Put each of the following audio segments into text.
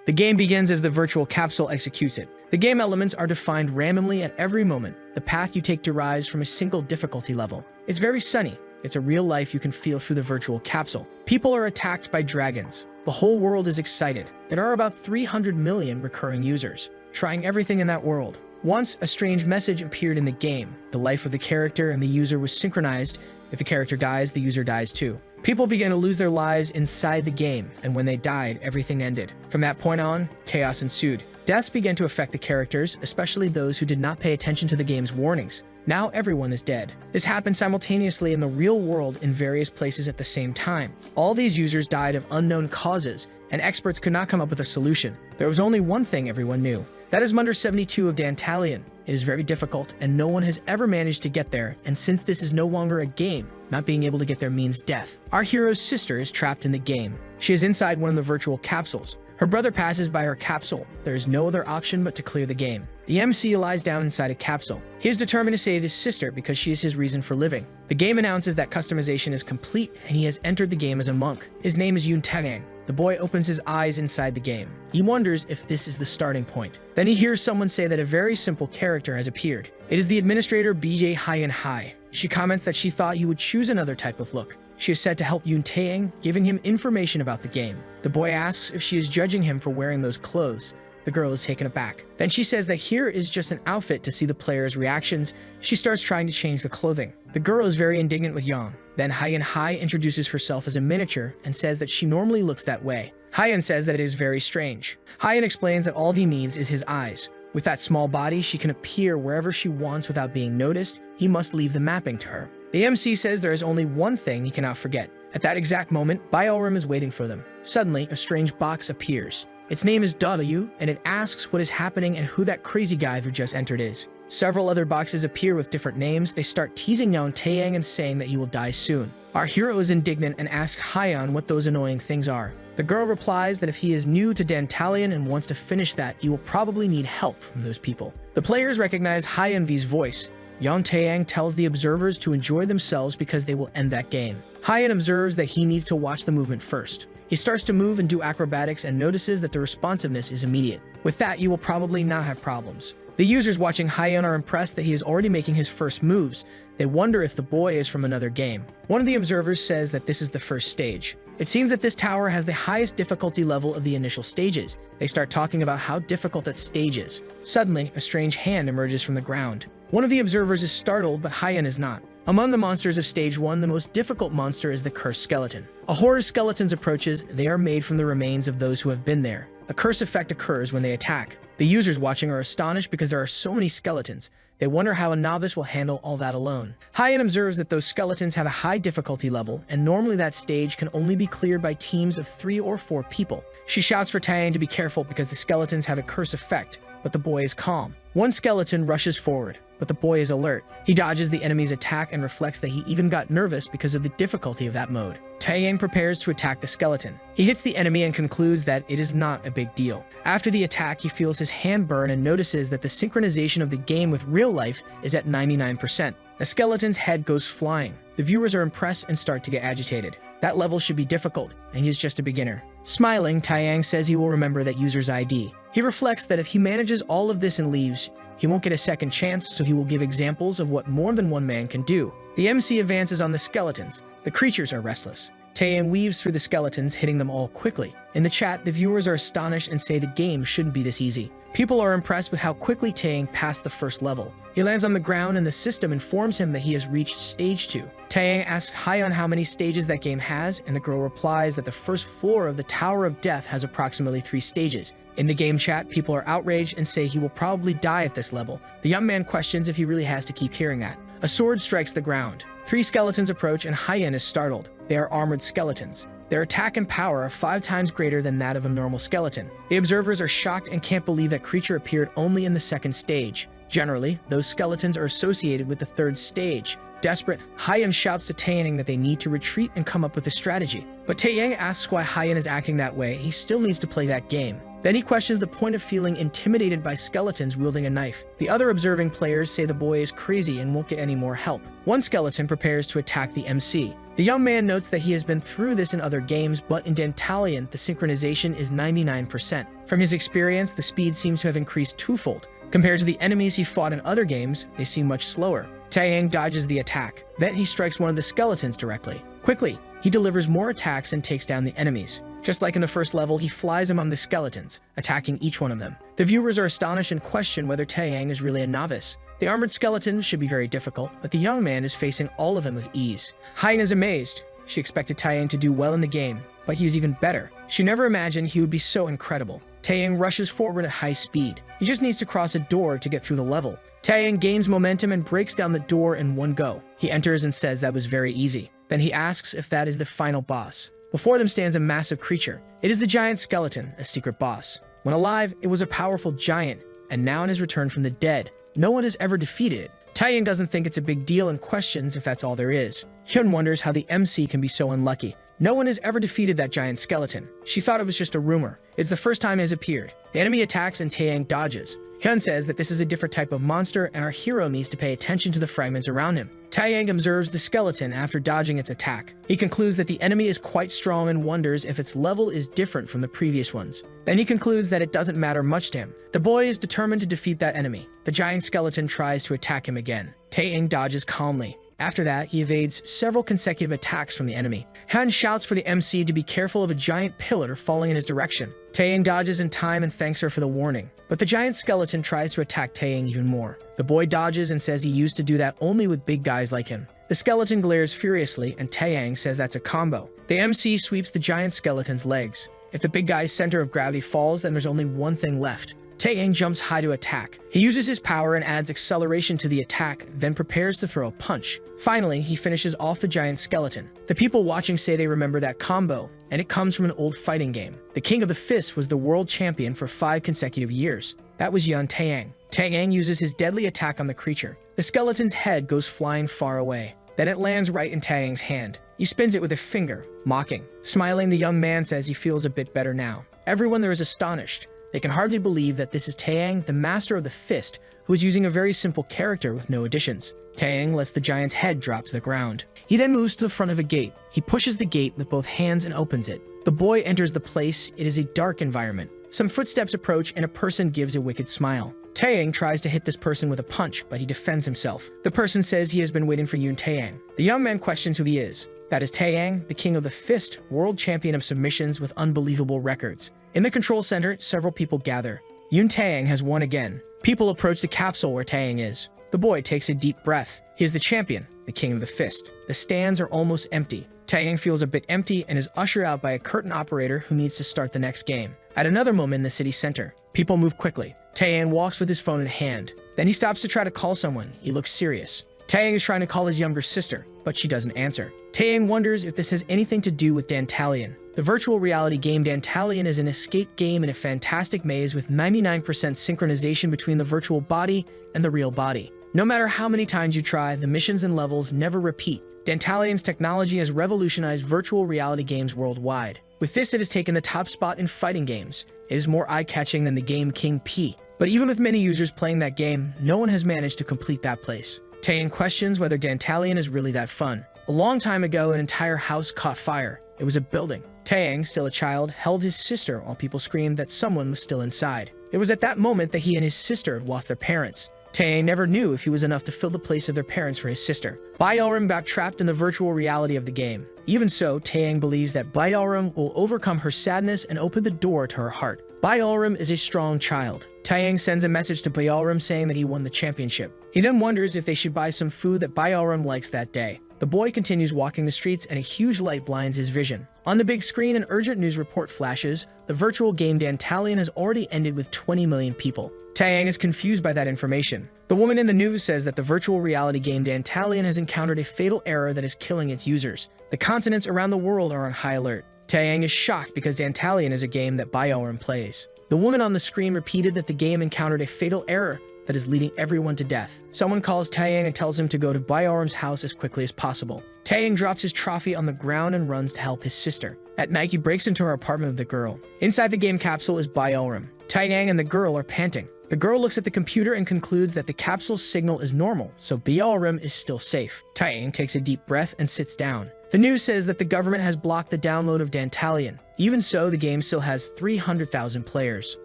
The game begins as the virtual capsule executes it. The game elements are defined randomly at every moment. The path you take derives from a single difficulty level. It's very sunny. It's a real life you can feel through the virtual capsule. People are attacked by dragons. The whole world is excited. There are about 300 million recurring users, trying everything in that world. Once, a strange message appeared in the game. The life of the character and the user was synchronized. If the character dies, the user dies too. People began to lose their lives inside the game, and when they died, everything ended. From that point on, chaos ensued. Deaths began to affect the characters, especially those who did not pay attention to the game's warnings. Now everyone is dead. This happened simultaneously in the real world in various places at the same time. All these users died of unknown causes, and experts could not come up with a solution. There was only one thing everyone knew. That is Munder 72 of Dantalion. It is very difficult, and no one has ever managed to get there, and since this is no longer a game, not being able to get there means death. Our hero's sister is trapped in the game. She is inside one of the virtual capsules. Her brother passes by her capsule. There is no other option but to clear the game. The MC lies down inside a capsule. He is determined to save his sister because she is his reason for living. The game announces that customization is complete, and he has entered the game as a monk. His name is Yoon Tae-ang. The boy opens his eyes inside the game. He wonders if this is the starting point. Then he hears someone say that a very simple character has appeared. It is the administrator BJ Hyeon Hai. She comments that she thought you would choose another type of look. She is said to help Yoon Tae-ang, giving him information about the game. The boy asks if she is judging him for wearing those clothes. The girl is taken aback. Then she says that here is just an outfit to see the player's reactions. She starts trying to change the clothing. The girl is very indignant with Yang. Then Hyeon Hai introduces herself as a miniature and says that she normally looks that way. Hyeon says that it is very strange. Hyeon explains that all he needs is his eyes. With that small body, she can appear wherever she wants without being noticed. He must leave the mapping to her. The MC says there is only one thing he cannot forget. At that exact moment, Biorim is waiting for them. Suddenly, a strange box appears. Its name is W, and it asks what is happening and who that crazy guy who just entered is. Several other boxes appear with different names. They start teasing Yoon Tae-ang and saying that he will die soon. Our hero is indignant and asks Hyeon what those annoying things are. The girl replies that if he is new to Dantalion and wants to finish that, he will probably need help from those people. The players recognize Hyeon V's voice. Yoon Tae-ang tells the observers to enjoy themselves because they will end that game. Hyeon observes that he needs to watch the movement first. He starts to move and do acrobatics and notices that the responsiveness is immediate. With that, you will probably not have problems. The users watching Hyeon are impressed that he is already making his first moves. They wonder if the boy is from another game. One of the observers says that this is the first stage. It seems that this tower has the highest difficulty level of the initial stages. They start talking about how difficult that stage is. Suddenly, a strange hand emerges from the ground. One of the observers is startled, but Hyeon is not. Among the monsters of Stage 1, the most difficult monster is the cursed skeleton. A horde of skeletons approaches. They are made from the remains of those who have been there. A curse effect occurs when they attack. The users watching are astonished because there are so many skeletons. They wonder how a novice will handle all that alone. Hyeon observes that those skeletons have a high difficulty level, and normally that stage can only be cleared by teams of 3 or 4 people. She shouts for Tae-ang to be careful because the skeletons have a curse effect, but the boy is calm. One skeleton rushes forward, but the boy is alert. He dodges the enemy's attack and reflects that he even got nervous because of the difficulty of that mode. Tae-ang prepares to attack the skeleton. He hits the enemy and concludes that it is not a big deal. After the attack, he feels his hand burn and notices that the synchronization of the game with real life is at 99%. The skeleton's head goes flying. The viewers are impressed and start to get agitated. That level should be difficult, and he is just a beginner. Smiling, Tae-ang says he will remember that user's ID. He reflects that if he manages all of this and leaves, he won't get a second chance, so he will give examples of what more than one man can do. The MC advances on the skeletons. The creatures are restless. Tae-ang weaves through the skeletons, hitting them all quickly. In the chat, the viewers are astonished and say the game shouldn't be this easy. People are impressed with how quickly Tae-ang passed the first level. He lands on the ground and the system informs him that he has reached stage 2. Tae-ang asks Hyeon how many stages that game has, and the girl replies that the first floor of the Tower of Death has approximately 3 stages. In the game chat, people are outraged and say he will probably die at this level. The young man questions if he really has to keep hearing that. A sword strikes the ground. 3 skeletons approach and Hyeon is startled. They are armored skeletons. Their attack and power are 5 times greater than that of a normal skeleton. The observers are shocked and can't believe that creature appeared only in the 2nd stage. Generally, those skeletons are associated with the 3rd stage. Desperate, Hyeon shouts to Tae-ang that they need to retreat and come up with a strategy. But Tae-ang asks why Hyeon is acting that way. He still needs to play that game. Then he questions the point of feeling intimidated by skeletons wielding a knife. The other observing players say the boy is crazy and won't get any more help. One skeleton prepares to attack the MC. The young man notes that he has been through this in other games, but in Dantalion, the synchronization is 99%. From his experience, the speed seems to have increased twofold. Compared to the enemies he fought in other games, they seem much slower. Taeyang dodges the attack. Then he strikes one of the skeletons directly. Quickly, he delivers more attacks and takes down the enemies. Just like in the first level, he flies among the skeletons, attacking each one of them. The viewers are astonished and question whether Taeyang is really a novice. The armored skeletons should be very difficult, but the young man is facing all of them with ease. Hein is amazed. She expected Taeyang to do well in the game, but he is even better. She never imagined he would be so incredible. Taeyang rushes forward at high speed. He just needs to cross a door to get through the level. Taeyang gains momentum and breaks down the door in one go. He enters and says that was very easy. Then he asks if that is the final boss. Before them stands a massive creature. It is the giant skeleton, a secret boss. When alive, it was a powerful giant, and now it has returned from the dead. No one has ever defeated it. Taeyang doesn't think it's a big deal and questions if that's all there is. Hyun wonders how the MC can be so unlucky. No one has ever defeated that giant skeleton. She thought it was just a rumor. It's the first time it has appeared. The enemy attacks and Taeyang dodges. Hyun says that this is a different type of monster and our hero needs to pay attention to the fragments around him. Taeyang observes the skeleton after dodging its attack. He concludes that the enemy is quite strong and wonders if its level is different from the previous ones. Then he concludes that it doesn't matter much to him. The boy is determined to defeat that enemy. The giant skeleton tries to attack him again. Taeyang dodges calmly. After that, he evades several consecutive attacks from the enemy. Han shouts for the MC to be careful of a giant pillar falling in his direction. Taeyang dodges in time and thanks her for the warning. But the giant skeleton tries to attack Taeyang even more. The boy dodges and says he used to do that only with big guys like him. The skeleton glares furiously and Taeyang says that's a combo. The MC sweeps the giant skeleton's legs. If the big guy's center of gravity falls, then there's only one thing left. Taeyang jumps high to attack. He uses his power and adds acceleration to the attack, then prepares to throw a punch. Finally, he finishes off the giant skeleton. The people watching say they remember that combo, and it comes from an old fighting game. The King of the Fist was the world champion for 5 consecutive years. That was young Taeyang. Taeyang uses his deadly attack on the creature. The skeleton's head goes flying far away. Then it lands right in Taeyang's hand. He spins it with a finger, mocking. Smiling, the young man says he feels a bit better now. Everyone there is astonished. They can hardly believe that this is Taeyang, the master of the fist, who is using a very simple character with no additions. Taeyang lets the giant's head drop to the ground. He then moves to the front of a gate. He pushes the gate with both hands and opens it. The boy enters the place. It is a dark environment. Some footsteps approach and a person gives a wicked smile. Taeyang tries to hit this person with a punch, but he defends himself. The person says he has been waiting for Yoon Taeyang. The young man questions who he is. That is Taeyang, the king of the fist, world champion of submissions with unbelievable records. In the control center, several people gather. Yoon Taeyang has won again. People approach the capsule where Taeyang is. The boy takes a deep breath. He is the champion, the king of the fist. The stands are almost empty. Taeyang feels a bit empty and is ushered out by a curtain operator who needs to start the next game. At another moment in the city center, people move quickly. Taeyang walks with his phone in hand. Then he stops to try to call someone. He looks serious. Taeyang is trying to call his younger sister, but she doesn't answer. Taeyang wonders if this has anything to do with Dantalion. The virtual reality game Dantalion is an escape game in a fantastic maze with 99% synchronization between the virtual body and the real body. No matter how many times you try, the missions and levels never repeat. Dantalion's technology has revolutionized virtual reality games worldwide. With this, it has taken the top spot in fighting games. It is more eye-catching than the game King P. But even with many users playing that game, no one has managed to complete that place. Taeyang questions whether Dantalion is really that fun. A long time ago, an entire house caught fire. It was a building. Taeyang, still a child, held his sister while people screamed that someone was still inside. It was at that moment that he and his sister lost their parents. Taeyang never knew if he was enough to fill the place of their parents for his sister. Byeolrim got trapped in the virtual reality of the game. Even so, Taeyang believes that Byeolrim will overcome her sadness and open the door to her heart. Byeolrim is a strong child. Taeyang sends a message to Byeolrim saying that he won the championship. He then wonders if they should buy some food that Byeolrim likes that day. The boy continues walking the streets and a huge light blinds his vision. On the big screen, an urgent news report flashes. The virtual game Dantalion has already ended with 20 million people. Taeyang is confused by that information. The woman in the news says that the virtual reality game Dantalion has encountered a fatal error that is killing its users. The continents around the world are on high alert. Taeyang is shocked because Dantalion is a game that Byeolrim plays. The woman on the screen repeated that the game encountered a fatal error that is leading everyone to death. Someone calls Taeyang and tells him to go to Byeolrim's house as quickly as possible. Taeyang drops his trophy on the ground and runs to help his sister. At night, he breaks into her apartment with the girl. Inside the game capsule is Byeolrim. Taeyang and the girl are panting. The girl looks at the computer and concludes that the capsule's signal is normal, so Byeolrim is still safe. Taeyang takes a deep breath and sits down. The news says that the government has blocked the download of Dantalion. Even so, the game still has 300,000 players.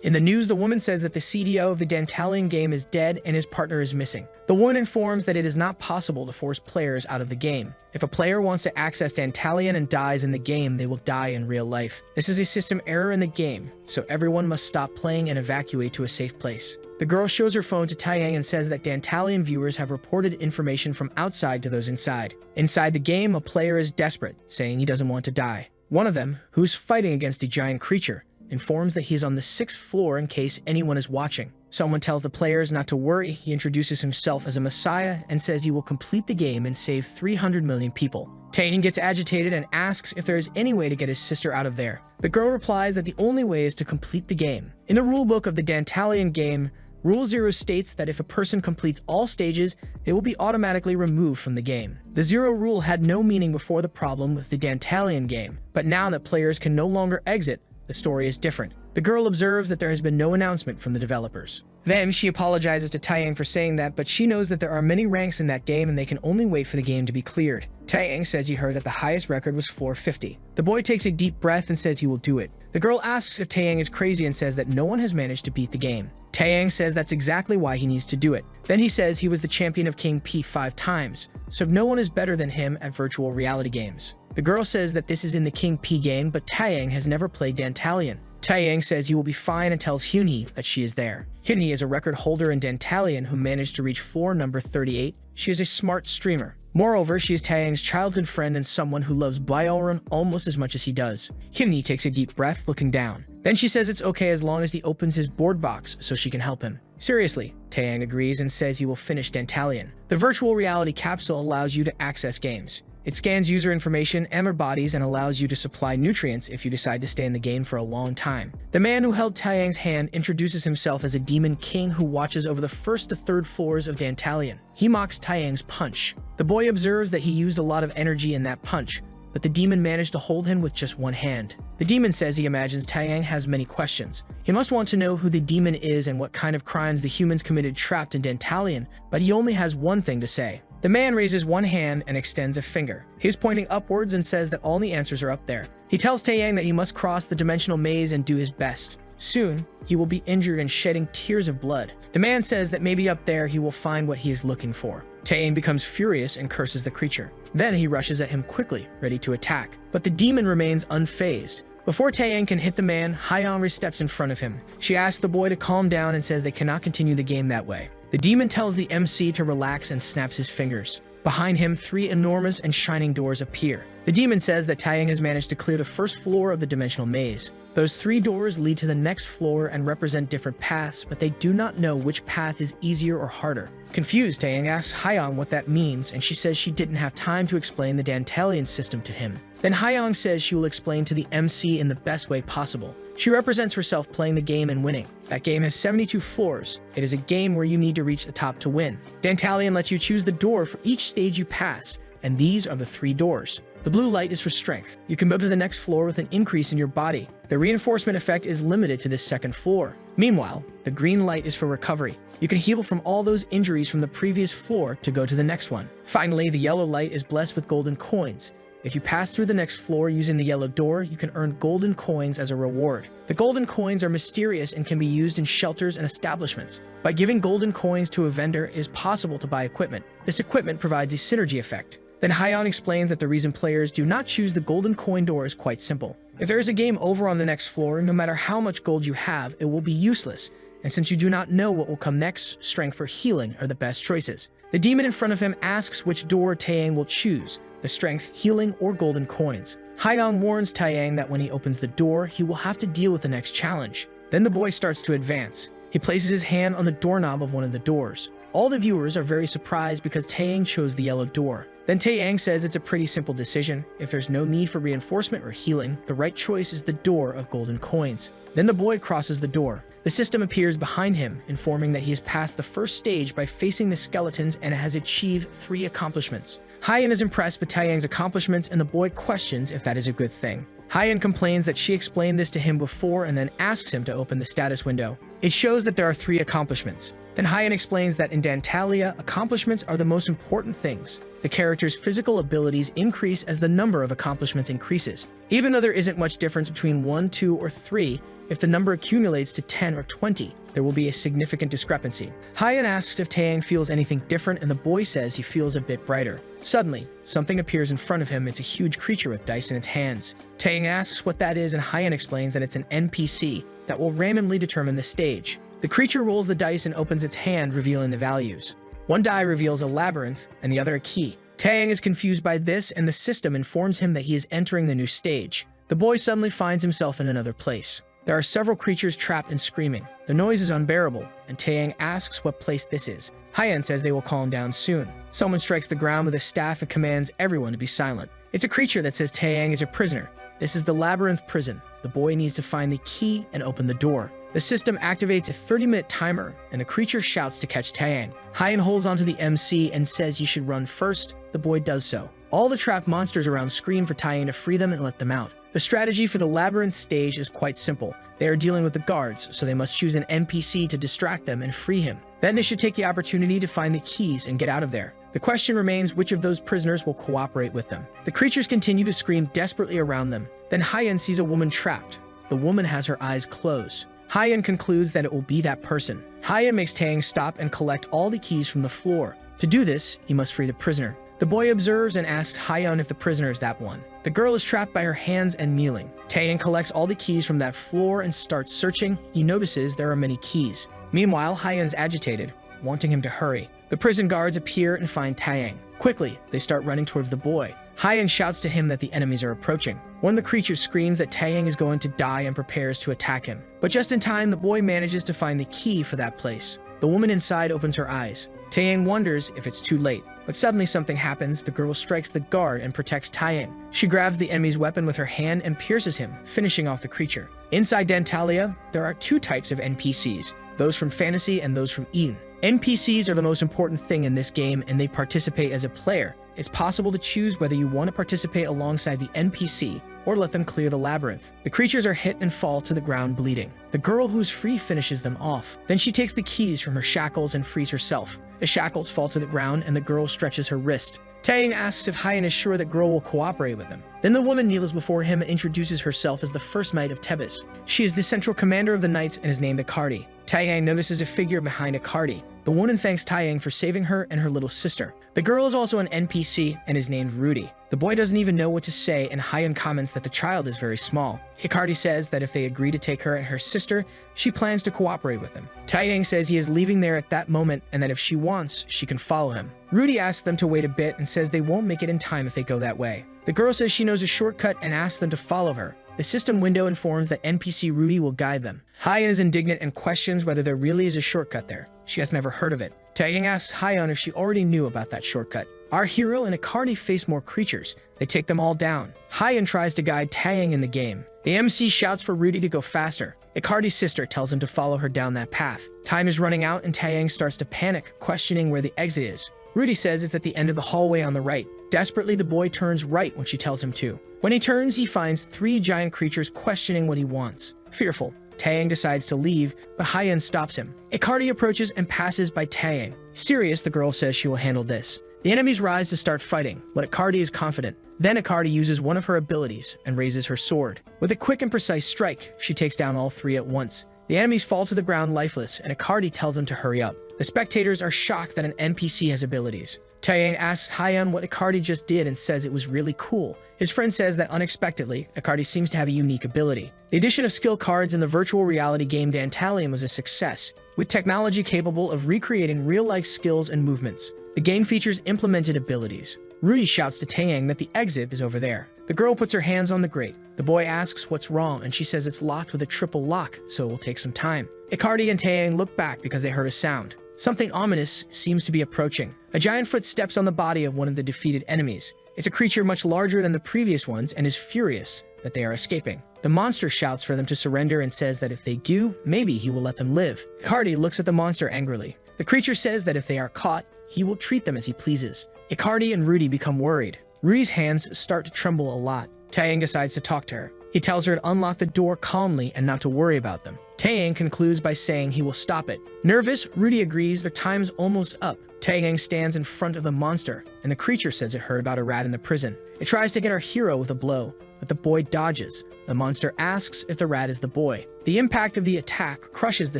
In the news, the woman says that the CDO of the Dantalion game is dead and his partner is missing. The woman informs that it is not possible to force players out of the game. If a player wants to access Dantalion and dies in the game, they will die in real life. This is a system error in the game, so everyone must stop playing and evacuate to a safe place. The girl shows her phone to Taeyang and says that Dantalion viewers have reported information from outside to those inside. Inside the game, a player is desperate, saying he doesn't want to die. One of them, who's fighting against a giant creature, informs that he is on the 6th floor in case anyone is watching. Someone tells the players not to worry. He introduces himself as a messiah and says he will complete the game and save 300 million people. Taeyang gets agitated and asks if there is any way to get his sister out of there. The girl replies that the only way is to complete the game. In the rulebook of the Dantalion game, Rule 0 states that if a person completes all stages, they will be automatically removed from the game. The 0 rule had no meaning before the problem with the Dantalion game, but now that players can no longer exit, the story is different. The girl observes that there has been no announcement from the developers. Then she apologizes to Taeyang for saying that, but she knows that there are many ranks in that game and they can only wait for the game to be cleared. Taeyang says he heard that the highest record was floor 50. The boy takes a deep breath and says he will do it. The girl asks if Taeyang is crazy and says that no one has managed to beat the game. Taeyang says that's exactly why he needs to do it. Then he says he was the champion of King P 5 times, so no one is better than him at virtual reality games. The girl says that this is in the King P game, but Taeyang has never played Dantalion. Taeyang says he will be fine and tells Hyunhee that she is there. Hyunhee is a record holder in Dantalion who managed to reach floor number 38. She is a smart streamer. Moreover, she is Taeyang's childhood friend and someone who loves Byeolrun almost as much as he does. Hyunhee takes a deep breath, looking down. Then she says it's okay as long as he opens his board box so she can help him. Seriously, Taeyang agrees and says he will finish Dantalion. The virtual reality capsule allows you to access games. It scans user information and their bodies and allows you to supply nutrients if you decide to stay in the game for a long time. The man who held Taeyang's hand introduces himself as a demon king who watches over the 1st to 3rd floors of Dantalion. He mocks Taeyang's punch. The boy observes that he used a lot of energy in that punch, but the demon managed to hold him with just one hand. The demon says he imagines Taeyang has many questions. He must want to know who the demon is and what kind of crimes the humans committed trapped in Dantalion, but he only has one thing to say. The man raises one hand and extends a finger. He's pointing upwards and says that all the answers are up there. He tells Taeyang that he must cross the dimensional maze and do his best. Soon, he will be injured and shedding tears of blood. The man says that maybe up there he will find what he is looking for. Taeyang becomes furious and curses the creature. Then he rushes at him quickly, ready to attack. But the demon remains unfazed. Before Taeyang can hit the man, Hyunhee steps in front of him. She asks the boy to calm down and says they cannot continue the game that way. The demon tells the MC to relax and snaps his fingers. Behind him, 3 enormous and shining doors appear. The demon says that Taeyang has managed to clear the 1st floor of the dimensional maze. Those 3 doors lead to the next floor and represent different paths, but they do not know which path is easier or harder. Confused, Taeyang asks Hyunhee what that means, and she says she didn't have time to explain the Dantalion system to him. Then Hyunhee says she will explain to the MC in the best way possible. She represents herself playing the game and winning. That game has 72 floors. It is a game where you need to reach the top to win. Dantalion lets you choose the door for each stage you pass, and these are the 3 doors. The blue light is for strength. You can move to the next floor with an increase in your body. The reinforcement effect is limited to this 2nd floor. Meanwhile, the green light is for recovery. You can heal from all those injuries from the previous floor to go to the next one. Finally, the yellow light is blessed with golden coins. If you pass through the next floor using the yellow door, you can earn golden coins as a reward. The golden coins are mysterious and can be used in shelters and establishments. By giving golden coins to a vendor, it is possible to buy equipment. This equipment provides a synergy effect. Then Hyunhee explains that the reason players do not choose the golden coin door is quite simple. If there is a game over on the next floor, no matter how much gold you have, it will be useless. And since you do not know what will come next, strength or healing are the best choices. The demon in front of him asks which door Taeyang will choose, the strength, healing, or golden coins. Hyunhee warns Taeyang that when he opens the door, he will have to deal with the next challenge. Then the boy starts to advance. He places his hand on the doorknob of one of the doors. All the viewers are very surprised because Taeyang chose the yellow door. Then Taeyang says it's a pretty simple decision. If there's no need for reinforcement or healing, the right choice is the door of golden coins. Then the boy crosses the door. The system appears behind him, informing that he has passed the 1st stage by facing the skeletons and has achieved 3 accomplishments. Hyunhee is impressed with Taeyang's accomplishments and the boy questions if that is a good thing. Hyan complains that she explained this to him before and then asks him to open the status window. It shows that there are 3 accomplishments. Then Hyan explains that in Dantalia, accomplishments are the most important things. The character's physical abilities increase as the number of accomplishments increases. Even though there isn't much difference between 1, 2, or 3, if the number accumulates to 10 or 20, there will be a significant discrepancy. Hyan asks if Taeyang feels anything different, and the boy says he feels a bit brighter. Suddenly, something appears in front of him. It's a huge creature with dice in its hands. Taeyang asks what that is, and Hyan explains that it's an NPC that will randomly determine the stage. The creature rolls the dice and opens its hand, revealing the values. One die reveals a labyrinth, and the other a key. Taeyang is confused by this, and the system informs him that he is entering the new stage. The boy suddenly finds himself in another place. There are several creatures trapped and screaming. The noise is unbearable, and Taeyang asks what place this is. Hyan says they will calm down soon. Someone strikes the ground with a staff and commands everyone to be silent. It's a creature that says Taeyang is a prisoner. This is the labyrinth prison. The boy needs to find the key and open the door. The system activates a 30-minute timer, and the creature shouts to catch Taeyang. Hyan holds onto the MC and says he should run first. The boy does so. All the trapped monsters around scream for Taeyang to free them and let them out. The strategy for the labyrinth stage is quite simple. They are dealing with the guards, so they must choose an NPC to distract them and free him. Then they should take the opportunity to find the keys and get out of there. The question remains which of those prisoners will cooperate with them. The creatures continue to scream desperately around them. Then Hyan sees a woman trapped. The woman has her eyes closed. Hyan concludes that it will be that person. Hyan makes Taeyang stop and collect all the keys from the floor. To do this, he must free the prisoner. The boy observes and asks Hyan if the prisoner is that one. The girl is trapped by her hands and kneeling. Taeyang collects all the keys from that floor and starts searching. He notices there are many keys. Meanwhile, Hyan's agitated, wanting him to hurry. The prison guards appear and find Taeyang. Quickly, they start running towards the boy. Hyan shouts to him that the enemies are approaching. One of the creatures screams that Taeyang is going to die and prepares to attack him. But just in time, the boy manages to find the key for that place. The woman inside opens her eyes. Taeyang wonders if it's too late. But suddenly something happens. The girl strikes the guard and protects Taeyang. She grabs the enemy's weapon with her hand and pierces him, finishing off the creature. Inside Dantalia, there are 2 types of NPCs, those from Fantasy and those from Eden. NPCs are the most important thing in this game, and they participate as a player. It's possible to choose whether you want to participate alongside the NPC or let them clear the labyrinth. The creatures are hit and fall to the ground bleeding. The girl who's free finishes them off. Then she takes the keys from her shackles and frees herself. The shackles fall to the ground and the girl stretches her wrist. Taeyang asks if Hyan is sure that girl will cooperate with him. Then the woman kneels before him and introduces herself as the first knight of Tebas. She is the central commander of the knights and is named Akardi. Taeyang notices a figure behind Akardi. The woman thanks Taeyang for saving her and her little sister. The girl is also an NPC and is named Rudy. The boy doesn't even know what to say, and Hyan comments that the child is very small. Hikari says that if they agree to take her and her sister, she plans to cooperate with them. Taeyang says he is leaving there at that moment and that if she wants, she can follow him. Rudy asks them to wait a bit and says they won't make it in time if they go that way. The girl says she knows a shortcut and asks them to follow her. The system window informs that NPC Rudy will guide them. Hyan is indignant and questions whether there really is a shortcut there. She has never heard of it. Taeyang asks Hyan if she already knew about that shortcut. Our hero and Akardi face more creatures. They take them all down. Hyan tries to guide Taeyang in the game. The MC shouts for Rudy to go faster. Akardi's sister tells him to follow her down that path. Time is running out and Taeyang starts to panic, questioning where the exit is. Rudy says it's at the end of the hallway on the right. Desperately, the boy turns right when she tells him to. When he turns, he finds 3 giant creatures questioning what he wants. Fearful, Taeyang decides to leave, but Hyan stops him. Akardi approaches and passes by Taeyang. Serious, the girl says she will handle this. The enemies rise to start fighting, but Akardi is confident. Then Akardi uses one of her abilities and raises her sword. With a quick and precise strike, she takes down all 3 at once. The enemies fall to the ground lifeless, and Akardi tells them to hurry up. The spectators are shocked that an NPC has abilities. Taeyang asks Hyan what Akardi just did and says it was really cool. His friend says that unexpectedly, Akardi seems to have a unique ability. The addition of skill cards in the virtual reality game Dantalium was a success, with technology capable of recreating real-life skills and movements. The game features implemented abilities. Rudy shouts to Taeyang that the exit is over there. The girl puts her hands on the grate. The boy asks what's wrong, and she says it's locked with a triple lock, so it will take some time. Akardi and Taeyang look back because they heard a sound. Something ominous seems to be approaching. A giant foot steps on the body of one of the defeated enemies. It's a creature much larger than the previous ones and is furious that they are escaping. The monster shouts for them to surrender and says that if they do, maybe he will let them live. Akardi looks at the monster angrily. The creature says that if they are caught, he will treat them as he pleases. Akardi and Rudy become worried. Rudy's hands start to tremble a lot. Taeyang decides to talk to her. He tells her to unlock the door calmly and not to worry about them. Taeyang concludes by saying he will stop it. Nervous, Rudy agrees their time's almost up. Taeyang stands in front of the monster, and the creature says it heard about a rat in the prison. It tries to get our hero with a blow, but the boy dodges. The monster asks if the rat is the boy. The impact of the attack crushes the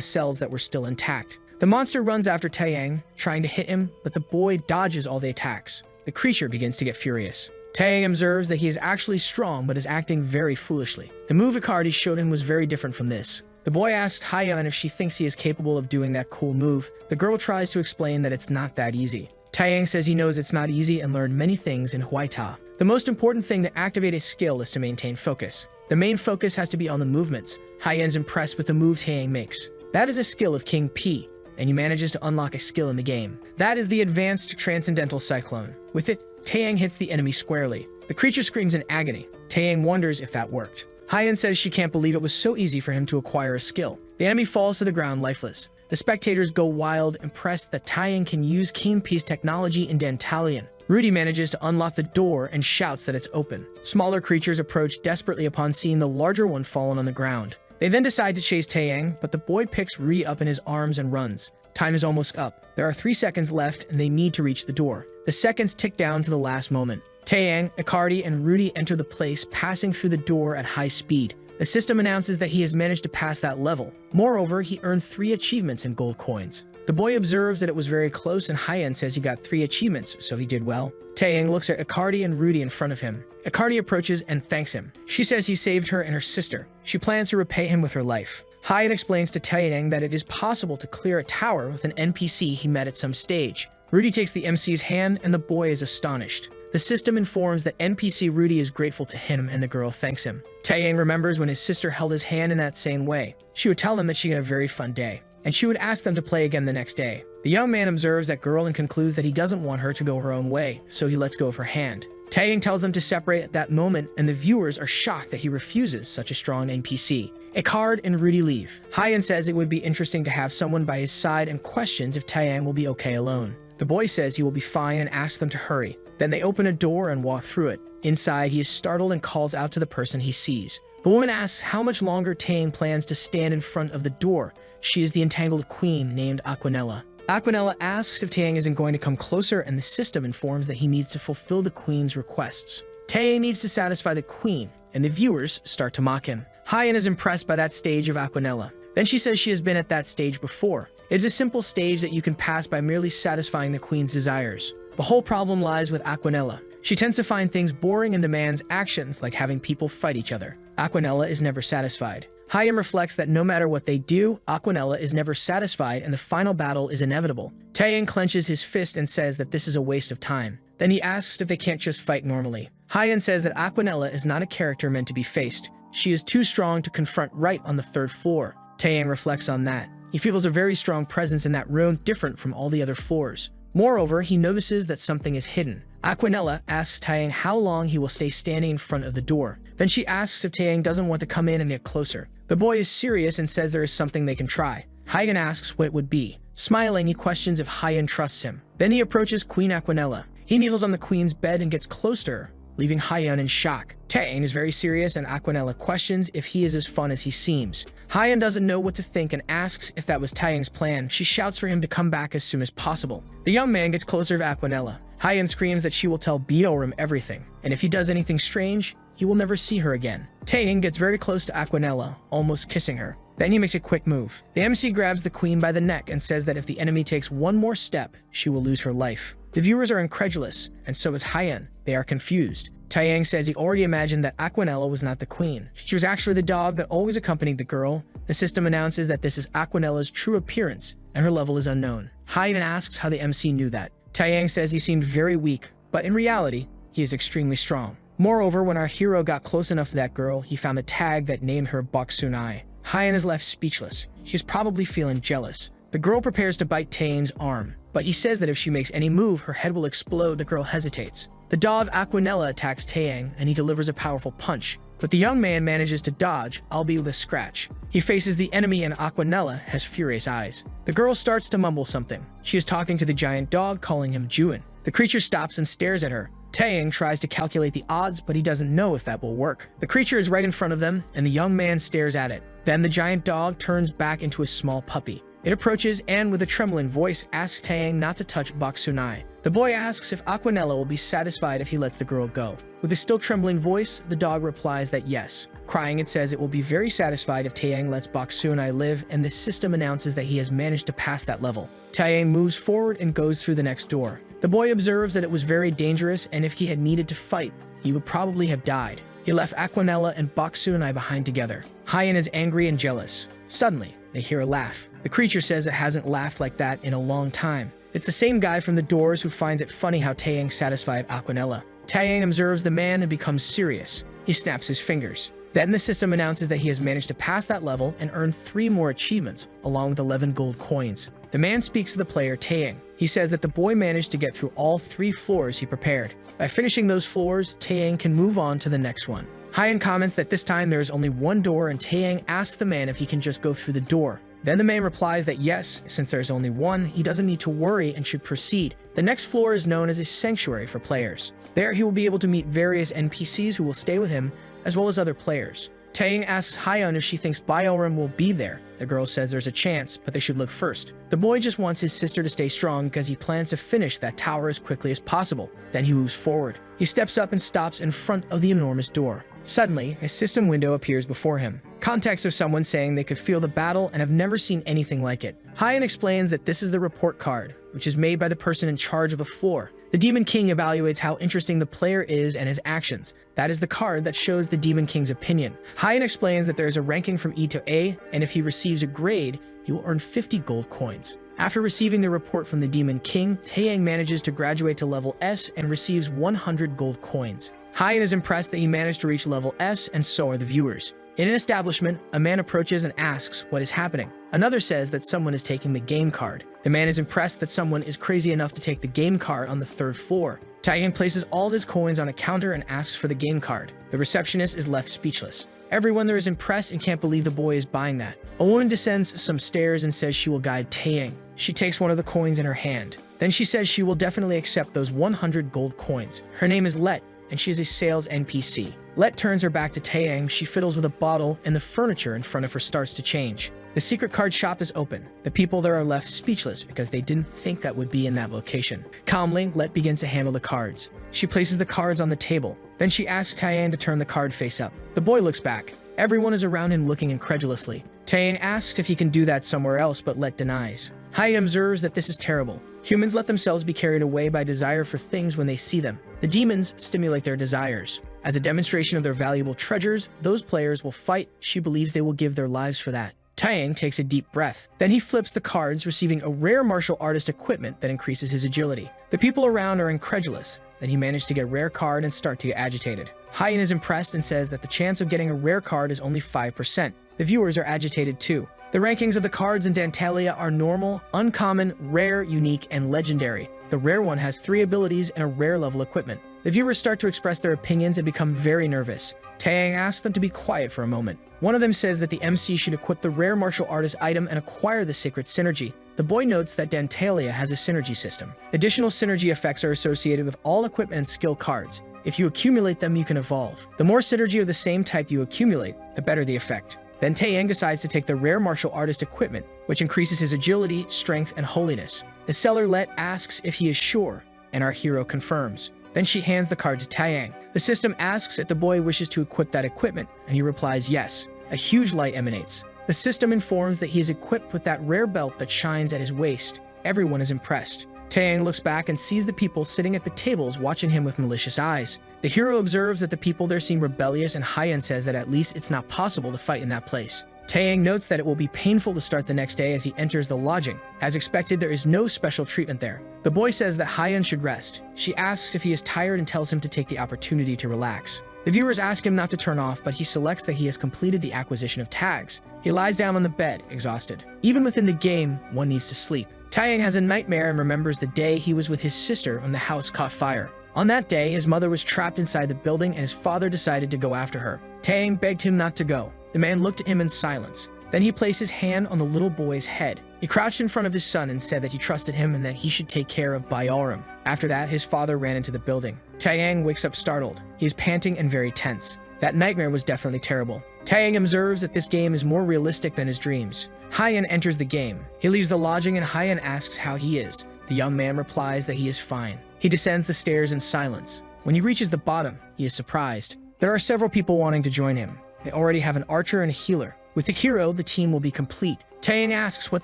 cells that were still intact. The monster runs after Taeyang, trying to hit him, but the boy dodges all the attacks. The creature begins to get furious. Taeyang observes that he is actually strong but is acting very foolishly. The move Icardi showed him was very different from this. The boy asks Hyeon if she thinks he is capable of doing that cool move. The girl tries to explain that it's not that easy. Taeyang says he knows it's not easy and learned many things in Hwaita. The most important thing to activate a skill is to maintain focus. The main focus has to be on the movements. Hyeon's impressed with the move Taeyang makes. That is a skill of King P, and he manages to unlock a skill in the game. That is the Advanced Transcendental Cyclone. With it, Taeyang hits the enemy squarely. The creature screams in agony. Taeyang wonders if that worked. Hyeon says she can't believe it was so easy for him to acquire a skill. The enemy falls to the ground lifeless. The spectators go wild, impressed that Taeyang can use King P's technology in Dantalion. Rudy manages to unlock the door and shouts that it's open. Smaller creatures approach desperately upon seeing the larger one fallen on the ground. They then decide to chase Taeyang, but the boy picks Rudy up in his arms and runs. Time is almost up. There are 3 seconds left and they need to reach the door. The seconds tick down to the last moment. Taeyang, Icardi, and Rudy enter the place, passing through the door at high speed. The system announces that he has managed to pass that level. Moreover, he earned 3 achievements in gold coins. The boy observes that it was very close and Hyeon says he got 3 achievements, so he did well. Taeyang looks at Icardi and Rudy in front of him. Icardi approaches and thanks him. She says he saved her and her sister. She plans to repay him with her life. Hyeon explains to Taeyang that it is possible to clear a tower with an NPC he met at some stage. Rudy takes the MC's hand and the boy is astonished. The system informs that NPC Rudy is grateful to him and the girl thanks him. Taeyang remembers when his sister held his hand in that same way. She would tell him that she had a very fun day, and she would ask them to play again the next day. The young man observes that girl and concludes that he doesn't want her to go her own way, so he lets go of her hand. Taeyang tells them to separate at that moment, and the viewers are shocked that he refuses such a strong NPC. Icardi and Rudy leave. Hyeon says it would be interesting to have someone by his side and questions if Taeyang will be okay alone. The boy says he will be fine and asks them to hurry. Then they open a door and walk through it. Inside, he is startled and calls out to the person he sees. The woman asks how much longer Taeyang plans to stand in front of the door. She is the entangled queen named Aquanella. Aquanella asks if Taeyang isn't going to come closer, and the system informs that he needs to fulfill the queen's requests. Taeyang needs to satisfy the queen, and the viewers start to mock him. Hyeon is impressed by that stage of Aquanella. Then she says she has been at that stage before. It's a simple stage that you can pass by merely satisfying the queen's desires. The whole problem lies with Aquanella. She tends to find things boring and demands actions like having people fight each other. Aquanella is never satisfied. Hyeon reflects that no matter what they do, Aquanella is never satisfied and the final battle is inevitable. Taeyang clenches his fist and says that this is a waste of time. Then he asks if they can't just fight normally. Hyeon says that Aquanella is not a character meant to be faced. She is too strong to confront right on the 3rd floor. Taeyang reflects on that. He feels a very strong presence in that room, different from all the other floors. Moreover, he notices that something is hidden. Aquanella asks Taeyang how long he will stay standing in front of the door. Then she asks if Taeyang doesn't want to come in and get closer. The boy is serious and says there is something they can try. Hyeon asks what it would be. Smiling, he questions if Hyeon trusts him. Then he approaches Queen Aquanella. He kneels on the queen's bed and gets close to her, leaving Hyeon in shock. Taeyang is very serious and Aquanella questions if he is as fun as he seems. Hyeon doesn't know what to think and asks if that was Taeyang's plan. She shouts for him to come back as soon as possible. The young man gets closer to Aquanella. Hyeon screams that she will tell Beetlerim everything, and if he does anything strange, he will never see her again. Taeyang gets very close to Aquanella, almost kissing her. Then he makes a quick move. The MC grabs the queen by the neck and says that if the enemy takes one more step, she will lose her life. The viewers are incredulous, and so is Hyeon. They are confused. Taeyang says he already imagined that Aquanella was not the queen. She was actually the dog that always accompanied the girl. The system announces that this is Aquanella's true appearance, and her level is unknown. Hyeon asks how the MC knew that. Taeyang says he seemed very weak, but in reality, he is extremely strong. Moreover, when our hero got close enough to that girl, he found a tag that named her Boksunai. Hyeon is left speechless. She's probably feeling jealous. The girl prepares to bite Taeyang's arm, but he says that if she makes any move, her head will explode. The girl hesitates. The dog Aquanella attacks Taeyang, and he delivers a powerful punch. But the young man manages to dodge, albeit with a scratch. He faces the enemy and Aquanella has furious eyes. The girl starts to mumble something. She is talking to the giant dog, calling him Juin. The creature stops and stares at her. Taeyang tries to calculate the odds, but he doesn't know if that will work. The creature is right in front of them, and the young man stares at it. Then the giant dog turns back into a small puppy. It approaches and, with a trembling voice, asks Taeyang not to touch Baksunai. The boy asks if Aquanella will be satisfied if he lets the girl go. With a still trembling voice, the dog replies that yes. Crying, it says it will be very satisfied if Taeyang lets Baksunai live, and the system announces that he has managed to pass that level. Taeyang moves forward and goes through the next door. The boy observes that it was very dangerous, and if he had needed to fight, he would probably have died. He left Aquanella and Baksunai behind together. Hyan is angry and jealous. Suddenly, they hear a laugh. The creature says it hasn't laughed like that in a long time. It's the same guy from the doors who finds it funny how Taeyang satisfied Aquanella. Taeyang observes the man and becomes serious. He snaps his fingers. Then the system announces that he has managed to pass that level and earn 3 more achievements, along with 11 gold coins. The man speaks to the player Taeyang. He says that the boy managed to get through all 3 floors he prepared. By finishing those floors, Taeyang can move on to the next one. Hyan comments that this time there is only one door, and Taeyang asks the man if he can just go through the door. Then the man replies that yes, since there's only one, he doesn't need to worry and should proceed. The next floor is known as a sanctuary for players. There he will be able to meet various NPCs who will stay with him, as well as other players. Taeyang asks Hyan if she thinks Bioram will be there. The girl says there's a chance, but they should look first. The boy just wants his sister to stay strong because he plans to finish that tower as quickly as possible. Then he moves forward. He steps up and stops in front of the enormous door. Suddenly, a system window appears before him. Context of someone saying they could feel the battle and have never seen anything like it. Hyan explains that this is the report card, which is made by the person in charge of the floor. The Demon King evaluates how interesting the player is and his actions. That is the card that shows the Demon King's opinion. Hyan explains that there is a ranking from E to A, and if he receives a grade, he will earn 50 gold coins. After receiving the report from the Demon King, Taeyang manages to graduate to level S and receives 100 gold coins. Hyan is impressed that he managed to reach level S, and so are the viewers. In an establishment, a man approaches and asks what is happening. Another says that someone is taking the game card. The man is impressed that someone is crazy enough to take the game card on the 3rd floor. Taeyang places all his coins on a counter and asks for the game card. The receptionist is left speechless. Everyone there is impressed and can't believe the boy is buying that. A woman descends some stairs and says she will guide Taeyang. She takes one of the coins in her hand. Then she says she will definitely accept those 100 gold coins. Her name is Let, and she is a sales NPC. Let turns her back to Taeyang. She fiddles with a bottle, and the furniture in front of her starts to change. The secret card shop is open. The people there are left speechless because they didn't think that would be in that location. Calmly, Let begins to handle the cards. She places the cards on the table. Then she asks Taeyang to turn the card face up. The boy looks back. Everyone is around him looking incredulously. Taeyang asks if he can do that somewhere else, but Let denies. Hyan observes that this is terrible. Humans let themselves be carried away by desire for things when they see them. The demons stimulate their desires. As a demonstration of their valuable treasures, those players will fight. She believes they will give their lives for that. Taeyang takes a deep breath. Then he flips the cards, receiving a rare martial artist equipment that increases his agility. The people around are incredulous that he managed to get a rare card and start to get agitated. Hyan is impressed and says that the chance of getting a rare card is only 5%. The viewers are agitated too. The rankings of the cards in Dantalia are normal, uncommon, rare, unique, and legendary. The rare one has 3 abilities and a rare level equipment. The viewers start to express their opinions and become very nervous. Taeyang asks them to be quiet for a moment. One of them says that the MC should equip the rare martial artist item and acquire the sacred synergy. The boy notes that Dantalia has a synergy system. Additional synergy effects are associated with all equipment and skill cards. If you accumulate them, you can evolve. The more synergy of the same type you accumulate, the better the effect. Then Taeyang decides to take the rare martial artist equipment, which increases his agility, strength, and holiness. The seller Let asks if he is sure, and our hero confirms. Then she hands the card to Taeyang. The system asks if the boy wishes to equip that equipment, and he replies yes. A huge light emanates. The system informs that he is equipped with that rare belt that shines at his waist. Everyone is impressed. Taeyang looks back and sees the people sitting at the tables watching him with malicious eyes. The hero observes that the people there seem rebellious, and Hyan says that at least it's not possible to fight in that place. Taeyang notes that it will be painful to start the next day as he enters the lodging. As expected, there is no special treatment there. The boy says that Hyan should rest. She asks if he is tired and tells him to take the opportunity to relax. The viewers ask him not to turn off, but he selects that he has completed the acquisition of tags. He lies down on the bed, exhausted. Even within the game, one needs to sleep. Taeyang has a nightmare and remembers the day he was with his sister when the house caught fire. On that day, his mother was trapped inside the building and his father decided to go after her. Taeyang begged him not to go. The man looked at him in silence. Then he placed his hand on the little boy's head. He crouched in front of his son and said that he trusted him and that he should take care of Byarim. After that, his father ran into the building. Taeyang wakes up startled. He is panting and very tense. That nightmare was definitely terrible. Taeyang observes that this game is more realistic than his dreams. Hyeon enters the game. He leaves the lodging and Hyeon asks how he is. The young man replies that he is fine. He descends the stairs in silence. When he reaches the bottom, he is surprised. There are several people wanting to join him. They already have an archer and a healer. With the hero, the team will be complete. Taeyang asks what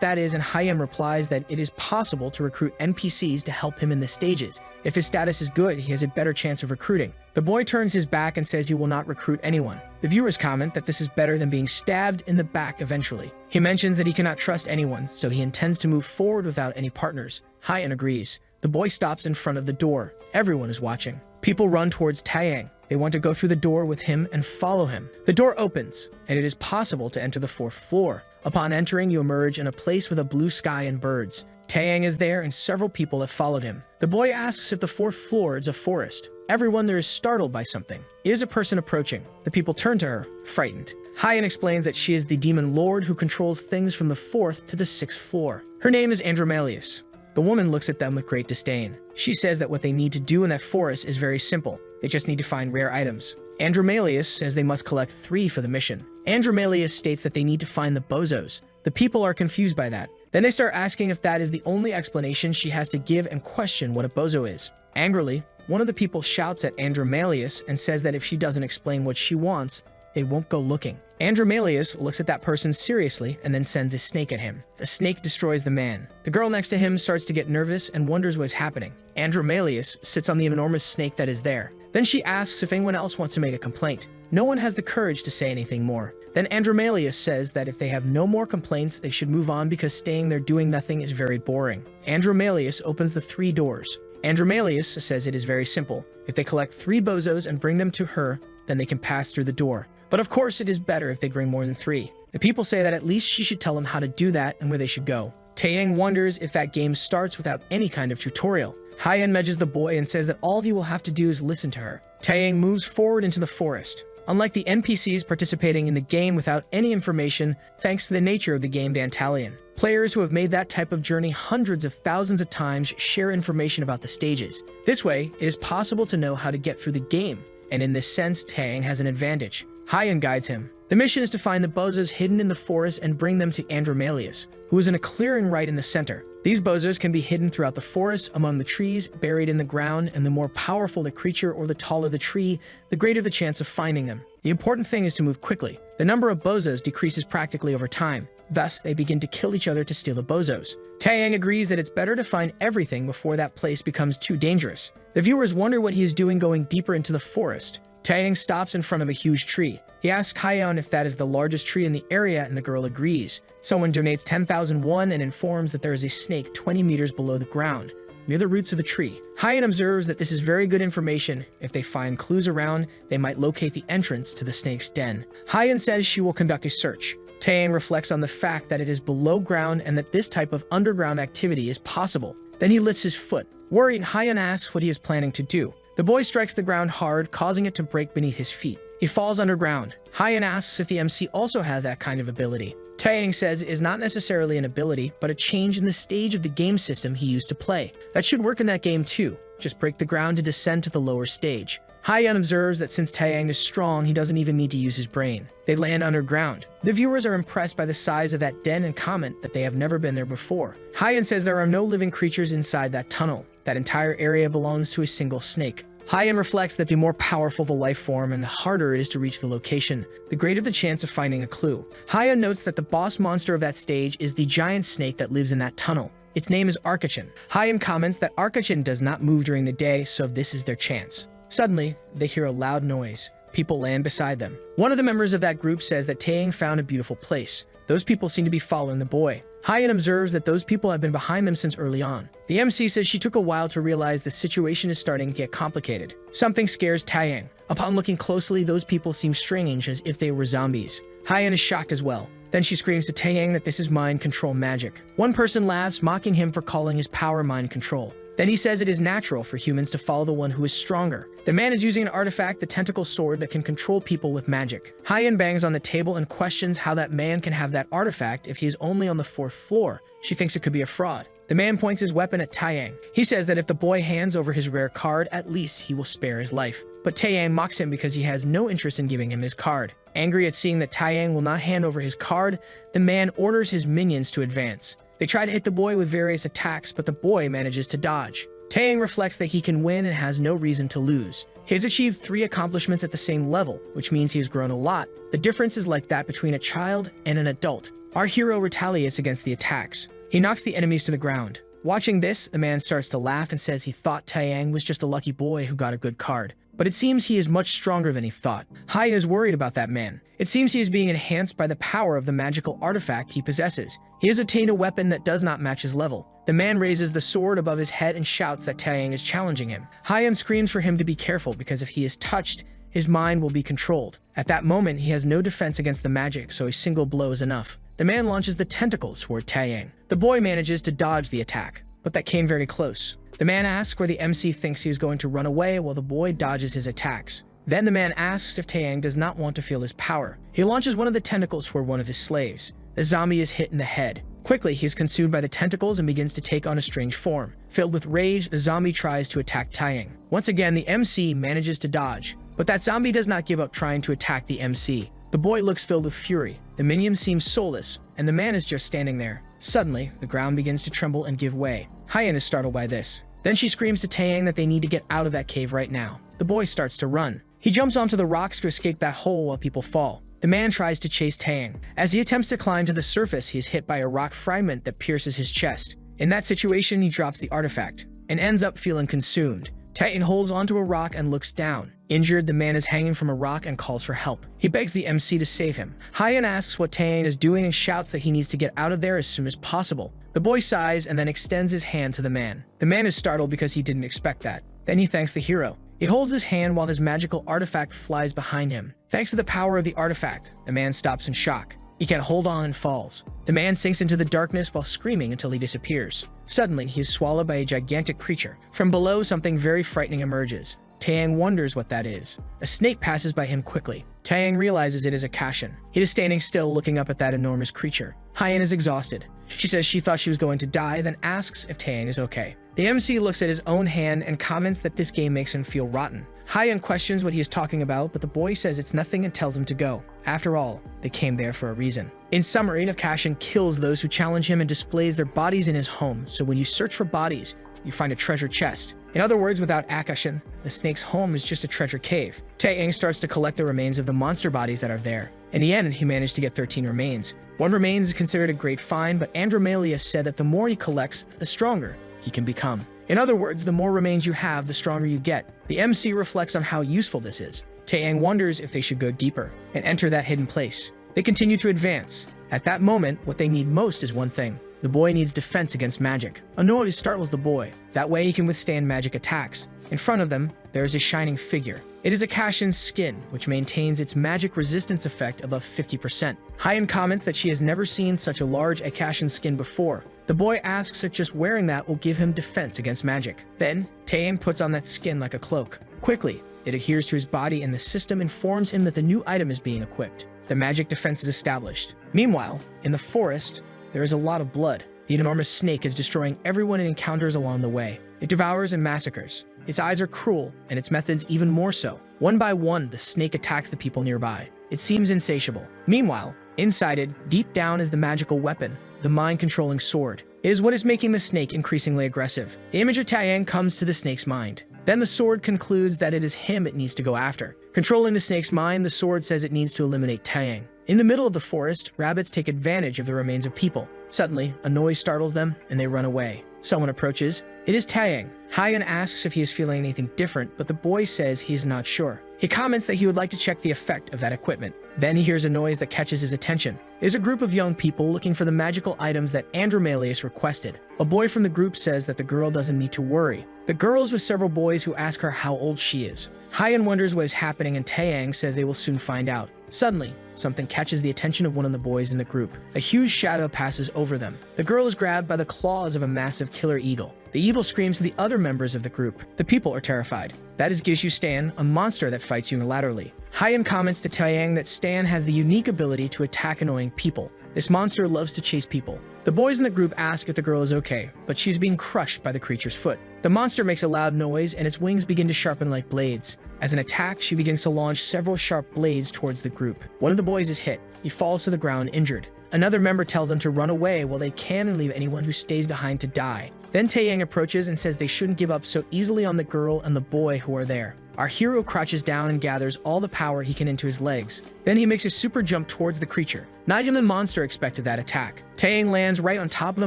that is and Hyeon replies that it is possible to recruit NPCs to help him in the stages. If his status is good, he has a better chance of recruiting. The boy turns his back and says he will not recruit anyone. The viewers comment that this is better than being stabbed in the back eventually. He mentions that he cannot trust anyone, so he intends to move forward without any partners. Hyeon agrees. The boy stops in front of the door. Everyone is watching. People run towards Taeyang. They want to go through the door with him and follow him. The door opens, and it is possible to enter the 4th floor. Upon entering, you emerge in a place with a blue sky and birds. Taeyang is there, and several people have followed him. The boy asks if the 4th floor is a forest. Everyone there is startled by something. It is a person approaching. The people turn to her, frightened. Hyeon explains that she is the demon lord who controls things from the 4th to the 6th floor. Her name is Andromalius. The woman looks at them with great disdain. She says that what they need to do in that forest is very simple. They just need to find rare items. Andromalius says they must collect 3 for the mission. Andromalius states that they need to find the bozos. The people are confused by that. Then they start asking if that is the only explanation she has to give and question what a bozo is. Angrily, one of the people shouts at Andromalius and says that if she doesn't explain what she wants, they won't go looking. Andromalius looks at that person seriously and then sends a snake at him. The snake destroys the man. The girl next to him starts to get nervous and wonders what is happening. Andromalius sits on the enormous snake that is there. Then she asks if anyone else wants to make a complaint. No one has the courage to say anything more. Then Andromalius says that if they have no more complaints, they should move on because staying there doing nothing is very boring. Andromalius opens the 3 doors. Andromalius says it is very simple. If they collect 3 bozos and bring them to her, then they can pass through the door. But of course it is better if they bring more than 3. The people say that at least she should tell them how to do that and where they should go. Taeyang wonders if that game starts without any kind of tutorial. Hyeon nudges the boy and says that all he will have to do is listen to her. Taeyang moves forward into the forest. Unlike the NPCs participating in the game without any information, thanks to the nature of the game Dantalion, players who have made that type of journey hundreds of thousands of times share information about the stages. This way, it is possible to know how to get through the game, and in this sense, Taeyang has an advantage. Hyeon guides him. The mission is to find the bozos hidden in the forest and bring them to Andromalius, who is in a clearing right in the center. These bozos can be hidden throughout the forest, among the trees, buried in the ground, and the more powerful the creature or the taller the tree, the greater the chance of finding them. The important thing is to move quickly. The number of bozos decreases practically over time. Thus, they begin to kill each other to steal the bozos. Taeyang agrees that it's better to find everything before that place becomes too dangerous. The viewers wonder what he is doing going deeper into the forest. Taeyang stops in front of a huge tree. He asks Hyeon if that is the largest tree in the area, and the girl agrees. Someone donates 10,000 won and informs that there is a snake 20 meters below the ground, near the roots of the tree. Hyeon observes that this is very good information. If they find clues around, they might locate the entrance to the snake's den. Hyeon says she will conduct a search. Taeyang reflects on the fact that it is below ground and that this type of underground activity is possible. Then he lifts his foot. Worried, Hyeon asks what he is planning to do. The boy strikes the ground hard, causing it to break beneath his feet. He falls underground. Hyeon asks if the MC also has that kind of ability. Taeyang says it is not necessarily an ability, but a change in the stage of the game system he used to play. That should work in that game too. Just break the ground to descend to the lower stage. Hyeon observes that since Taeyang is strong, he doesn't even need to use his brain. They land underground. The viewers are impressed by the size of that den and comment that they have never been there before. Hyeon says there are no living creatures inside that tunnel. That entire area belongs to a single snake. Hyeon reflects that the more powerful the life form and the harder it is to reach the location, the greater the chance of finding a clue. Hyeon notes that the boss monster of that stage is the giant snake that lives in that tunnel. Its name is Arkachin. Hyeon comments that Arkachin does not move during the day, so this is their chance. Suddenly, they hear a loud noise. People land beside them. One of the members of that group says that Taeyang found a beautiful place. Those people seem to be following the boy. Hyeon observes that those people have been behind them since early on. The MC says she took a while to realize the situation is starting to get complicated. Something scares Taeyang. Upon looking closely, those people seem strange as if they were zombies. Hyeon is shocked as well. Then she screams to Taeyang that this is mind control magic. One person laughs, mocking him for calling his power mind control. Then he says it is natural for humans to follow the one who is stronger. The man is using an artifact, the tentacle sword, that can control people with magic. Hyen bangs on the table and questions how that man can have that artifact if he is only on the 4th floor. She thinks it could be a fraud. The man points his weapon at Taeyang. He says that if the boy hands over his rare card, at least he will spare his life. But Taeyang mocks him because he has no interest in giving him his card. Angry at seeing that Taeyang will not hand over his card, the man orders his minions to advance. They try to hit the boy with various attacks, but the boy manages to dodge. Taeyang reflects that he can win and has no reason to lose. He has achieved 3 accomplishments at the same level, which means he has grown a lot. The difference is like that between a child and an adult. Our hero retaliates against the attacks. He knocks the enemies to the ground. Watching this, the man starts to laugh and says he thought Taeyang was just a lucky boy who got a good card. But it seems he is much stronger than he thought. Hyen is worried about that man. It seems he is being enhanced by the power of the magical artifact he possesses. He has obtained a weapon that does not match his level. The man raises the sword above his head and shouts that Taeyang is challenging him. Hyen screams for him to be careful because if he is touched, his mind will be controlled. At that moment, he has no defense against the magic, so a single blow is enough. The man launches the tentacles toward Taeyang. The boy manages to dodge the attack, but that came very close. The man asks where the MC thinks he is going to run away while the boy dodges his attacks. Then the man asks if Taeyang does not want to feel his power. He launches one of the tentacles toward one of his slaves. The zombie is hit in the head. Quickly, he is consumed by the tentacles and begins to take on a strange form. Filled with rage, the zombie tries to attack Taeyang. Once again, the MC manages to dodge, but that zombie does not give up trying to attack the MC. The boy looks filled with fury. The minions seem soulless, and the man is just standing there. Suddenly, the ground begins to tremble and give way. Hyen is startled by this. Then she screams to Taeyang that they need to get out of that cave right now. The boy starts to run. He jumps onto the rocks to escape that hole while people fall. The man tries to chase Taeyang. As he attempts to climb to the surface, he is hit by a rock fragment that pierces his chest. In that situation, he drops the artifact and ends up feeling consumed. Taeyang holds onto a rock and looks down. Injured, the man is hanging from a rock and calls for help. He begs the MC to save him. Hyen asks what Taeyang is doing and shouts that he needs to get out of there as soon as possible. The boy sighs and then extends his hand to the man. The man is startled because he didn't expect that. Then he thanks the hero. He holds his hand while his magical artifact flies behind him. Thanks to the power of the artifact, the man stops in shock. He can't hold on and falls. The man sinks into the darkness while screaming until he disappears. Suddenly, he is swallowed by a gigantic creature. From below, something very frightening emerges. Taeyang wonders what that is. A snake passes by him quickly. Taeyang realizes it is a Kashin. He is standing still looking up at that enormous creature. Hyen is exhausted. She says she thought she was going to die, then asks if Taeyang is okay. The MC looks at his own hand and comments that this game makes him feel rotten. Hyen questions what he is talking about, but the boy says it's nothing and tells him to go. After all, they came there for a reason. In summary, Kashin kills those who challenge him and displays their bodies in his home, so when you search for bodies, you find a treasure chest. In other words, without Akashin, the snake's home is just a treasure cave. Taeyang starts to collect the remains of the monster bodies that are there. In the end, he managed to get 13 remains. One remains is considered a great find, but Andromeda said that the more he collects, the stronger he can become. In other words, the more remains you have, the stronger you get. The MC reflects on how useful this is. Taeyang wonders if they should go deeper and enter that hidden place. They continue to advance. At that moment, what they need most is one thing. The boy needs defense against magic. A noise startles the boy. That way he can withstand magic attacks. In front of them, there is a shining figure. It is a Kashin's skin, which maintains its magic resistance effect above 50%. Hyen comments that she has never seen such a large Akashin skin before. The boy asks if just wearing that will give him defense against magic. Then, Taeyang puts on that skin like a cloak. Quickly, it adheres to his body and the system informs him that the new item is being equipped. The magic defense is established. Meanwhile, in the forest, there is a lot of blood. The enormous snake is destroying everyone it encounters along the way. It devours and massacres. Its eyes are cruel, and its methods even more so. One by one, the snake attacks the people nearby. It seems insatiable. Meanwhile, inside it, deep down is the magical weapon, the mind-controlling sword. It is what is making the snake increasingly aggressive. The image of Taeyang comes to the snake's mind. Then the sword concludes that it is him it needs to go after. Controlling the snake's mind, the sword says it needs to eliminate Taeyang. In the middle of the forest, rabbits take advantage of the remains of people. Suddenly, a noise startles them, and they run away. Someone approaches. It is Taeyang. Hyen asks if he is feeling anything different, but the boy says he is not sure. He comments that he would like to check the effect of that equipment. Then he hears a noise that catches his attention. It is a group of young people looking for the magical items that Andromeda requested. A boy from the group says that the girl doesn't need to worry. The girl is with several boys who ask her how old she is. Hyen wonders what is happening and Taeyang says they will soon find out. Suddenly, something catches the attention of one of the boys in the group. A huge shadow passes over them. The girl is grabbed by the claws of a massive killer eagle. The evil screams to the other members of the group. The people are terrified. That is Gishu Stan, a monster that fights unilaterally. Hyan comments to Taeyang that Stan has the unique ability to attack annoying people. This monster loves to chase people. The boys in the group ask if the girl is okay, but she's being crushed by the creature's foot. The monster makes a loud noise and its wings begin to sharpen like blades. As an attack, she begins to launch several sharp blades towards the group. One of the boys is hit. He falls to the ground injured. Another member tells them to run away while they can leave anyone who stays behind to die. Then Taeyang approaches and says they shouldn't give up so easily on the girl and the boy who are there. Our hero crouches down and gathers all the power he can into his legs. Then he makes a super jump towards the creature. Not even the monster expected that attack. Taeyang lands right on top of the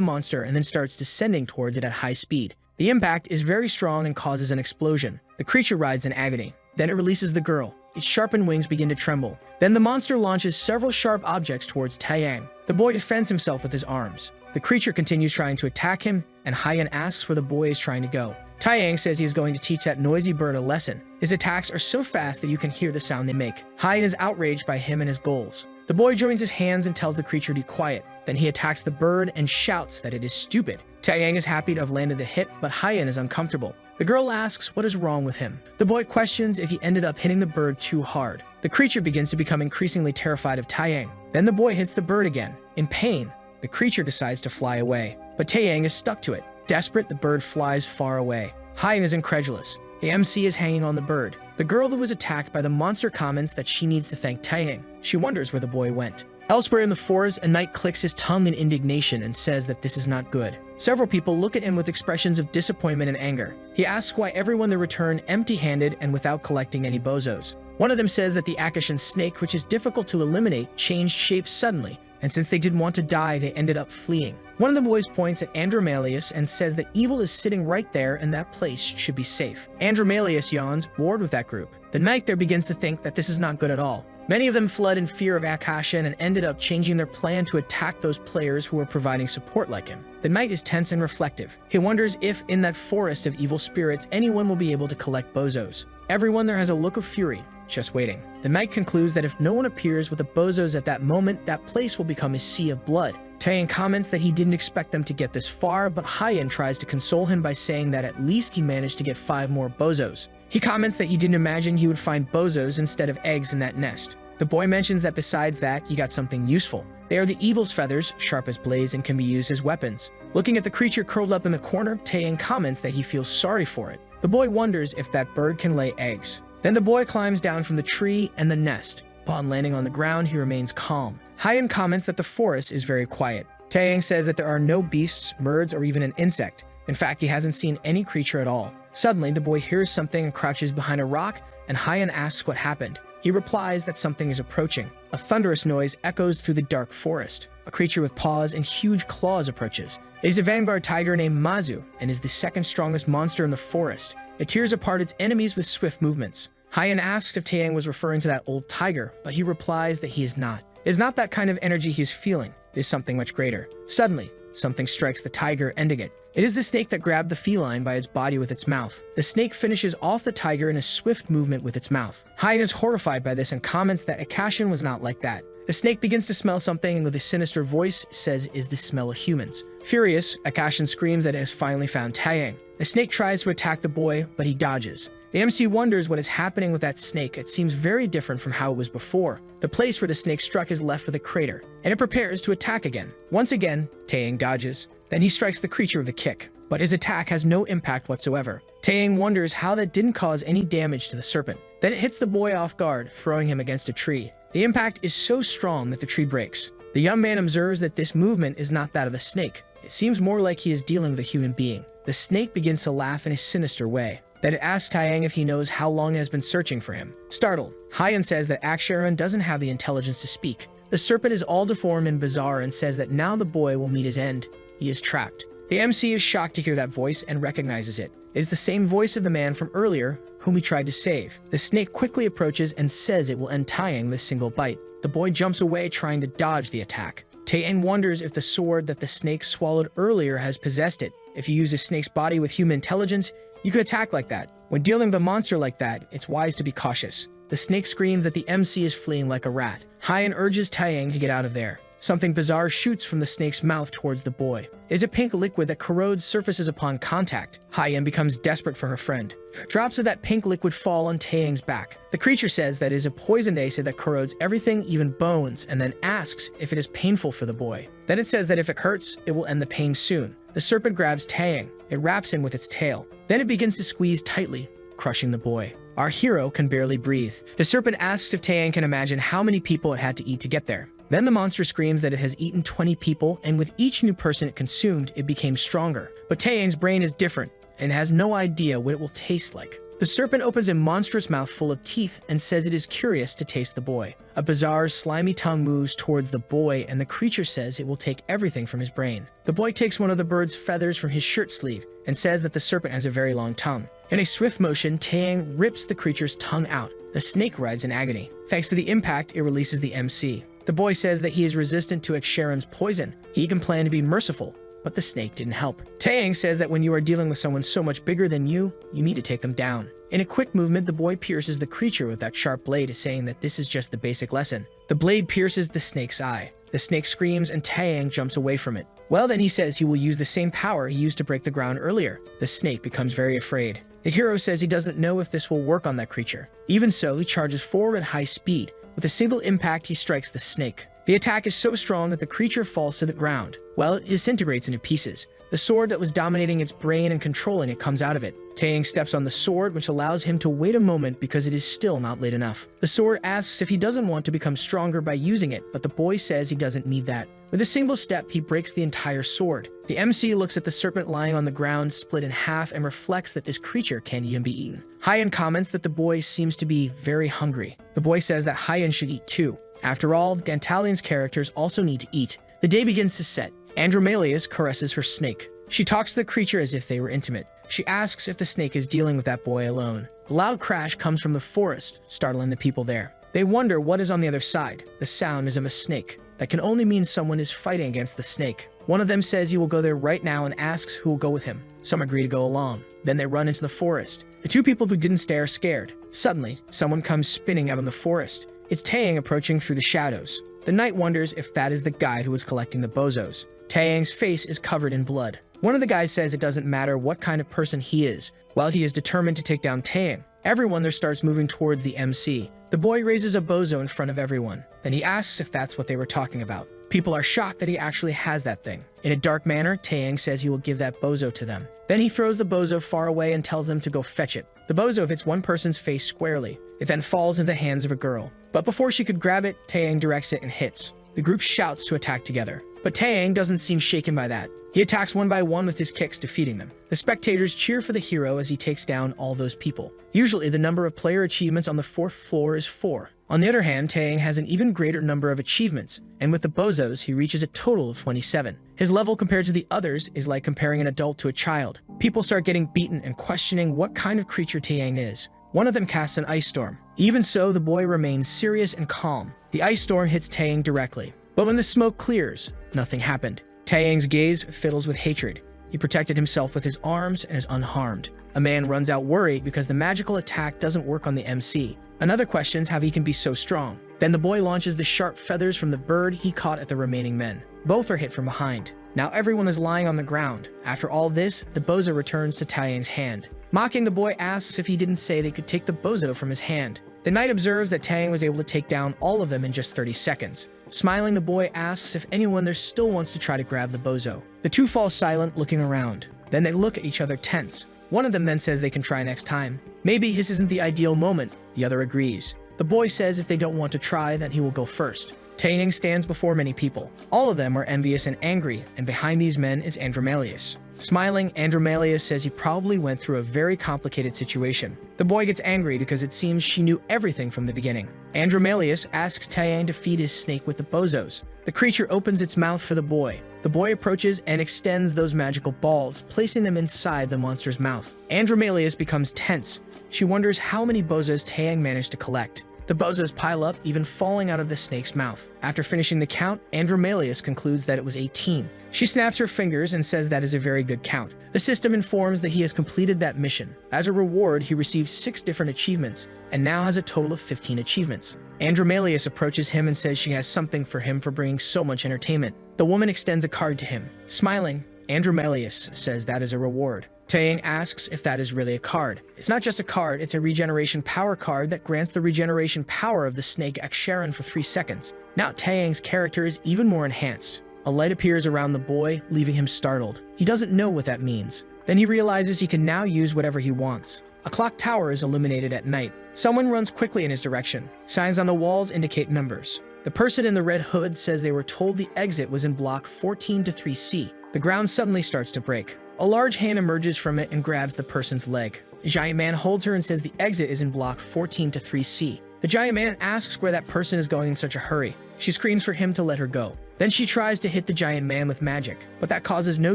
monster and then starts descending towards it at high speed. The impact is very strong and causes an explosion. The creature writhes in agony. Then it releases the girl. Its sharpened wings begin to tremble. Then the monster launches several sharp objects towards Taeyang. The boy defends himself with his arms. The creature continues trying to attack him, and Hyan asks where the boy is trying to go. Taeyang says he is going to teach that noisy bird a lesson. His attacks are so fast that you can hear the sound they make. Hyan is outraged by him and his goals. The boy joins his hands and tells the creature to be quiet. Then he attacks the bird and shouts that it is stupid. Taeyang is happy to have landed the hit, but Hyan is uncomfortable. The girl asks what is wrong with him. The boy questions if he ended up hitting the bird too hard. The creature begins to become increasingly terrified of Taeyang. Then the boy hits the bird again. In pain, the creature decides to fly away, but Taeyang is stuck to it. Desperate, the bird flies far away. Hyan is incredulous. The MC is hanging on the bird. The girl that was attacked by the monster comments that she needs to thank Taeyang. She wonders where the boy went. Elsewhere in the forest, a knight clicks his tongue in indignation and says that this is not good. Several people look at him with expressions of disappointment and anger. He asks why everyone they return empty-handed and without collecting any bozos. One of them says that the Akashan snake, which is difficult to eliminate, changed shape suddenly, and since they didn't want to die, they ended up fleeing. One of the boys points at Andromalius and says that evil is sitting right there and that place should be safe. Andromalius yawns, bored with that group. The knight there begins to think that this is not good at all. Many of them fled in fear of Akashan and ended up changing their plan to attack those players who were providing support like him. The knight is tense and reflective. He wonders if, in that forest of evil spirits, anyone will be able to collect bozos. Everyone there has a look of fury, just waiting. The knight concludes that if no one appears with the bozos at that moment, that place will become a sea of blood. Taeyang comments that he didn't expect them to get this far, but Hyan tries to console him by saying that at least he managed to get 5 more bozos. He comments that he didn't imagine he would find bozos instead of eggs in that nest. The boy mentions that besides that, he got something useful. They are the evil's feathers, sharp as blades, and can be used as weapons. Looking at the creature curled up in the corner, Taeyang comments that he feels sorry for it. The boy wonders if that bird can lay eggs. Then the boy climbs down from the tree and the nest. Upon landing on the ground, he remains calm. Hyan comments that the forest is very quiet. Taeyang says that there are no beasts, birds, or even an insect. In fact, he hasn't seen any creature at all. Suddenly, the boy hears something and crouches behind a rock, and Hyan asks what happened. He replies that something is approaching. A thunderous noise echoes through the dark forest. A creature with paws and huge claws approaches. It is a vanguard tiger named Mazu, and is the second strongest monster in the forest. It tears apart its enemies with swift movements. Hyan asks if Taeyang was referring to that old tiger, but he replies that he is not. It is not that kind of energy he is feeling. It is something much greater. Suddenly, something strikes the tiger, ending it. It is the snake that grabbed the feline by its body with its mouth. The snake finishes off the tiger in a swift movement with its mouth. Hyan is horrified by this and comments that Akashan was not like that. The snake begins to smell something and with a sinister voice says is the smell of humans. Furious, Akashan screams that it has finally found Taeyang. The snake tries to attack the boy, but he dodges. The MC wonders what is happening with that snake. It seems very different from how it was before. The place where the snake struck is left with a crater, and it prepares to attack again. Once again, Taeyang dodges. Then he strikes the creature with a kick, but his attack has no impact whatsoever. Taeyang wonders how that didn't cause any damage to the serpent. Then it hits the boy off guard, throwing him against a tree. The impact is so strong that the tree breaks. The young man observes that this movement is not that of a snake. It seems more like he is dealing with a human being. The snake begins to laugh in a sinister way. Then it asks Taeyang if he knows how long it has been searching for him. Startled, Hyan says that Aksharan doesn't have the intelligence to speak. The serpent is all deformed and bizarre and says that now the boy will meet his end. He is trapped. The MC is shocked to hear that voice and recognizes it. It is the same voice of the man from earlier whom he tried to save. The snake quickly approaches and says it will end Taeyang with a single bite. The boy jumps away trying to dodge the attack. Taeyang wonders if the sword that the snake swallowed earlier has possessed it. If you use a snake's body with human intelligence, you could attack like that. When dealing with a monster like that, it's wise to be cautious. The snake screams that the MC is fleeing like a rat. Hyan urges Taeyang to get out of there. Something bizarre shoots from the snake's mouth towards the boy. It is a pink liquid that corrodes surfaces upon contact. Hyan becomes desperate for her friend. Drops of that pink liquid fall on Taeyang's back. The creature says that it is a poisoned acid that corrodes everything, even bones, and then asks if it is painful for the boy. Then it says that if it hurts, it will end the pain soon. The serpent grabs Taeyang. It wraps him with its tail. Then it begins to squeeze tightly, crushing the boy. Our hero can barely breathe. The serpent asks if Taeyang can imagine how many people it had to eat to get there. Then the monster screams that it has eaten 20 people, and with each new person it consumed, it became stronger. But Taeyang's brain is different, and has no idea what it will taste like. The serpent opens a monstrous mouth full of teeth and says it is curious to taste the boy. A bizarre, slimy tongue moves towards the boy, and the creature says it will take everything from his brain. The boy takes one of the bird's feathers from his shirt sleeve and says that the serpent has a very long tongue. In a swift motion, Taeyang rips the creature's tongue out. The snake writhes in agony. Thanks to the impact, it releases the MC. The boy says that he is resistant to Exsharon's poison. He can plan to be merciful, but the snake didn't help. Taeyang says that when you are dealing with someone so much bigger than you need to take them down. In a quick movement, the boy pierces the creature with that sharp blade, saying that this is just the basic lesson. The blade pierces the snake's eye. The snake screams and Taeyang jumps away from it. Well, then he says he will use the same power he used to break the ground earlier. The snake becomes very afraid. The hero says he doesn't know if this will work on that creature. Even so, he charges forward at high speed. With a single impact, he strikes the snake. The attack is so strong that the creature falls to the ground. Well, it disintegrates into pieces. The sword that was dominating its brain and controlling it comes out of it. Taeyang steps on the sword, which allows him to wait a moment because it is still not late enough. The sword asks if he doesn't want to become stronger by using it, but the boy says he doesn't need that. With a single step, he breaks the entire sword. The MC looks at the serpent lying on the ground, split in half, and reflects that this creature can't even be eaten. Hyan comments that the boy seems to be very hungry. The boy says that Hyan should eat too. After all, Dantalion's characters also need to eat. The day begins to set. Andromalius caresses her snake. She talks to the creature as if they were intimate. She asks if the snake is dealing with that boy alone. A loud crash comes from the forest, startling the people there. They wonder what is on the other side. The sound is of a snake. That can only mean someone is fighting against the snake. One of them says he will go there right now and asks who will go with him. Some agree to go along. Then they run into the forest. The two people who didn't stay are scared. Suddenly, someone comes spinning out of the forest. It's Taeyang approaching through the shadows. The knight wonders if that is the guy who was collecting the bozos. Taeyang's face is covered in blood. One of the guys says it doesn't matter what kind of person he is. While he is determined to take down Taeyang, everyone there starts moving towards the MC. The boy raises a bozo in front of everyone. Then he asks if that's what they were talking about. People are shocked that he actually has that thing. In a dark manner, Taeyang says he will give that bozo to them. Then he throws the bozo far away and tells them to go fetch it. The bozo hits one person's face squarely. It then falls into the hands of a girl. But before she could grab it, Taeyang directs it and hits. The group shouts to attack together. But Taeyang doesn't seem shaken by that. He attacks one by one with his kicks, defeating them. The spectators cheer for the hero as he takes down all those people. Usually, the number of player achievements on the 4th floor is 4. On the other hand, Taeyang has an even greater number of achievements, and with the bozos, he reaches a total of 27. His level compared to the others is like comparing an adult to a child. People start getting beaten and questioning what kind of creature Taeyang is. One of them casts an ice storm. Even so, the boy remains serious and calm. The ice storm hits Taeyang directly. But when the smoke clears, nothing happened. Taeyang's gaze fills with hatred. He protected himself with his arms and is unharmed. A man runs out worried because the magical attack doesn't work on the MC. Another questions how he can be so strong. Then the boy launches the sharp feathers from the bird he caught at the remaining men. Both are hit from behind. Now everyone is lying on the ground. After all this, the bozo returns to Taeyang's hand. Mocking, the boy asks if he didn't say they could take the bozo from his hand. The knight observes that Taeyang was able to take down all of them in just 30 seconds. Smiling, the boy asks if anyone there still wants to try to grab the bozo. The two fall silent, looking around. Then they look at each other tense. One of them then says they can try next time. Maybe this isn't the ideal moment. The other agrees. The boy says if they don't want to try, then he will go first. Taeyang stands before many people. All of them are envious and angry, and behind these men is Andromalius. Smiling, Andromalius says he probably went through a very complicated situation. The boy gets angry because it seems she knew everything from the beginning. Andromalius asks Taeyang to feed his snake with the bozos. The creature opens its mouth for the boy. The boy approaches and extends those magical balls, placing them inside the monster's mouth. Andromalius becomes tense. She wonders how many bozos Taeyang managed to collect. The buzzes pile up, even falling out of the snake's mouth. After finishing the count, Andromalius concludes that it was 18. She snaps her fingers and says that is a very good count. The system informs that he has completed that mission. As a reward, he receives 6 different achievements, and now has a total of 15 achievements. Andromalius approaches him and says she has something for him for bringing so much entertainment. The woman extends a card to him. Smiling, Andromalius says that is a reward. Taeyang asks if that is really a card. It's not just a card, it's a regeneration power card that grants the regeneration power of the snake Aksharan for 3 seconds. Now Taeyang's character is even more enhanced. A light appears around the boy, leaving him startled. He doesn't know what that means. Then he realizes he can now use whatever he wants. A clock tower is illuminated at night. Someone runs quickly in his direction. Signs on the walls indicate numbers. The person in the red hood says they were told the exit was in block 14-3C. The ground suddenly starts to break. A large hand emerges from it and grabs the person's leg. The giant man holds her and says the exit is in block 14-3C. The giant man asks where that person is going in such a hurry. She screams for him to let her go. Then she tries to hit the giant man with magic, but that causes no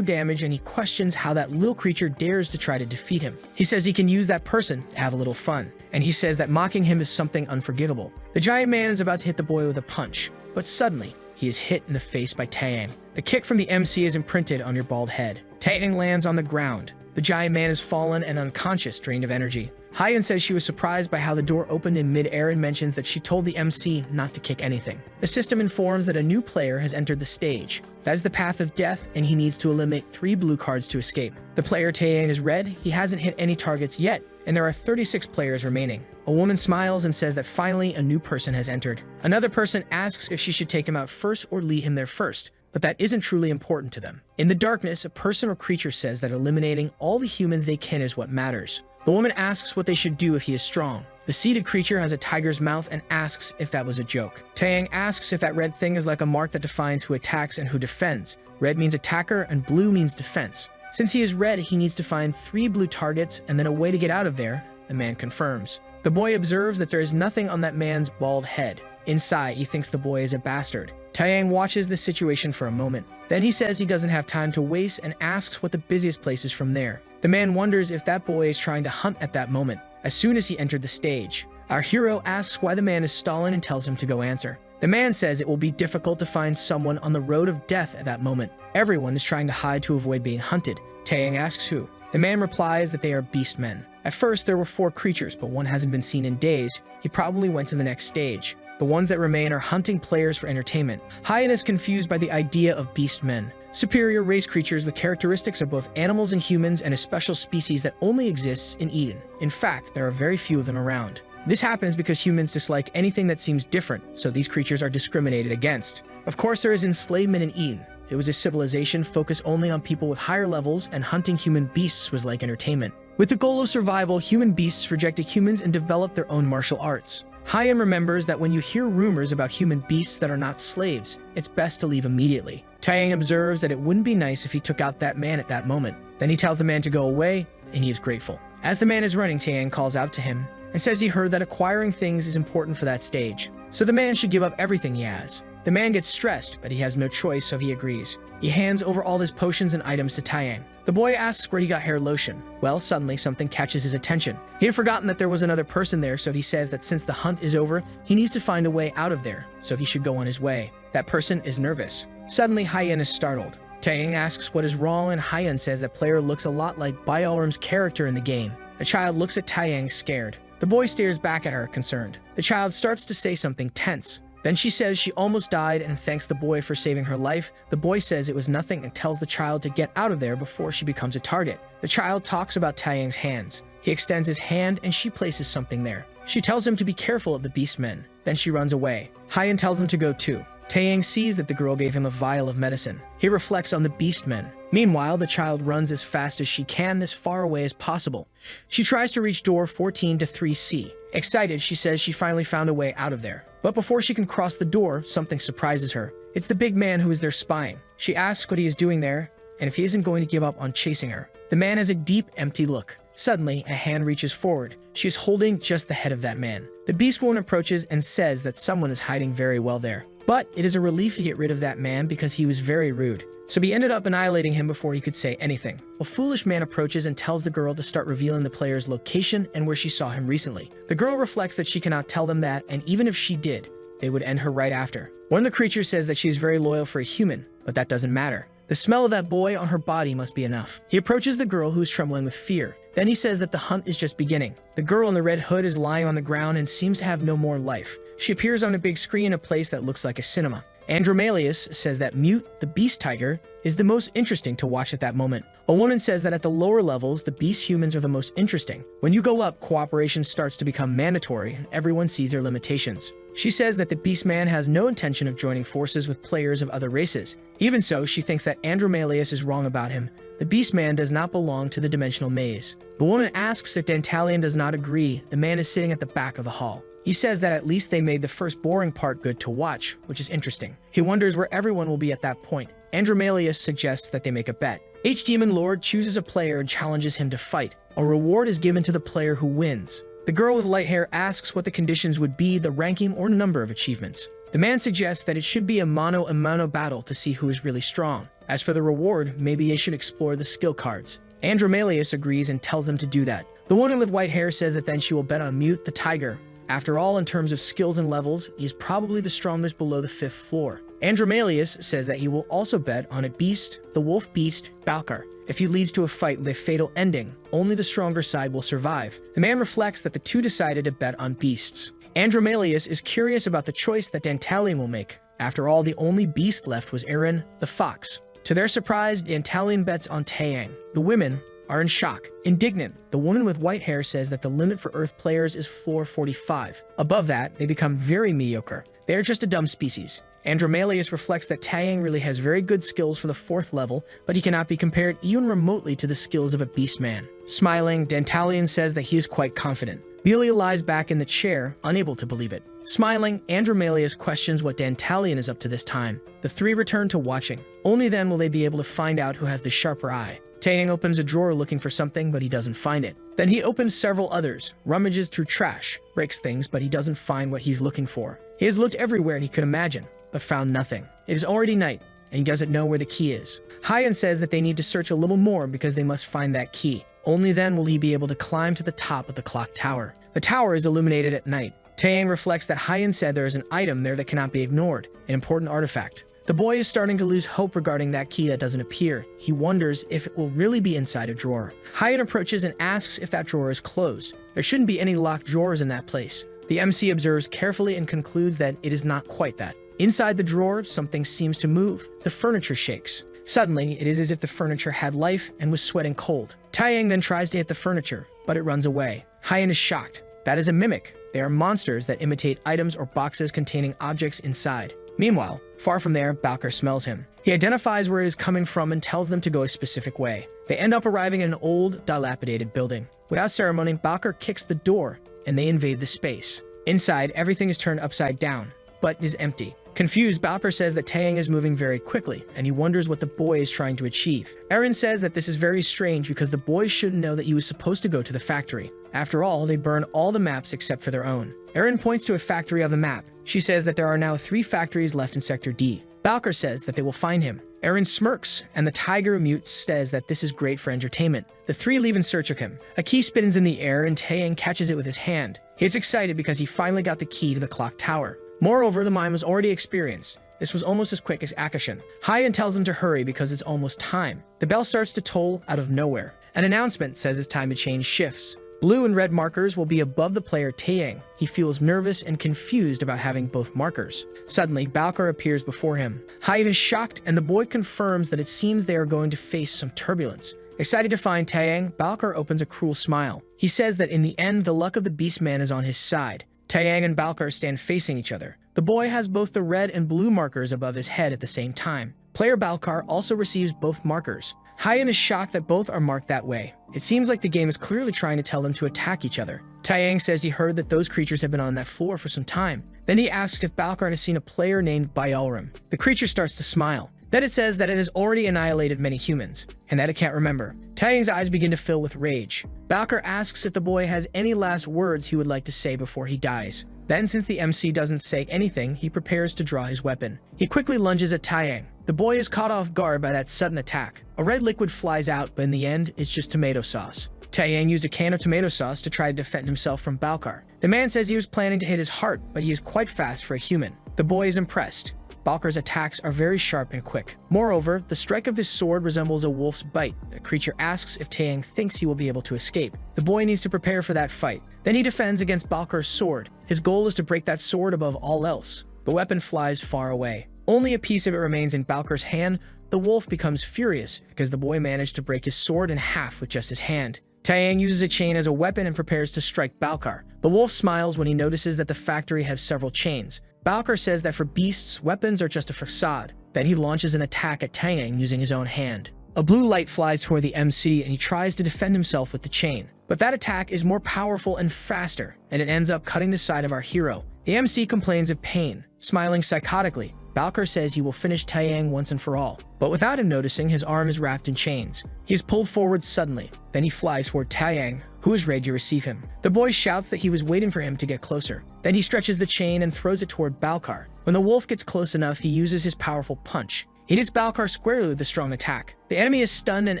damage, and he questions how that little creature dares to try to defeat him. He says he can use that person to have a little fun, and he says that mocking him is something unforgivable. The giant man is about to hit the boy with a punch, but suddenly, he is hit in the face by Taeyang. The kick from the MC is imprinted on your bald head. Taeyang lands on the ground. The giant man is fallen and unconscious, drained of energy. Hyeon says she was surprised by how the door opened in mid-air and mentions that she told the MC not to kick anything. The system informs that a new player has entered the stage. That is the path of death, and he needs to eliminate 3 blue cards to escape. The player Taeyang is red, he hasn't hit any targets yet, and there are 36 players remaining. A woman smiles and says that finally a new person has entered. Another person asks if she should take him out first or lead him there first, but that isn't truly important to them. In the darkness, a person or creature says that eliminating all the humans they can is what matters. The woman asks what they should do if he is strong. The seated creature has a tiger's mouth and asks if that was a joke. Taeyang asks if that red thing is like a mark that defines who attacks and who defends. Red means attacker and blue means defense. Since he is red, he needs to find 3 blue targets and then a way to get out of there, the man confirms. The boy observes that there is nothing on that man's bald head. Inside, he thinks the boy is a bastard. Taeyang watches the situation for a moment. Then he says he doesn't have time to waste and asks what the busiest place is from there. The man wonders if that boy is trying to hunt at that moment, as soon as he entered the stage. Our hero asks why the man is stalling and tells him to go answer. The man says it will be difficult to find someone on the road of death at that moment. Everyone is trying to hide to avoid being hunted. Taeyang asks who. The man replies that they are beast men. At first there were 4 creatures, but one hasn't been seen in days. He probably went to the next stage. The ones that remain are hunting players for entertainment. Hyeon is confused by the idea of beast men. Superior race creatures with characteristics of both animals and humans, and a special species that only exists in Eden. In fact, there are very few of them around. This happens because humans dislike anything that seems different, so these creatures are discriminated against. Of course, there is enslavement in Eden. It was a civilization focused only on people with higher levels, and hunting human beasts was like entertainment. With the goal of survival, human beasts rejected humans and developed their own martial arts. Hyeon remembers that when you hear rumors about human beasts that are not slaves, it's best to leave immediately. Taeyang observes that it wouldn't be nice if he took out that man at that moment. Then he tells the man to go away, and he is grateful. As the man is running, Taeyang calls out to him and says he heard that acquiring things is important for that stage, so the man should give up everything he has. The man gets stressed, but he has no choice, so he agrees. He hands over all his potions and items to Taeyang. The boy asks where he got hair lotion. Well, suddenly something catches his attention. He had forgotten that there was another person there, so he says that since the hunt is over, he needs to find a way out of there, so he should go on his way. That person is nervous. Suddenly, Hyeon is startled. Taeyang asks what is wrong, and Hyeon says that player looks a lot like Byeolram's character in the game. The child looks at Taeyang scared. The boy stares back at her, concerned. The child starts to say something tense. Then she says she almost died and thanks the boy for saving her life. The boy says it was nothing and tells the child to get out of there before she becomes a target. The child talks about Taeyang's hands. He extends his hand and she places something there. She tells him to be careful of the beast men. Then she runs away. Hyeon tells him to go too. Taeyang sees that the girl gave him a vial of medicine. He reflects on the beast men. Meanwhile, the child runs as fast as she can, as far away as possible. She tries to reach door 14-3C. Excited, she says she finally found a way out of there. But before she can cross the door, something surprises her. It's the big man who is there spying. She asks what he is doing there, and if he isn't going to give up on chasing her. The man has a deep, empty look. Suddenly, a hand reaches forward. She is holding just the head of that man. The beast woman approaches and says that someone is hiding very well there. But it is a relief to get rid of that man because he was very rude. so he ended up annihilating him before he could say anything. A foolish man approaches and tells the girl to start revealing the player's location and where she saw him recently. The girl reflects that she cannot tell them that, and even if she did, they would end her right after. One of the creatures says that she is very loyal for a human, but that doesn't matter. The smell of that boy on her body must be enough. He approaches the girl, who is trembling with fear. Then he says that the hunt is just beginning. The girl in the red hood is lying on the ground and seems to have no more life. She appears on a big screen in a place that looks like a cinema. Andromalius says that Mute, the beast tiger, is the most interesting to watch at that moment. A woman says that at the lower levels, the beast humans are the most interesting. When you go up, cooperation starts to become mandatory, and everyone sees their limitations. She says that the beast man has no intention of joining forces with players of other races. Even so, she thinks that Andromalius is wrong about him. The beast man does not belong to the dimensional maze. The woman asks if Dantalion does not agree. The man is sitting at the back of the hall. He says that at least they made the first boring part good to watch, which is interesting. He wonders where everyone will be at that point. Andromalius suggests that they make a bet. Each demon lord chooses a player and challenges him to fight. A reward is given to the player who wins. The girl with light hair asks what the conditions would be, the ranking or number of achievements. The man suggests that it should be a mano-a-mano battle to see who is really strong. As for the reward, maybe they should explore the skill cards. Andromalius agrees and tells them to do that. The woman with white hair says that then she will bet on Mute, the tiger. After all, in terms of skills and levels, he is probably the strongest below the 5th floor. Andromalius says that he will also bet on a beast, the wolf beast, Balkar. If he leads to a fight with a fatal ending, only the stronger side will survive. The man reflects that the two decided to bet on beasts. Andromalius is curious about the choice that Dantalion will make. After all, the only beast left was Eren, the fox. To their surprise, Dantalion bets on Taeyang. The women are in shock. Indignant, the woman with white hair says that the limit for Earth players is floor 45. Above that, they become very mediocre. They are just a dumb species. Andromalius reflects that Taeyang really has very good skills for the 4th level, but he cannot be compared even remotely to the skills of a beast man. Smiling, Dantalion says that he is quite confident. Belia lies back in the chair, unable to believe it. Smiling, Andromalius questions what Dantalion is up to this time. The three return to watching. Only then will they be able to find out who has the sharper eye. Taeyang opens a drawer looking for something, but he doesn't find it. Then he opens several others, rummages through trash, breaks things, but he doesn't find what he's looking for. He has looked everywhere he could imagine, but found nothing. It is already night, and he doesn't know where the key is. Hyan says that they need to search a little more because they must find that key. Only then will he be able to climb to the top of the clock tower. The tower is illuminated at night. Taeyang reflects that Hyan said there is an item there that cannot be ignored, an important artifact. The boy is starting to lose hope regarding that key that doesn't appear. He wonders if it will really be inside a drawer. Hyan approaches and asks if that drawer is closed. There shouldn't be any locked drawers in that place. The MC observes carefully and concludes that it is not quite that. Inside the drawer, something seems to move. The furniture shakes. Suddenly, it is as if the furniture had life and was sweating cold. Taeyang then tries to hit the furniture, but it runs away. Hyan is shocked. That is a mimic. They are monsters that imitate items or boxes containing objects inside. Meanwhile, far from there, Balkar smells him. He identifies where it is coming from and tells them to go a specific way. They end up arriving in an old, dilapidated building. Without ceremony, Balkar kicks the door, and they invade the space. Inside, everything is turned upside down, but is empty. Confused, Balkar says that Taeyang is moving very quickly, and he wonders what the boy is trying to achieve. Eren says that this is very strange because the boy shouldn't know that he was supposed to go to the factory. After all, they burn all the maps except for their own. Eren points to a factory of the map. She says that there are now 3 factories left in Sector D. Balkar says that they will find him. Eren smirks, and the tiger Mute says that this is great for entertainment. The 3 leave in search of him. A key spins in the air, and Taeyang catches it with his hand. He is excited because he finally got the key to the clock tower. Moreover, the mime was already experienced. This was almost as quick as Akashin. Hyan tells him to hurry because it's almost time. The bell starts to toll out of nowhere. An announcement says it's time to change shifts. Blue and red markers will be above the player Taeyang. He feels nervous and confused about having both markers. Suddenly, Balkar appears before him. Hyan is shocked, and the boy confirms that it seems they are going to face some turbulence. Excited to find Taeyang, Balkar opens a cruel smile. He says that in the end, the luck of the beast man is on his side. Taeyang and Balkar stand facing each other. The boy has both the red and blue markers above his head at the same time. Player Balkar also receives both markers. Hyan is shocked that both are marked that way. It seems like the game is clearly trying to tell them to attack each other. Taeyang says he heard that those creatures have been on that floor for some time. Then he asks if Balkar has seen a player named Byalrim. The creature starts to smile. Then it says that it has already annihilated many humans, and that it can't remember. Taeyang's eyes begin to fill with rage. Balkar asks if the boy has any last words he would like to say before he dies. Then, since the MC doesn't say anything, he prepares to draw his weapon. He quickly lunges at Taeyang. The boy is caught off guard by that sudden attack. A red liquid flies out, but in the end, it's just tomato sauce. Taeyang used a can of tomato sauce to try to defend himself from Balkar. The man says he was planning to hit his heart, but he is quite fast for a human. The boy is impressed. Balkar's attacks are very sharp and quick. Moreover, the strike of his sword resembles a wolf's bite. The creature asks if Taeyang thinks he will be able to escape. The boy needs to prepare for that fight. Then he defends against Balkar's sword. His goal is to break that sword above all else. The weapon flies far away. Only a piece of it remains in Balkar's hand. The wolf becomes furious because the boy managed to break his sword in half with just his hand. Taeyang uses a chain as a weapon and prepares to strike Balkar. The wolf smiles when he notices that the factory has several chains. Balkar says that for beasts, weapons are just a facade. Then he launches an attack at Taeyang using his own hand. A blue light flies toward the MC and he tries to defend himself with the chain. But that attack is more powerful and faster, and it ends up cutting the side of our hero. The MC complains of pain. Smiling psychotically, Balkar says he will finish Taeyang once and for all. But without him noticing, his arm is wrapped in chains. He is pulled forward suddenly. Then he flies toward Taeyang, who is ready to receive him. The boy shouts that he was waiting for him to get closer. Then he stretches the chain and throws it toward Balkar. When the wolf gets close enough, he uses his powerful punch. He hits Balkar squarely with a strong attack. The enemy is stunned and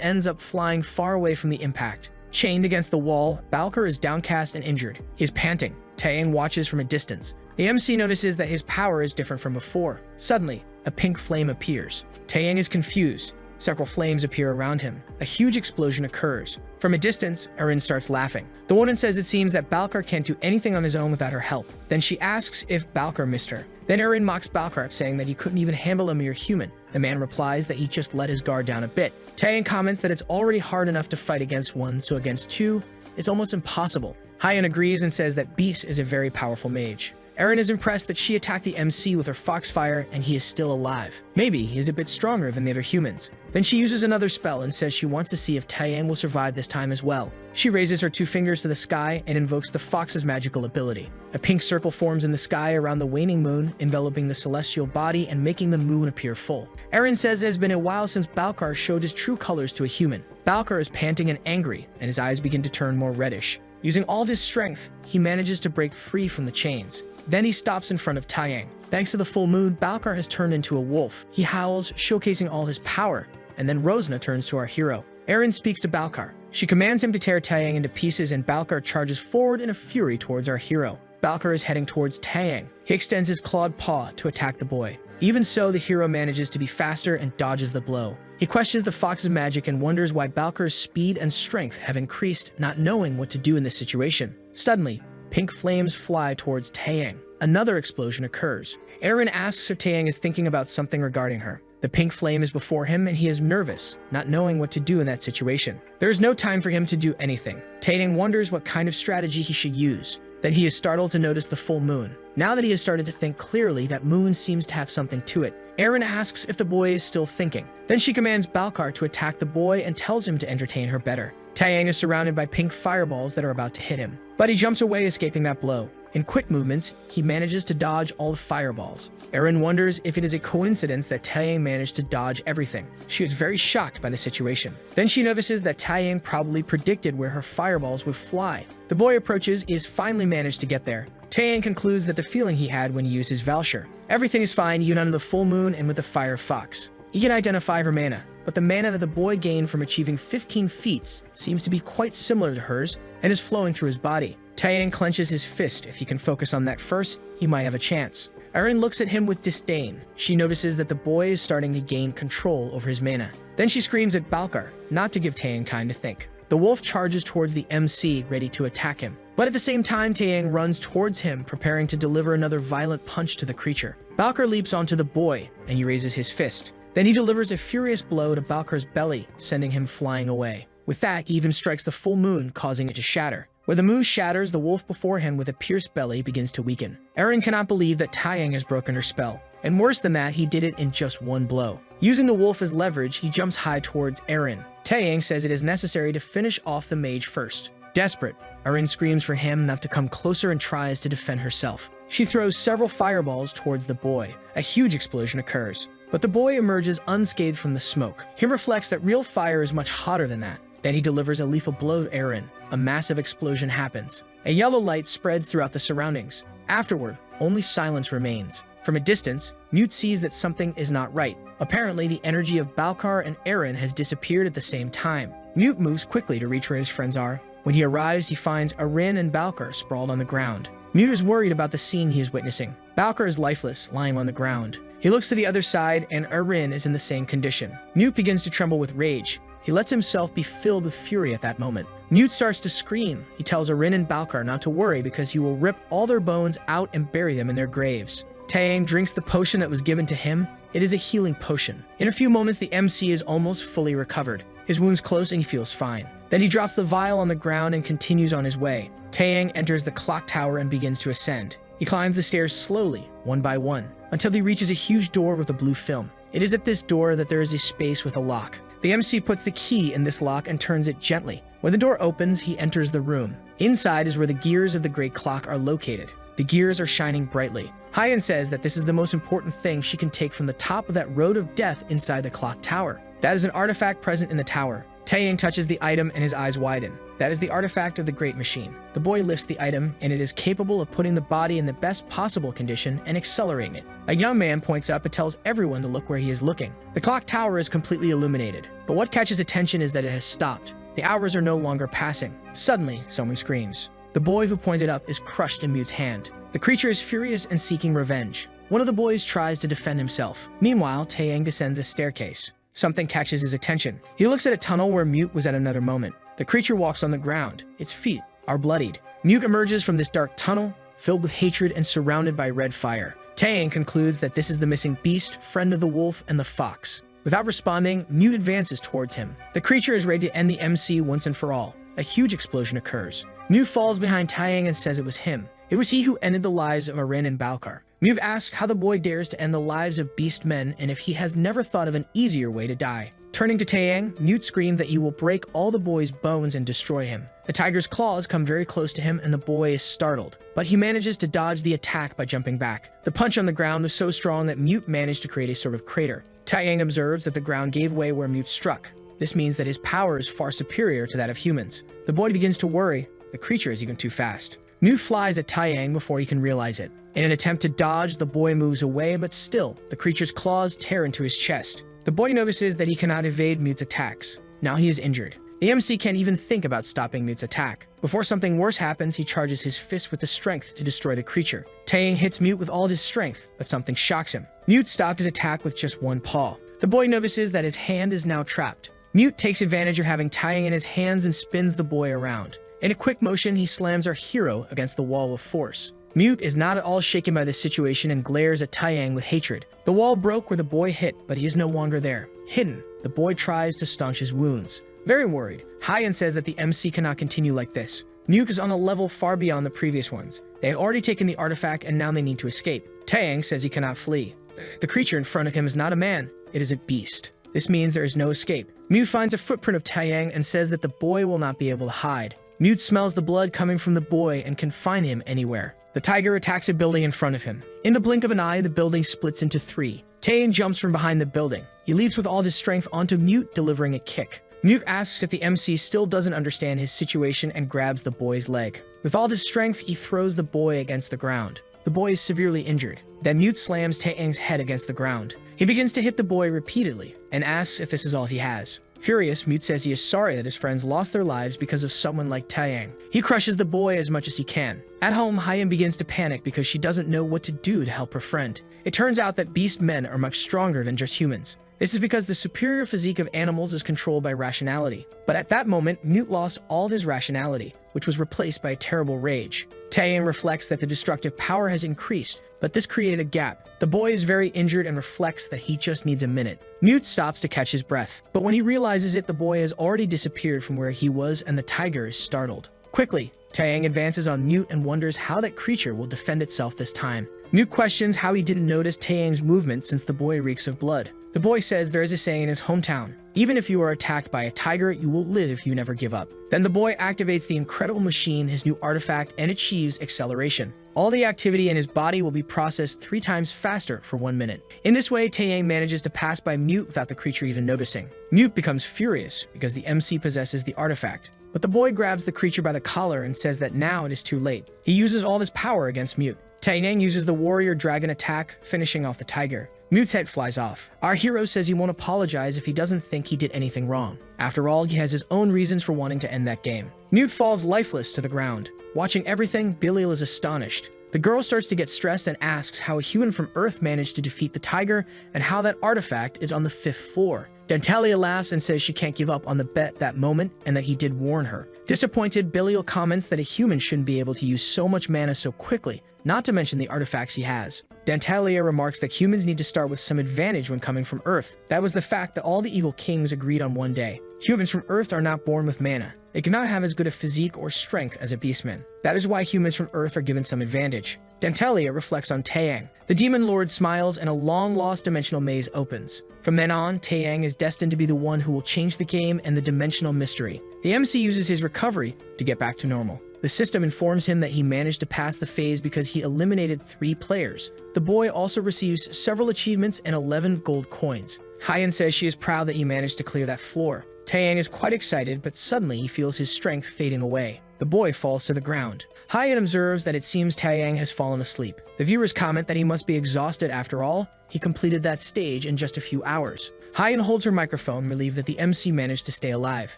ends up flying far away from the impact. Chained against the wall, Balkar is downcast and injured. He is panting. Taeyang watches from a distance. The MC notices that his power is different from before. Suddenly, a pink flame appears. Taeyang is confused. Several flames appear around him. A huge explosion occurs. From a distance, Erin starts laughing. The woman says it seems that Balkar can't do anything on his own without her help. Then she asks if Balkar missed her. Then Erin mocks Balkar, saying that he couldn't even handle a mere human. The man replies that he just let his guard down a bit. Taeyang comments that it's already hard enough to fight against one, so against two, it's almost impossible. Hyan agrees and says that Beast is a very powerful mage. Erin is impressed that she attacked the MC with her foxfire and he is still alive. Maybe he is a bit stronger than the other humans. Then she uses another spell and says she wants to see if Taeyang will survive this time as well. She raises her 2 fingers to the sky and invokes the fox's magical ability. A pink circle forms in the sky around the waning moon, enveloping the celestial body and making the moon appear full. Erin says it has been a while since Balkar showed his true colors to a human. Balkar is panting and angry, and his eyes begin to turn more reddish. Using all of his strength, he manages to break free from the chains. Then he stops in front of Taeyang. Thanks to the full moon, Balkar has turned into a wolf. He howls, showcasing all his power. And then Rosna turns to our hero. Erin speaks to Balkar. She commands him to tear Taeyang into pieces, and Balkar charges forward in a fury towards our hero. Balkar is heading towards Taeyang. He extends his clawed paw to attack the boy. Even so, the hero manages to be faster and dodges the blow. He questions the fox's magic and wonders why Balkar's speed and strength have increased, not knowing what to do in this situation. Suddenly, pink flames fly towards Taeyang. Another explosion occurs. Erin asks if Taeyang is thinking about something regarding her. The pink flame is before him and he is nervous, not knowing what to do in that situation. There is no time for him to do anything. Taeyang wonders what kind of strategy he should use. Then he is startled to notice the full moon. Now that he has started to think clearly, that moon seems to have something to it. Erin asks if the boy is still thinking. Then she commands Balkar to attack the boy and tells him to entertain her better. Taeyang is surrounded by pink fireballs that are about to hit him, but he jumps away, escaping that blow. In quick movements, he manages to dodge all the fireballs. Erin wonders if it is a coincidence that Taeyang managed to dodge everything. She is very shocked by the situation. Then she notices that Taeyang probably predicted where her fireballs would fly. The boy approaches, he has finally managed to get there. Taeyang concludes that the feeling he had when he used his Valshur. Everything is fine even under the full moon and with the fire fox. He can identify her mana, but the mana that the boy gained from achieving 15 feats seems to be quite similar to hers and is flowing through his body. Taeyang clenches his fist. If he can focus on that first, he might have a chance. Erin looks at him with disdain. She notices that the boy is starting to gain control over his mana. Then she screams at Balkar, not to give Taeyang time to think. The wolf charges towards the MC, ready to attack him. But at the same time, Taeyang runs towards him, preparing to deliver another violent punch to the creature. Balkar leaps onto the boy, and he raises his fist. Then he delivers a furious blow to Balkar's belly, sending him flying away. With that, he even strikes the full moon, causing it to shatter. Where the moon shatters, the wolf before him with a pierced belly begins to weaken. Erin cannot believe that Taeyang has broken her spell. And worse than that, he did it in just one blow. Using the wolf as leverage, he jumps high towards Erin. Taeyang says it is necessary to finish off the mage first. Desperate, Erin screams for him enough to come closer and tries to defend herself. She throws several fireballs towards the boy. A huge explosion occurs. But the boy emerges unscathed from the smoke. He reflects that real fire is much hotter than that. Then he delivers a lethal blow to Erin. A massive explosion happens. A yellow light spreads throughout the surroundings. Afterward, only silence remains. From a distance, Mute sees that something is not right. Apparently, the energy of Balkar and Eren has disappeared at the same time. Mute moves quickly to reach where his friends are. When he arrives, he finds Eren and Balkar sprawled on the ground. Mute is worried about the scene he is witnessing. Balkar is lifeless, lying on the ground. He looks to the other side, and Eren is in the same condition. Mute begins to tremble with rage. He lets himself be filled with fury at that moment. Mute starts to scream. He tells Eren and Balkar not to worry because he will rip all their bones out and bury them in their graves. Taeyang drinks the potion that was given to him. It is a healing potion. In a few moments, the MC is almost fully recovered. His wounds close and he feels fine. Then he drops the vial on the ground and continues on his way. Taeyang enters the clock tower and begins to ascend. He climbs the stairs slowly, one by one, until he reaches a huge door with a blue film. It is at this door that there is a space with a lock. The MC puts the key in this lock and turns it gently. When the door opens, he enters the room. Inside is where the gears of the great clock are located. The gears are shining brightly. Hyen says that this is the most important thing she can take from the top of that road of death inside the clock tower. That is an artifact present in the tower. Taeyang touches the item and his eyes widen. That is the artifact of the Great Machine. The boy lifts the item, and it is capable of putting the body in the best possible condition and accelerating it. A young man points up and tells everyone to look where he is looking. The clock tower is completely illuminated, but what catches attention is that it has stopped. The hours are no longer passing. Suddenly, someone screams. The boy who pointed up is crushed in Mute's hand. The creature is furious and seeking revenge. One of the boys tries to defend himself. Meanwhile, Taeyang descends a staircase. Something catches his attention. He looks at a tunnel where Mute was at another moment. The creature walks on the ground. Its feet are bloodied. Mute emerges from this dark tunnel, filled with hatred and surrounded by red fire. Taeyang concludes that this is the missing beast, friend of the wolf and the fox. Without responding, Mute advances towards him. The creature is ready to end the MC once and for all. A huge explosion occurs. Mute falls behind Taeyang and says it was him. It was he who ended the lives of Eren and Balkar. Mute asks how the boy dares to end the lives of beast men and if he has never thought of an easier way to die. Turning to Taeyang, Mute screams that he will break all the boy's bones and destroy him. The tiger's claws come very close to him and the boy is startled, but he manages to dodge the attack by jumping back. The punch on the ground was so strong that Mute managed to create a sort of crater. Taeyang observes that the ground gave way where Mute struck. This means that his power is far superior to that of humans. The boy begins to worry. The creature is even too fast. Mute flies at Taeyang before he can realize it. In an attempt to dodge, the boy moves away, but still, the creature's claws tear into his chest. The boy notices that he cannot evade Mute's attacks. Now he is injured. The MC can't even think about stopping Mute's attack. Before something worse happens, he charges his fist with the strength to destroy the creature. Taeyang hits Mute with all his strength, but something shocks him. Mute stopped his attack with just one paw. The boy notices that his hand is now trapped. Mute takes advantage of having Taeyang in his hands and spins the boy around. In a quick motion, he slams our hero against the wall with force. Mute is not at all shaken by this situation and glares at Taeyang with hatred. The wall broke where the boy hit, but he is no longer there. Hidden, the boy tries to staunch his wounds. Very worried, Hyen says that the MC cannot continue like this. Mute is on a level far beyond the previous ones. They have already taken the artifact and now they need to escape. Taeyang says he cannot flee. The creature in front of him is not a man, it is a beast. This means there is no escape. Mute finds a footprint of Taeyang and says that the boy will not be able to hide. Mute smells the blood coming from the boy and can find him anywhere. The tiger attacks a building in front of him. In the blink of an eye, the building splits into three. Taeyang jumps from behind the building. He leaps with all his strength onto Mute, delivering a kick. Mute asks if the MC still doesn't understand his situation and grabs the boy's leg. With all his strength, he throws the boy against the ground. The boy is severely injured. Then Mute slams Taeyang's head against the ground. He begins to hit the boy repeatedly and asks if this is all he has. Furious, Mute says he is sorry that his friends lost their lives because of someone like Taeyang. He crushes the boy as much as he can. At home, Hyen begins to panic because she doesn't know what to do to help her friend. It turns out that beast men are much stronger than just humans. This is because the superior physique of animals is controlled by rationality. But at that moment, Mute lost all of his rationality, which was replaced by a terrible rage. Taeyang reflects that the destructive power has increased, but this created a gap. The boy is very injured and reflects that he just needs a minute. Mute stops to catch his breath, but when he realizes it, the boy has already disappeared from where he was and the tiger is startled. Quickly, Taeyang advances on Mute and wonders how that creature will defend itself this time. Mute questions how he didn't notice Taeyang's movement since the boy reeks of blood. The boy says there is a saying in his hometown, even if you are attacked by a tiger, you will live if you never give up. Then the boy activates the incredible machine, his new artifact, and achieves acceleration. All the activity in his body will be processed 3 times faster for 1 minute. In this way, Taeyang manages to pass by Mute without the creature even noticing. Mute becomes furious because the MC possesses the artifact. But the boy grabs the creature by the collar and says that now it is too late. He uses all his power against Mute. Taeyang uses the warrior dragon attack, finishing off the tiger. Mute's head flies off. Our hero says he won't apologize if he doesn't think he did anything wrong. After all, he has his own reasons for wanting to end that game. Mute falls lifeless to the ground. Watching everything, Belial is astonished. The girl starts to get stressed and asks how a human from Earth managed to defeat the tiger and how that artifact is on the 5th floor. Dantalia laughs and says she can't give up on the bet that moment and that he did warn her. Disappointed, Belial comments that a human shouldn't be able to use so much mana so quickly, not to mention the artifacts he has. Dantalia remarks that humans need to start with some advantage when coming from Earth. That was the fact that all the evil kings agreed on one day. Humans from Earth are not born with mana. They cannot have as good a physique or strength as a beastman. That is why humans from Earth are given some advantage. Dantalia reflects on Taeyang. The Demon Lord smiles and a long-lost dimensional maze opens. From then on, Taeyang is destined to be the one who will change the game and the dimensional mystery. The MC uses his recovery to get back to normal. The system informs him that he managed to pass the phase because he eliminated 3 players. The boy also receives several achievements and 11 gold coins. Hyen says she is proud that he managed to clear that floor. Taeyang is quite excited, but suddenly he feels his strength fading away. The boy falls to the ground. Hyen observes that it seems Taeyang has fallen asleep. The viewers comment that he must be exhausted after all. He completed that stage in just a few hours. Hyen holds her microphone, relieved that the MC managed to stay alive.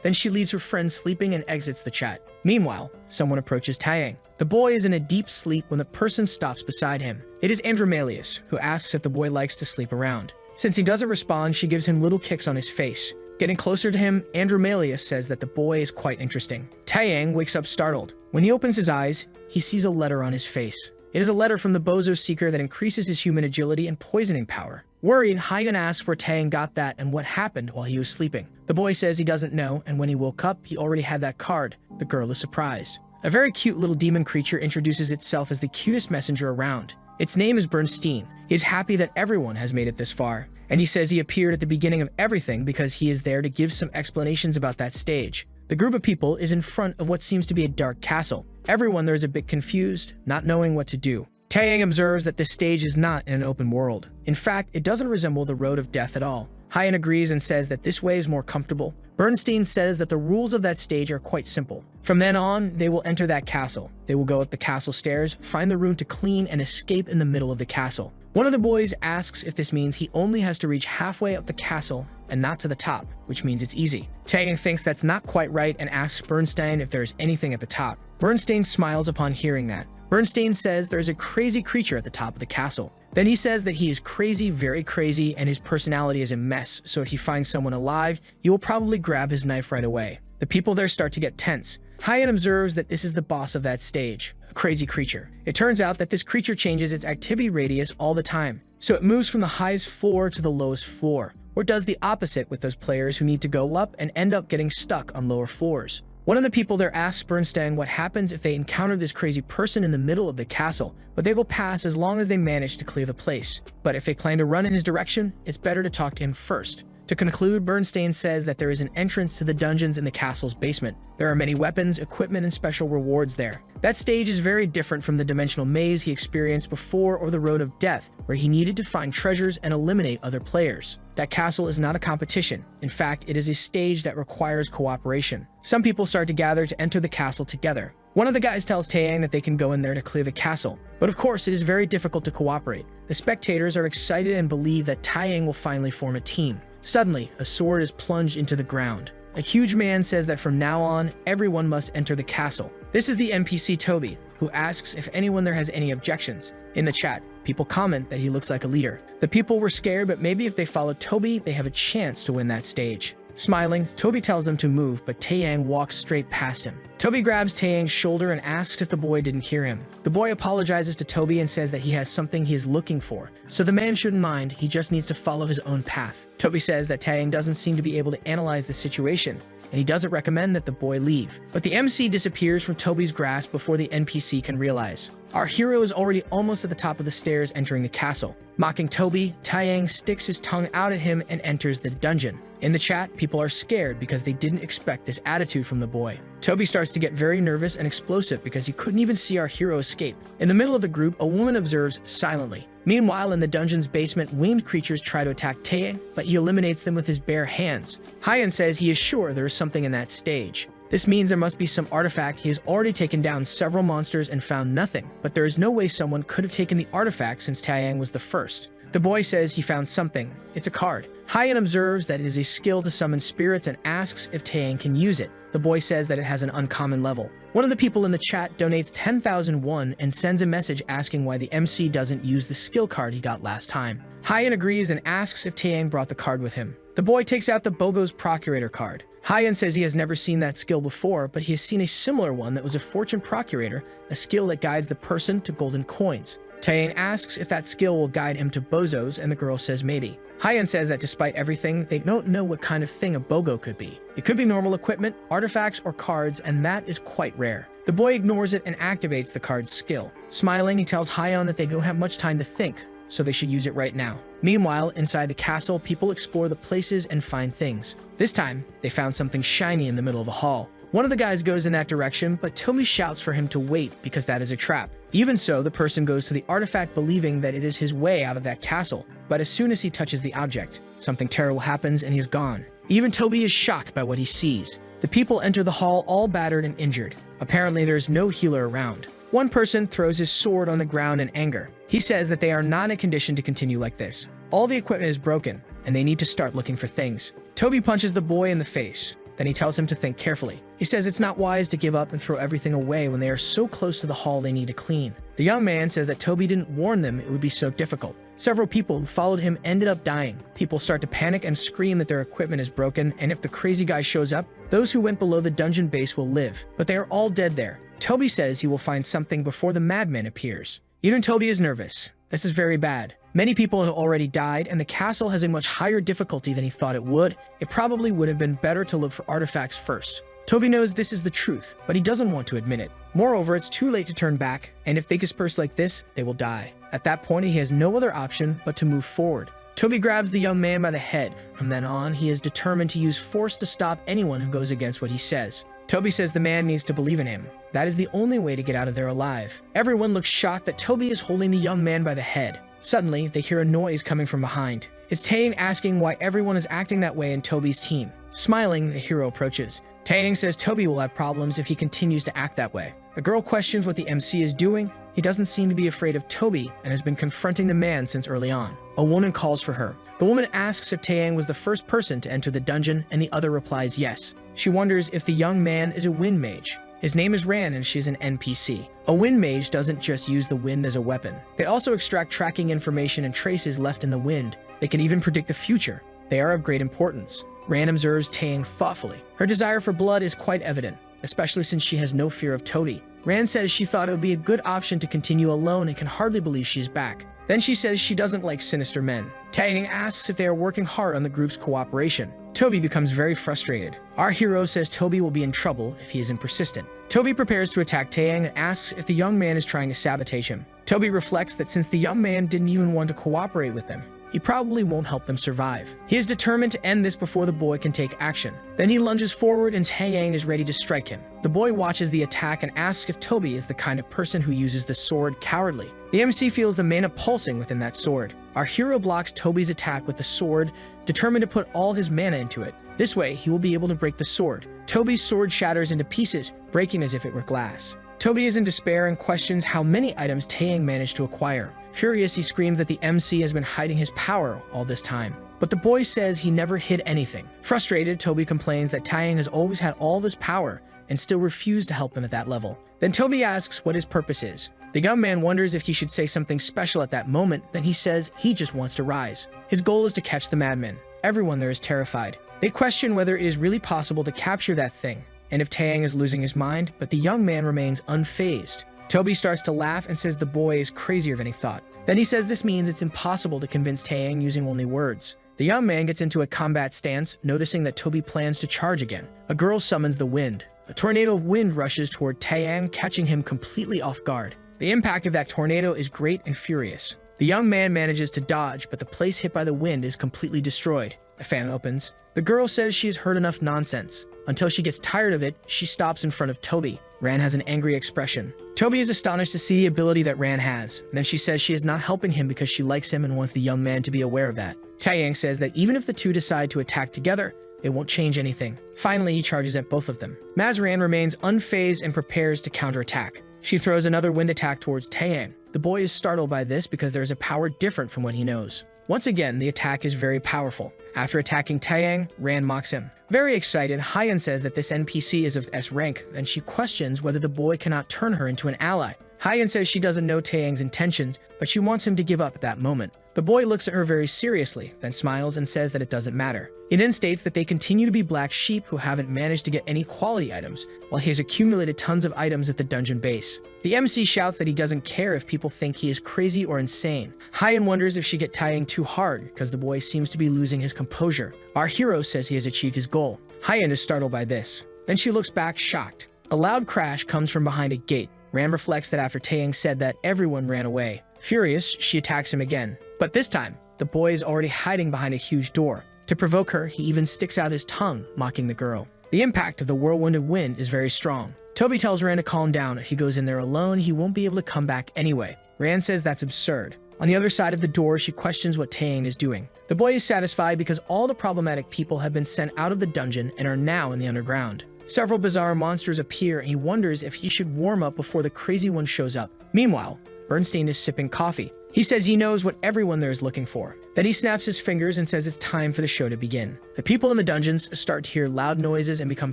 Then she leaves her friend sleeping and exits the chat. Meanwhile, someone approaches Taeyang. The boy is in a deep sleep when the person stops beside him. It is Andromalius, who asks if the boy likes to sleep around. Since he doesn't respond, she gives him little kicks on his face. Getting closer to him, Andromalius says that the boy is quite interesting. Taeyang wakes up startled. When he opens his eyes, he sees a letter on his face. It is a letter from the Bozo Seeker that increases his human agility and poisoning power. Worried, Hyen asks where Taeyang got that and what happened while he was sleeping. The boy says he doesn't know, and when he woke up, he already had that card. The girl is surprised. A very cute little demon creature introduces itself as the cutest messenger around. Its name is Bernstein. He is happy that everyone has made it this far, and he says he appeared at the beginning of everything because he is there to give some explanations about that stage. The group of people is in front of what seems to be a dark castle. Everyone there is a bit confused, not knowing what to do. Taeyang observes that this stage is not in an open world. In fact, it doesn't resemble the Road of Death at all. Hyen agrees and says that this way is more comfortable. Bernstein says that the rules of that stage are quite simple. From then on, they will enter that castle. They will go up the castle stairs, find the room to clean, and escape in the middle of the castle. One of the boys asks if this means he only has to reach halfway up the castle and not to the top, which means it's easy. Taeyang thinks that's not quite right and asks Bernstein if there is anything at the top. Bernstein smiles upon hearing that. Bernstein says there's a crazy creature at the top of the castle. Then he says that he is crazy, very crazy, and his personality is a mess, so if he finds someone alive, he will probably grab his knife right away. The people there start to get tense. Hyen observes that this is the boss of that stage, a crazy creature. It turns out that this creature changes its activity radius all the time, so it moves from the highest floor to the lowest floor, or does the opposite with those players who need to go up and end up getting stuck on lower floors. One of the people there asks Bernstein what happens if they encounter this crazy person in the middle of the castle, but they will pass as long as they manage to clear the place. But if they plan to run in his direction, it's better to talk to him first. To conclude, Bernstein says that there is an entrance to the dungeons in the castle's basement. There are many weapons, equipment, and special rewards there. That stage is very different from the dimensional maze he experienced before or the Road of Death, where he needed to find treasures and eliminate other players. That castle is not a competition. In fact, it is a stage that requires cooperation. Some people start to gather to enter the castle together. One of the guys tells Taeyang that they can go in there to clear the castle, but of course it is very difficult to cooperate. The spectators are excited and believe that Taeyang will finally form a team. Suddenly, a sword is plunged into the ground. A huge man says that from now on, everyone must enter the castle. This is the NPC Toby, who asks if anyone there has any objections. In the chat, people comment that he looks like a leader. The people were scared, but maybe if they follow Toby, they have a chance to win that stage. Smiling, Toby tells them to move, but Taeyang walks straight past him. Toby grabs Taeyang's shoulder and asks if the boy didn't hear him. The boy apologizes to Toby and says that he has something he is looking for, so the man shouldn't mind, he just needs to follow his own path. Toby says that Taeyang doesn't seem to be able to analyze the situation, and he doesn't recommend that the boy leave. But the MC disappears from Toby's grasp before the NPC can realize. Our hero is already almost at the top of the stairs entering the castle. Mocking Toby, Taeyang sticks his tongue out at him and enters the dungeon. In the chat, people are scared because they didn't expect this attitude from the boy. Toby starts to get very nervous and explosive because he couldn't even see our hero escape. In the middle of the group, a woman observes silently. Meanwhile, in the dungeon's basement, winged creatures try to attack Taeyang, but he eliminates them with his bare hands. Hyen says he is sure there is something in that stage. This means there must be some artifact. He has already taken down several monsters and found nothing, but there is no way someone could have taken the artifact since Taeyang was the first. The boy says he found something. It's a card. Hyan observes that it is a skill to summon spirits and asks if Taeyang can use it. The boy says that it has an uncommon level. One of the people in the chat donates 10,000 won and sends a message asking why the MC doesn't use the skill card he got last time. Hyan agrees and asks if Taeyang brought the card with him. The boy takes out the Bogo's Procurator card. Hyan says he has never seen that skill before, but he has seen a similar one that was a Fortune Procurator, a skill that guides the person to golden coins. Taeyang asks if that skill will guide him to bozos, and the girl says maybe. Hyan says that despite everything, they don't know what kind of thing a bogo could be. It could be normal equipment, artifacts, or cards, and that is quite rare. The boy ignores it and activates the card's skill. Smiling, he tells Hyan that they don't have much time to think, so they should use it right now. Meanwhile, inside the castle, people explore the places and find things. This time, they found something shiny in the middle of a hall. One of the guys goes in that direction, but Toby shouts for him to wait because that is a trap. Even so, the person goes to the artifact believing that it is his way out of that castle. But as soon as he touches the object, something terrible happens and he is gone. Even Toby is shocked by what he sees. The people enter the hall all battered and injured. Apparently, there is no healer around. One person throws his sword on the ground in anger. He says that they are not in a condition to continue like this. All the equipment is broken, and they need to start looking for things. Toby punches the boy in the face. Then he tells him to think carefully. He says it's not wise to give up and throw everything away when they are so close to the hall they need to clean. The young man says that Toby didn't warn them it would be so difficult. Several people who followed him ended up dying. People start to panic and scream that their equipment is broken, and if the crazy guy shows up, those who went below the dungeon base will live. But they are all dead there. Toby says he will find something before the madman appears. Even Toby is nervous. This is very bad. Many people have already died, and the castle has a much higher difficulty than he thought it would. It probably would have been better to look for artifacts first. Toby knows this is the truth, but he doesn't want to admit it. Moreover, it's too late to turn back, and if they disperse like this, they will die. At that point, he has no other option but to move forward. Toby grabs the young man by the head. From then on, he is determined to use force to stop anyone who goes against what he says. Toby says the man needs to believe in him. That is the only way to get out of there alive. Everyone looks shocked that Toby is holding the young man by the head. Suddenly, they hear a noise coming from behind. It's Taeyang asking why everyone is acting that way in Toby's team. Smiling, the hero approaches. Taeyang says Toby will have problems if he continues to act that way. The girl questions what the MC is doing. He doesn't seem to be afraid of Toby and has been confronting the man since early on. A woman calls for her. The woman asks if Taeyang was the first person to enter the dungeon, and the other replies yes. She wonders if the young man is a wind mage. His name is Ran and she's an NPC. A wind mage doesn't just use the wind as a weapon. They also extract tracking information and traces left in the wind. They can even predict the future. They are of great importance. Ran observes Taeyang thoughtfully. Her desire for blood is quite evident, especially since she has no fear of Toby. Ran says she thought it would be a good option to continue alone and can hardly believe she's back. Then she says she doesn't like sinister men. Taeyang asks if they are working hard on the group's cooperation. Toby becomes very frustrated. Our hero says Toby will be in trouble if he isn't persistent. Toby prepares to attack Taeyang and asks if the young man is trying to sabotage him. Toby reflects that since the young man didn't even want to cooperate with them, he probably won't help them survive. He is determined to end this before the boy can take action. Then he lunges forward and Taeyang is ready to strike him. The boy watches the attack and asks if Toby is the kind of person who uses the sword cowardly. The MC feels the mana pulsing within that sword. Our hero blocks Toby's attack with the sword, determined to put all his mana into it. This way, he will be able to break the sword. Toby's sword shatters into pieces, breaking as if it were glass. Toby is in despair and questions how many items Taeyang managed to acquire. Furious, he screams that the MC has been hiding his power all this time. But the boy says he never hid anything. Frustrated, Toby complains that Taeyang has always had all this power and still refused to help him at that level. Then Toby asks what his purpose is. The young man wonders if he should say something special at that moment, then he says he just wants to rise. His goal is to catch the madman. Everyone there is terrified. They question whether it is really possible to capture that thing, and if Taeyang is losing his mind, but the young man remains unfazed. Toby starts to laugh and says the boy is crazier than he thought. Then he says this means it's impossible to convince Taeyang using only words. The young man gets into a combat stance, noticing that Toby plans to charge again. A girl summons the wind. A tornado of wind rushes toward Taeyang, catching him completely off guard. The impact of that tornado is great and furious. The young man manages to dodge, but the place hit by the wind is completely destroyed. A fan opens. The girl says she has heard enough nonsense. Until she gets tired of it, she stops in front of Toby. Ran has an angry expression. Toby is astonished to see the ability that Ran has. Then she says she is not helping him because she likes him and wants the young man to be aware of that. Taeyang says that even if the two decide to attack together, It won't change anything. Finally, he charges at both of them. Mazran remains unfazed and prepares to counterattack. She throws another wind attack towards Taeyang. The boy is startled by this because there is a power different from what he knows. Once again, the attack is very powerful. After attacking Taeyang, Ran mocks him. Very excited, Hyen says that this NPC is of S rank, and she questions whether the boy cannot turn her into an ally. Hyen says she doesn't know Taeyang's intentions, but she wants him to give up at that moment. The boy looks at her very seriously, then smiles and says that it doesn't matter. He then states that they continue to be black sheep who haven't managed to get any quality items, while he has accumulated tons of items at the dungeon base. The MC shouts that he doesn't care if people think he is crazy or insane. Hyen wonders if she get Taeyang too hard, because the boy seems to be losing his composure. Our hero says he has achieved his goal. Hyen is startled by this. Then she looks back, shocked. A loud crash comes from behind a gate. Ran reflects that after Taeyang said that, everyone ran away. Furious, she attacks him again. But this time, the boy is already hiding behind a huge door. To provoke her, he even sticks out his tongue, mocking the girl. The impact of the whirlwind of wind is very strong. Toby tells Ran to calm down. If he goes in there alone, he won't be able to come back anyway. Ran says that's absurd. On the other side of the door, she questions what Taeyang is doing. The boy is satisfied because all the problematic people have been sent out of the dungeon and are now in the underground. Several bizarre monsters appear, and he wonders if he should warm up before the crazy one shows up. Meanwhile, Bernstein is sipping coffee. He says he knows what everyone there is looking for. Then he snaps his fingers and says it's time for the show to begin. The people in the dungeons start to hear loud noises and become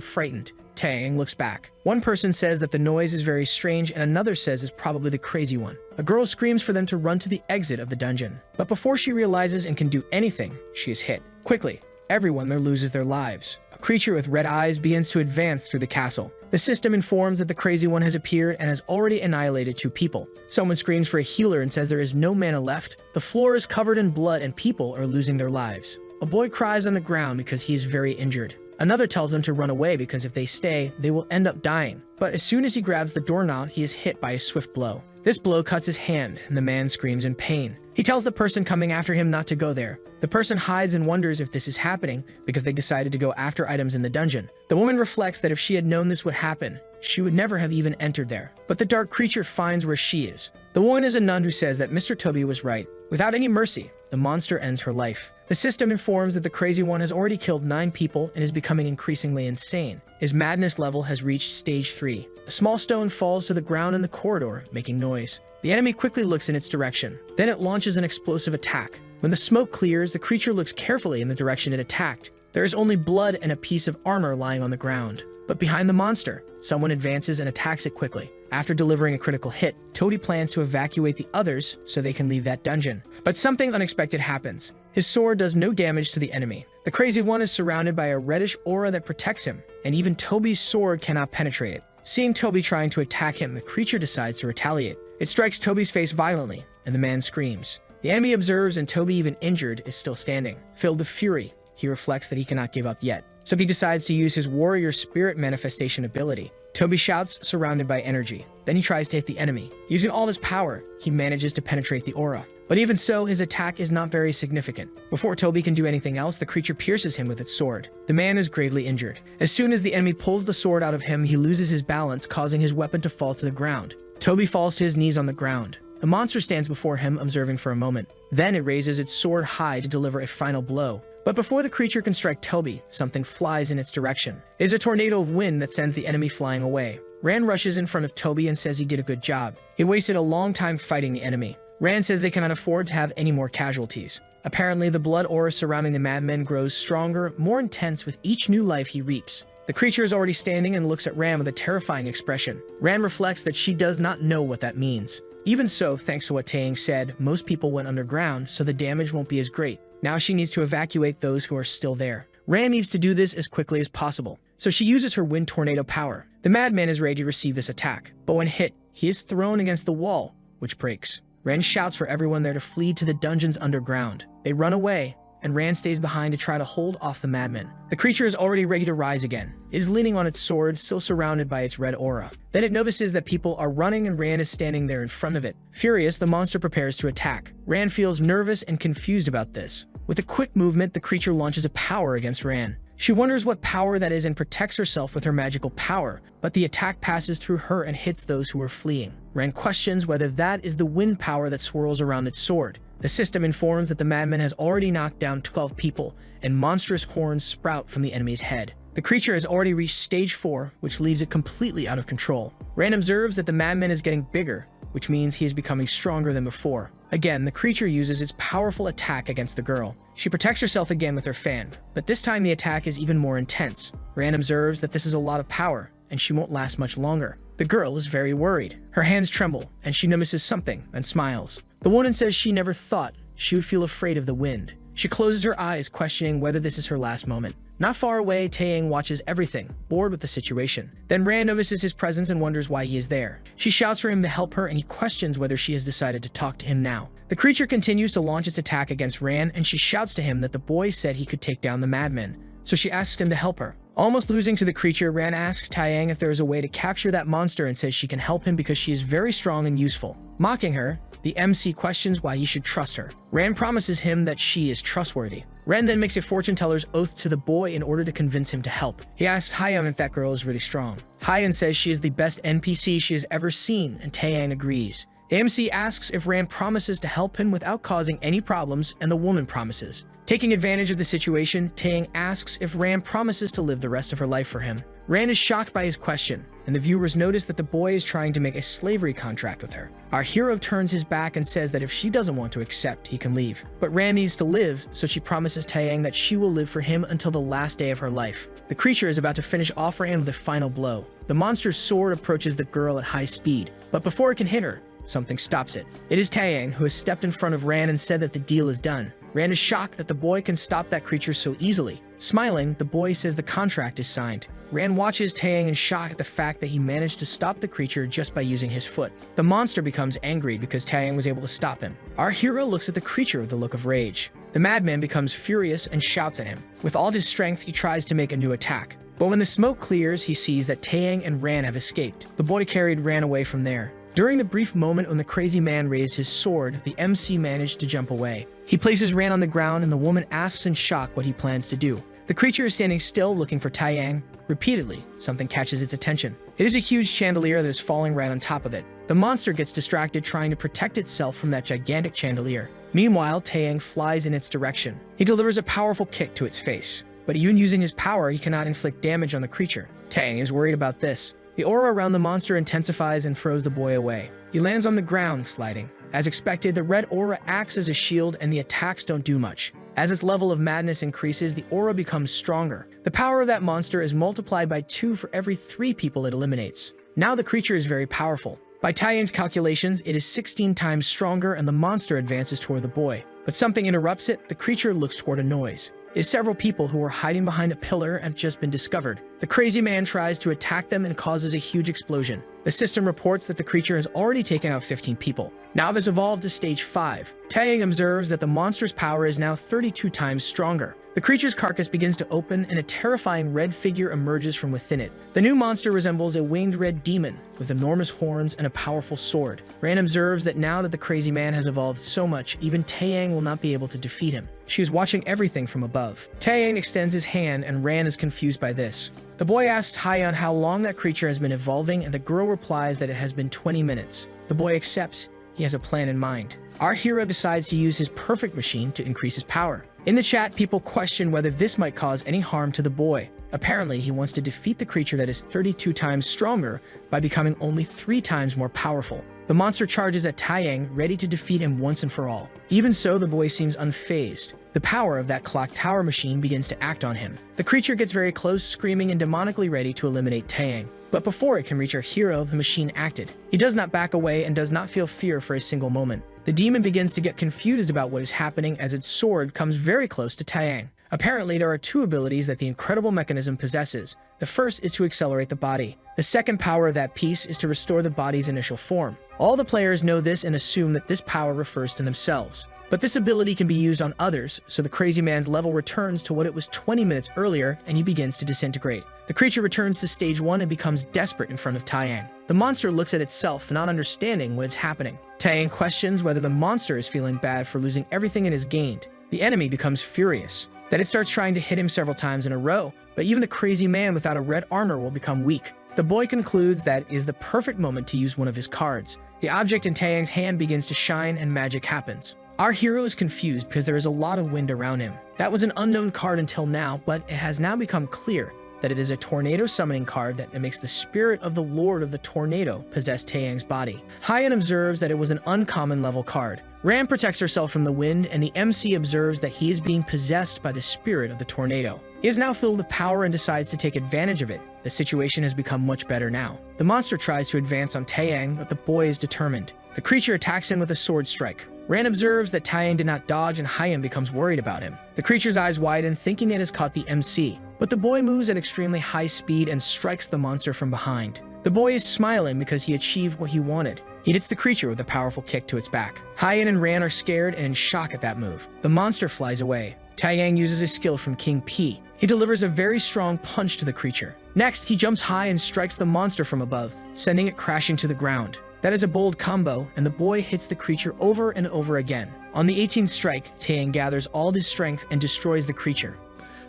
frightened. Taeyang looks back. One person says that the noise is very strange, and another says it's probably the crazy one. A girl screams for them to run to the exit of the dungeon. But before she realizes and can do anything, she is hit. Quickly, everyone there loses their lives. A creature with red eyes begins to advance through the castle. The system informs that the crazy one has appeared and has already annihilated 2 people. Someone screams for a healer and says there is no mana left. The floor is covered in blood and people are losing their lives. A boy cries on the ground because he is very injured. Another tells them to run away because if they stay, they will end up dying. But as soon as he grabs the doorknob, he is hit by a swift blow. This blow cuts his hand, and the man screams in pain. He tells the person coming after him not to go there. The person hides and wonders if this is happening because they decided to go after items in the dungeon. The woman reflects that if she had known this would happen, she would never have even entered there. But the dark creature finds where she is. The woman is a nun who says that Mr. Toby was right. Without any mercy, the monster ends her life. The system informs that the crazy one has already killed 9 people and is becoming increasingly insane. His madness level has reached stage 3. A small stone falls to the ground in the corridor, making noise. The enemy quickly looks in its direction. Then it launches an explosive attack. When the smoke clears, the creature looks carefully in the direction it attacked. There is only blood and a piece of armor lying on the ground. But behind the monster, someone advances and attacks it quickly. After delivering a critical hit, Toby plans to evacuate the others so they can leave that dungeon. But something unexpected happens. His sword does no damage to the enemy. The crazy one is surrounded by a reddish aura that protects him, and even Toby's sword cannot penetrate it. Seeing Toby trying to attack him, the creature decides to retaliate. It strikes Toby's face violently, and the man screams. The enemy observes, and Toby, even injured, is still standing. Filled with fury, he reflects that he cannot give up yet. So he decides to use his warrior spirit manifestation ability. Toby shouts, surrounded by energy. Then he tries to hit the enemy. Using all his power, he manages to penetrate the aura. But even so, his attack is not very significant. Before Toby can do anything else, the creature pierces him with its sword. The man is gravely injured. As soon as the enemy pulls the sword out of him, he loses his balance, causing his weapon to fall to the ground. Toby falls to his knees on the ground. The monster stands before him, observing for a moment. Then it raises its sword high to deliver a final blow. But before the creature can strike Toby, something flies in its direction. It is a tornado of wind that sends the enemy flying away. Ran rushes in front of Toby and says he did a good job. He wasted a long time fighting the enemy. Ran says they cannot afford to have any more casualties. Apparently, the blood aura surrounding the madmen grows stronger, more intense with each new life he reaps. The creature is already standing and looks at Ran with a terrifying expression. Ran reflects that she does not know what that means. Even so, thanks to what Taeyang said, most people went underground, so the damage won't be as great. Now she needs to evacuate those who are still there. Ran needs to do this as quickly as possible, so she uses her wind tornado power. The madman is ready to receive this attack, but when hit, he is thrown against the wall, which breaks. Ran shouts for everyone there to flee to the dungeons underground. They run away, and Ran stays behind to try to hold off the madman. The creature is already ready to rise again. It is leaning on its sword, still surrounded by its red aura. Then it notices that people are running and Ran is standing there in front of it. Furious, the monster prepares to attack. Ran feels nervous and confused about this. With a quick movement, the creature launches a power against Ran. She wonders what power that is and protects herself with her magical power, but the attack passes through her and hits those who are fleeing. Ran questions whether that is the wind power that swirls around its sword. The system informs that the madman has already knocked down 12 people, and monstrous horns sprout from the enemy's head. The creature has already reached stage 4, which leaves it completely out of control. Rand observes that the madman is getting bigger, which means he is becoming stronger than before. Again, the creature uses its powerful attack against the girl. She protects herself again with her fan, but this time the attack is even more intense. Rand observes that this is a lot of power, and she won't last much longer. The girl is very worried. Her hands tremble, and she notices something and smiles. The woman says she never thought she would feel afraid of the wind. She closes her eyes, questioning whether this is her last moment. Not far away, Taeyang watches everything, bored with the situation. Then Rand notices his presence and wonders why he is there. She shouts for him to help her, and he questions whether she has decided to talk to him now. The creature continues to launch its attack against Rand, and she shouts to him that the boy said he could take down the madman, so she asks him to help her. Almost losing to the creature, Rand asks Taeyang if there is a way to capture that monster and says she can help him because she is very strong and useful. Mocking her, the MC questions why he should trust her. Rand promises him that she is trustworthy. Rand then makes a fortune teller's oath to the boy in order to convince him to help. He asks Hyun if that girl is really strong. Hyun says she is the best NPC she has ever seen, and Taeyang agrees. The MC asks if Rand promises to help him without causing any problems, and the woman promises. Taking advantage of the situation, Taeyang asks if Rand promises to live the rest of her life for him. Rand is shocked by his question, and the viewers notice that the boy is trying to make a slavery contract with her. Our hero turns his back and says that if she doesn't want to accept, he can leave. But Rand needs to live, so she promises Taeyang that she will live for him until the last day of her life. The creature is about to finish off Rand with a final blow. The monster's sword approaches the girl at high speed, but before it can hit her, something stops it. It is Taeyang, who has stepped in front of Rand and said that the deal is done. Rand is shocked that the boy can stop that creature so easily. Smiling, the boy says the contract is signed. Rand watches Taeyang in shock at the fact that he managed to stop the creature just by using his foot. The monster becomes angry because Taeyang was able to stop him. Our hero looks at the creature with a look of rage. The madman becomes furious and shouts at him. With all of his strength, he tries to make a new attack. But when the smoke clears, he sees that Taeyang and Rand have escaped. The boy carried Rand away from there. During the brief moment when the crazy man raised his sword, the MC managed to jump away. He places Rand on the ground, and the woman asks in shock what he plans to do. The creature is standing still, looking for Taeyang. Repeatedly, something catches its attention. It is a huge chandelier that is falling right on top of it. The monster gets distracted trying to protect itself from that gigantic chandelier. Meanwhile, Taeyang flies in its direction. He delivers a powerful kick to its face. But even using his power, he cannot inflict damage on the creature. Taeyang is worried about this. The aura around the monster intensifies and throws the boy away. He lands on the ground, sliding. As expected, the red aura acts as a shield and the attacks don't do much. As its level of madness increases, the aura becomes stronger. The power of that monster is multiplied by 2 for every 3 people it eliminates. Now the creature is very powerful. By Taeyang's calculations, it is 16 times stronger and the monster advances toward the boy. But something interrupts it. The creature looks toward a noise. It is several people who are hiding behind a pillar have just been discovered. The crazy man tries to attack them and causes a huge explosion. The system reports that the creature has already taken out 15 people. Now it has evolved to stage 5. Taeyang observes that the monster's power is now 32 times stronger. The creature's carcass begins to open and a terrifying red figure emerges from within it. The new monster resembles a winged red demon with enormous horns and a powerful sword. Rand observes that now that the crazy man has evolved so much, even Taeyang will not be able to defeat him. She is watching everything from above. Taeyang extends his hand and Rand is confused by this. The boy asks Hyun how long that creature has been evolving and the girl replies that it has been 20 minutes. The boy accepts. He has a plan in mind. Our hero decides to use his perfect machine to increase his power. In the chat, people question whether this might cause any harm to the boy. Apparently, he wants to defeat the creature that is 32 times stronger by becoming only 3 times more powerful. The monster charges at Taeyang, ready to defeat him once and for all. Even so, the boy seems unfazed. The power of that clock tower machine begins to act on him. The creature gets very close, screaming and demonically ready to eliminate Taeyang. But before it can reach our hero, the machine acted. He does not back away and does not feel fear for a single moment. The demon begins to get confused about what is happening as its sword comes very close to Taeyang. Apparently, there are 2 abilities that the incredible mechanism possesses. The first is to accelerate the body. The second power of that piece is to restore the body's initial form. All the players know this and assume that this power refers to themselves. But this ability can be used on others, so the crazy man's level returns to what it was 20 minutes earlier and he begins to disintegrate. The creature returns to stage 1 and becomes desperate in front of Taeyang. The monster looks at itself, not understanding what is happening. Taeyang questions whether the monster is feeling bad for losing everything it has gained. The enemy becomes furious. That it starts trying to hit him several times in a row, but even the crazy man without a red armor will become weak. The boy concludes that it is the perfect moment to use one of his cards. The object in Taeyang's hand begins to shine and magic happens. Our hero is confused because there is a lot of wind around him. That was an unknown card until now, but it has now become clear that it is a tornado summoning card that makes the spirit of the Lord of the Tornado possess Taeyang's body. Hyan observes that it was an uncommon level card. Ran protects herself from the wind, and the MC observes that he is being possessed by the spirit of the tornado. He is now filled with power and decides to take advantage of it. The situation has become much better now. The monster tries to advance on Taeyang, but the boy is determined. The creature attacks him with a sword strike. Ran observes that Taeyang did not dodge, and Hyan becomes worried about him. The creature's eyes widen, thinking it has caught the MC. But the boy moves at extremely high speed and strikes the monster from behind. The boy is smiling because he achieved what he wanted. He hits the creature with a powerful kick to its back. Hyan and Ran are scared and in shock at that move. The monster flies away. Taeyang uses his skill from King P. He delivers a very strong punch to the creature. Next, he jumps high and strikes the monster from above, sending it crashing to the ground. That is a bold combo, and the boy hits the creature over and over again. On the 18th strike, Taeyang gathers all his strength and destroys the creature.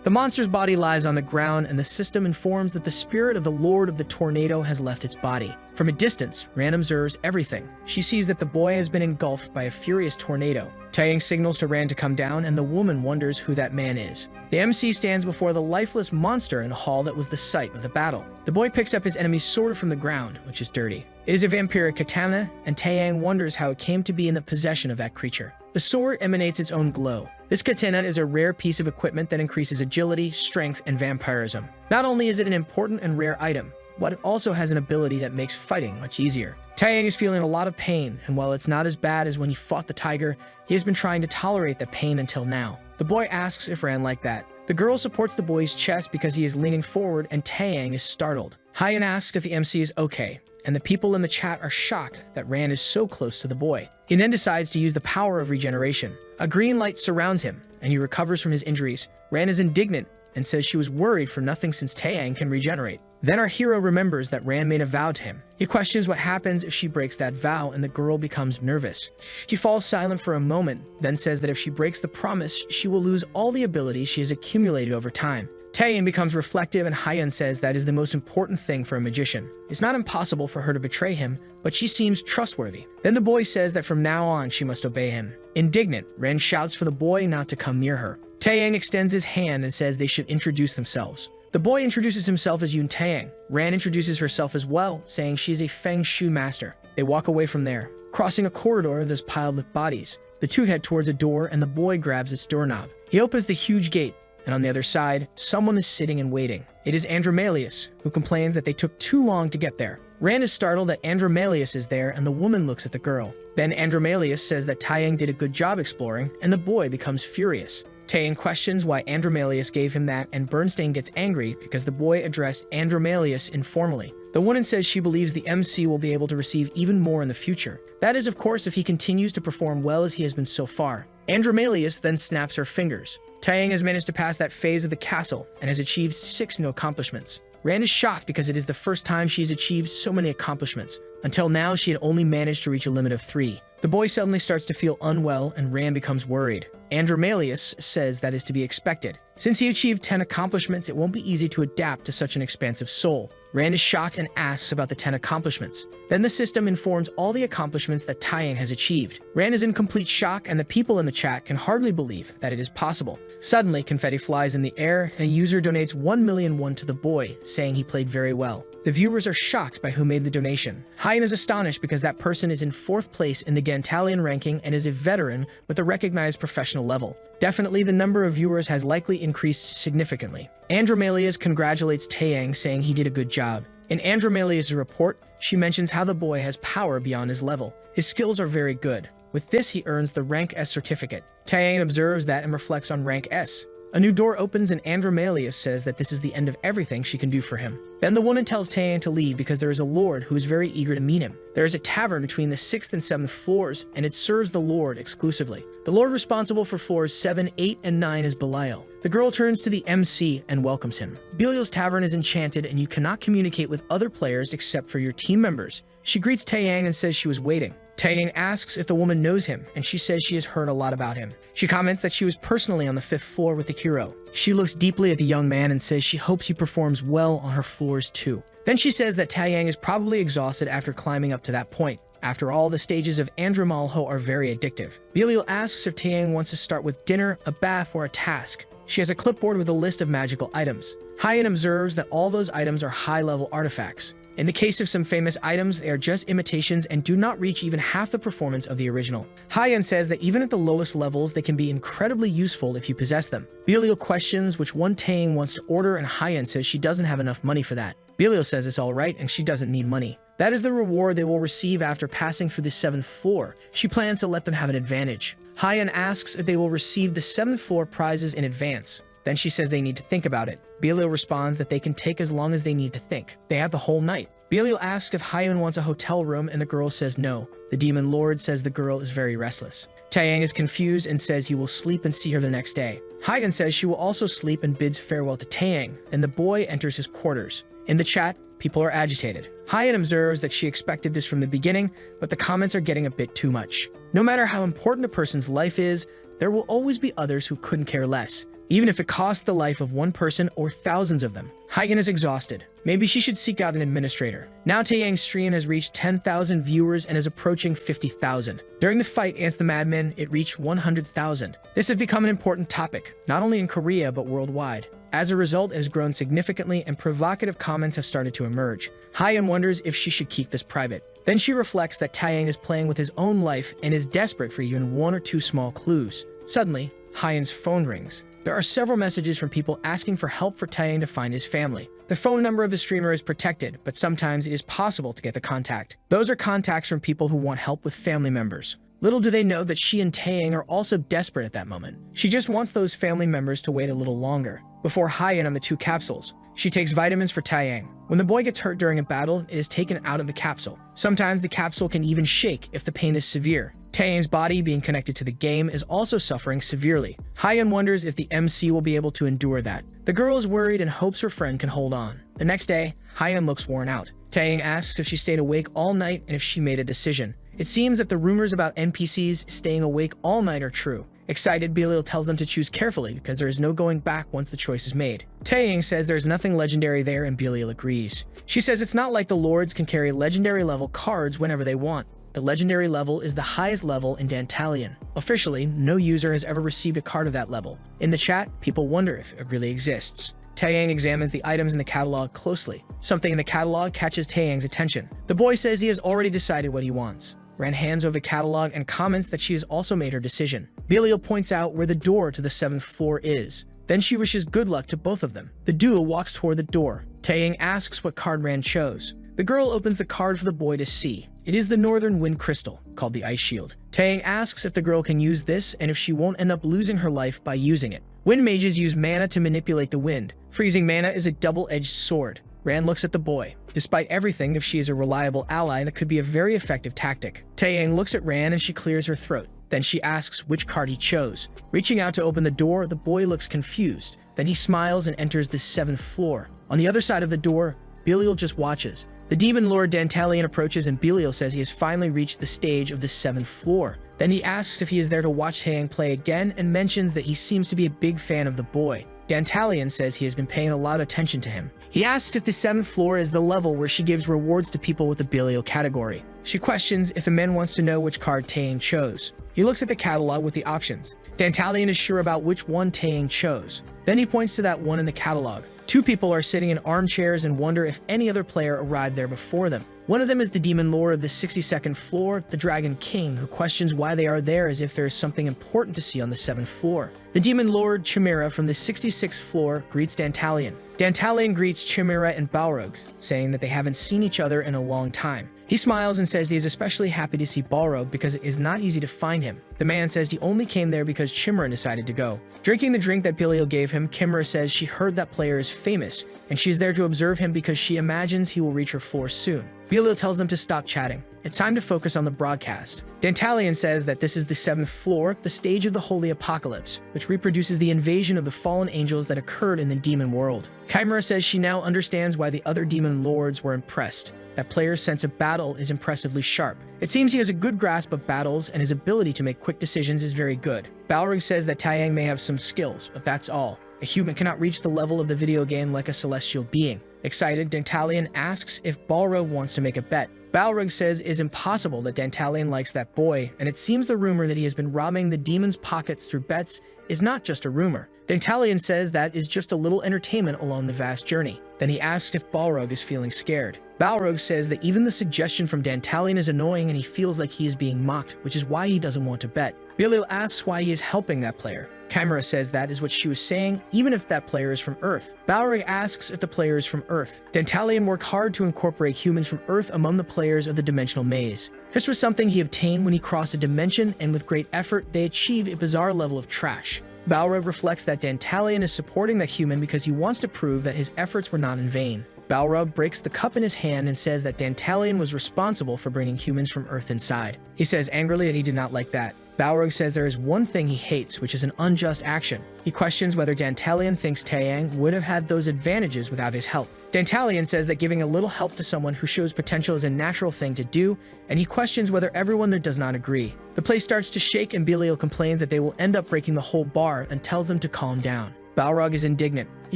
The monster's body lies on the ground, and the system informs that the spirit of the Lord of the Tornado has left its body. From a distance, Ran observes everything. She sees that the boy has been engulfed by a furious tornado. Taeyang signals to Ran to come down, and the woman wonders who that man is. The MC stands before the lifeless monster in a hall that was the site of the battle. The boy picks up his enemy's sword from the ground, which is dirty. It is a vampiric katana, and Taeyang wonders how it came to be in the possession of that creature. The sword emanates its own glow. This katana is a rare piece of equipment that increases agility, strength, and vampirism. Not only is it an important and rare item, but it also has an ability that makes fighting much easier. Taeyang is feeling a lot of pain, and while it's not as bad as when he fought the tiger, he has been trying to tolerate the pain until now. The boy asks if Ran like that. The girl supports the boy's chest because he is leaning forward, and Taeyang is startled. Hyan asks if the MC is okay, and the people in the chat are shocked that Ran is so close to the boy. He then decides to use the power of regeneration. A green light surrounds him, and he recovers from his injuries. Ran is indignant and says she was worried for nothing since Taeyang can regenerate. Then our hero remembers that Ran made a vow to him. He questions what happens if she breaks that vow, and the girl becomes nervous. She falls silent for a moment, then says that if she breaks the promise, she will lose all the abilities she has accumulated over time. Taeyang becomes reflective, and Hyan says that is the most important thing for a magician. It's not impossible for her to betray him, but she seems trustworthy. Then the boy says that from now on she must obey him. Indignant, Ran shouts for the boy not to come near her. Taeyang extends his hand and says they should introduce themselves. The boy introduces himself as Yoon Taeyang. Ran introduces herself as well, saying she is a Feng Shui master. They walk away from there, crossing a corridor that is piled with bodies. The two head towards a door, and the boy grabs its doorknob. He opens the huge gate, and on the other side, someone is sitting and waiting. It is Andromalius, who complains that they took too long to get there. Ran is startled that Andromalius is there, and the woman looks at the girl. Then Andromalius says that Taeyang did a good job exploring, and the boy becomes furious. Taeyang questions why Andromalius gave him that, and Bernstein gets angry because the boy addressed Andromalius informally. The woman says she believes the MC will be able to receive even more in the future. That is, of course, if he continues to perform well as he has been so far. Andromalius then snaps her fingers. Taeyang has managed to pass that phase of the castle and has achieved 6 new accomplishments. Ran is shocked because it is the first time she has achieved so many accomplishments. Until now, she had only managed to reach a limit of 3. The boy suddenly starts to feel unwell, and Ran becomes worried. Andromalius says that is to be expected. Since he achieved 10 accomplishments, it won't be easy to adapt to such an expansive soul. Ran is shocked and asks about the 10 accomplishments. Then the system informs all the accomplishments that Taeyang has achieved. Ran is in complete shock, and the people in the chat can hardly believe that it is possible. Suddenly, confetti flies in the air, and a user donates 1,000,000 won to the boy, saying he played very well. The viewers are shocked by who made the donation. Hyan is astonished because that person is in 4th place in the Gantalian ranking and is a veteran with a recognized professional level. Definitely, the number of viewers has likely increased significantly. Andromalius congratulates Taeyang, saying he did a good job. In Andromalius' report, she mentions how the boy has power beyond his level. His skills are very good. With this, he earns the Rank S certificate. Taeyang observes that and reflects on Rank S. A new door opens, and Andromalius says that this is the end of everything she can do for him. Then the woman tells Taeyang to leave because there is a lord who is very eager to meet him. There is a tavern between the 6th and 7th floors, and it serves the lord exclusively. The lord responsible for floors 7, 8, and 9 is Belial. The girl turns to the MC and welcomes him. Belial's tavern is enchanted, and you cannot communicate with other players except for your team members. She greets Taeyang and says she was waiting. Taeyang asks if the woman knows him, and she says she has heard a lot about him. She comments that she was personally on the 5th floor with the hero. She looks deeply at the young man and says she hopes he performs well on her floors too. Then she says that Taeyang is probably exhausted after climbing up to that point. After all, the stages of Andromalho are very addictive. Belial asks if Taeyang wants to start with dinner, a bath, or a task. She has a clipboard with a list of magical items. Hyan observes that all those items are high-level artifacts. In the case of some famous items, they are just imitations and do not reach even half the performance of the original. Hyan says that even at the lowest levels, they can be incredibly useful if you possess them. Belial questions which one Taeyang wants to order, and Hyan says she doesn't have enough money for that. Belial says it's alright and she doesn't need money. That is the reward they will receive after passing through the 7th floor. She plans to let them have an advantage. Hyan asks if they will receive the 7th floor prizes in advance. Then she says they need to think about it. Belial responds that they can take as long as they need to think. They have the whole night. Belial asks if Hyan wants a hotel room, and the girl says no. The demon lord says the girl is very restless. Taeyang is confused and says he will sleep and see her the next day. Hyan says she will also sleep and bids farewell to Taeyang, and the boy enters his quarters. In the chat, people are agitated. Hyan observes that she expected this from the beginning, but the comments are getting a bit too much. No matter how important a person's life is, there will always be others who couldn't care less, even if it costs the life of one person or thousands of them. Hyan is exhausted. Maybe she should seek out an administrator. Now Taeyang's stream has reached 10,000 viewers and is approaching 50,000. During the fight against the madmen, it reached 100,000. This has become an important topic, not only in Korea but worldwide. As a result, it has grown significantly and provocative comments have started to emerge. Hyan wonders if she should keep this private. Then she reflects that Taeyang is playing with his own life and is desperate for even one or two small clues. Suddenly, Hyan's phone rings. There are several messages from people asking for help for Taeyang to find his family. The phone number of the streamer is protected, but sometimes it is possible to get the contact. Those are contacts from people who want help with family members. Little do they know that she and Taeyang are also desperate at that moment. She just wants those family members to wait a little longer before Hyan on the 2 capsules. She takes vitamins for Taeyang. When the boy gets hurt during a battle, it is taken out of the capsule. Sometimes the capsule can even shake if the pain is severe. Taeyang's body, being connected to the game, is also suffering severely. Hyan wonders if the MC will be able to endure that. The girl is worried and hopes her friend can hold on. The next day, Hyan looks worn out. Taeyang asks if she stayed awake all night and if she made a decision. It seems that the rumors about NPCs staying awake all night are true. Excited, Belial tells them to choose carefully because there is no going back once the choice is made. Taeyang says there's nothing legendary there and Belial agrees. She says it's not like the lords can carry legendary level cards whenever they want. The legendary level is the highest level in Dantalion. Officially, no user has ever received a card of that level. In the chat, people wonder if it really exists. Taeyang examines the items in the catalog closely. Something in the catalog catches Taeyang's attention. The boy says he has already decided what he wants. Ran hands over the catalog and comments that she has also made her decision. Belial points out where the door to the 7th floor is. Then she wishes good luck to both of them. The duo walks toward the door. Taeyang asks what card Ran chose. The girl opens the card for the boy to see. It is the Northern Wind Crystal, called the Ice Shield. Taeyang asks if the girl can use this and if she won't end up losing her life by using it. Wind mages use mana to manipulate the wind. Freezing mana is a double-edged sword. Ran looks at the boy. Despite everything, if she is a reliable ally, that could be a very effective tactic. Taeyang looks at Ran and she clears her throat. Then she asks which card he chose. Reaching out to open the door, the boy looks confused. Then he smiles and enters the 7th floor. On the other side of the door, Belial just watches. The demon lord Dantalion approaches and Belial says he has finally reached the stage of the 7th floor. Then he asks if he is there to watch Taeyang play again and mentions that he seems to be a big fan of the boy. Dantalion says he has been paying a lot of attention to him. He asks if the 7th floor is the level where she gives rewards to people with the Belial category. She questions if the man wants to know which card Taeyang chose. He looks at the catalog with the options. Dantalion is sure about which one Taeyang chose. Then he points to that one in the catalog. 2 people are sitting in armchairs and wonder if any other player arrived there before them. One of them is the demon lord of the 62nd floor, the Dragon King, who questions why they are there as if there is something important to see on the 7th floor. The demon lord Chimera from the 66th floor greets Dantalion. Dantalion greets Chimera and Balrog, saying that they haven't seen each other in a long time. He smiles and says he is especially happy to see Balrog because it is not easy to find him. The man says he only came there because Chimera decided to go. Drinking the drink that Belial gave him, Chimera says she heard that player is famous, and she is there to observe him because she imagines he will reach her floor soon. Belial tells them to stop chatting. It's time to focus on the broadcast. Dantalion says that this is the 7th floor, the stage of the Holy Apocalypse, which reproduces the invasion of the fallen angels that occurred in the demon world. Chimera says she now understands why the other demon lords were impressed. That player's sense of battle is impressively sharp. It seems he has a good grasp of battles, and his ability to make quick decisions is very good. Balrog says that Taeyang may have some skills, but that's all. A human cannot reach the level of the video game like a celestial being. Excited, Dantalion asks if Balrog wants to make a bet. Balrog says it is impossible that Dantalion likes that boy, and it seems the rumor that he has been robbing the demon's pockets through bets is not just a rumor. Dantalion says that is just a little entertainment along the vast journey. Then he asks if Balrog is feeling scared. Balrog says that even the suggestion from Dantalion is annoying and he feels like he is being mocked, which is why he doesn't want to bet. Belial asks why he is helping that player. Chimera says that is what she was saying, even if that player is from Earth. Balrog asks if the player is from Earth. Dantalion worked hard to incorporate humans from Earth among the players of the dimensional maze. This was something he obtained when he crossed a dimension, and with great effort, they achieved a bizarre level of trash. Balrog reflects that Dantalion is supporting that human because he wants to prove that his efforts were not in vain. Balrog breaks the cup in his hand and says that Dantalion was responsible for bringing humans from Earth inside. He says angrily that he did not like that. Balrog says there is one thing he hates, which is an unjust action. He questions whether Dantalion thinks Taeyang would have had those advantages without his help. Dantalion says that giving a little help to someone who shows potential is a natural thing to do, and he questions whether everyone there does not agree. The place starts to shake and Belial complains that they will end up breaking the whole bar and tells them to calm down. Balrog is indignant. He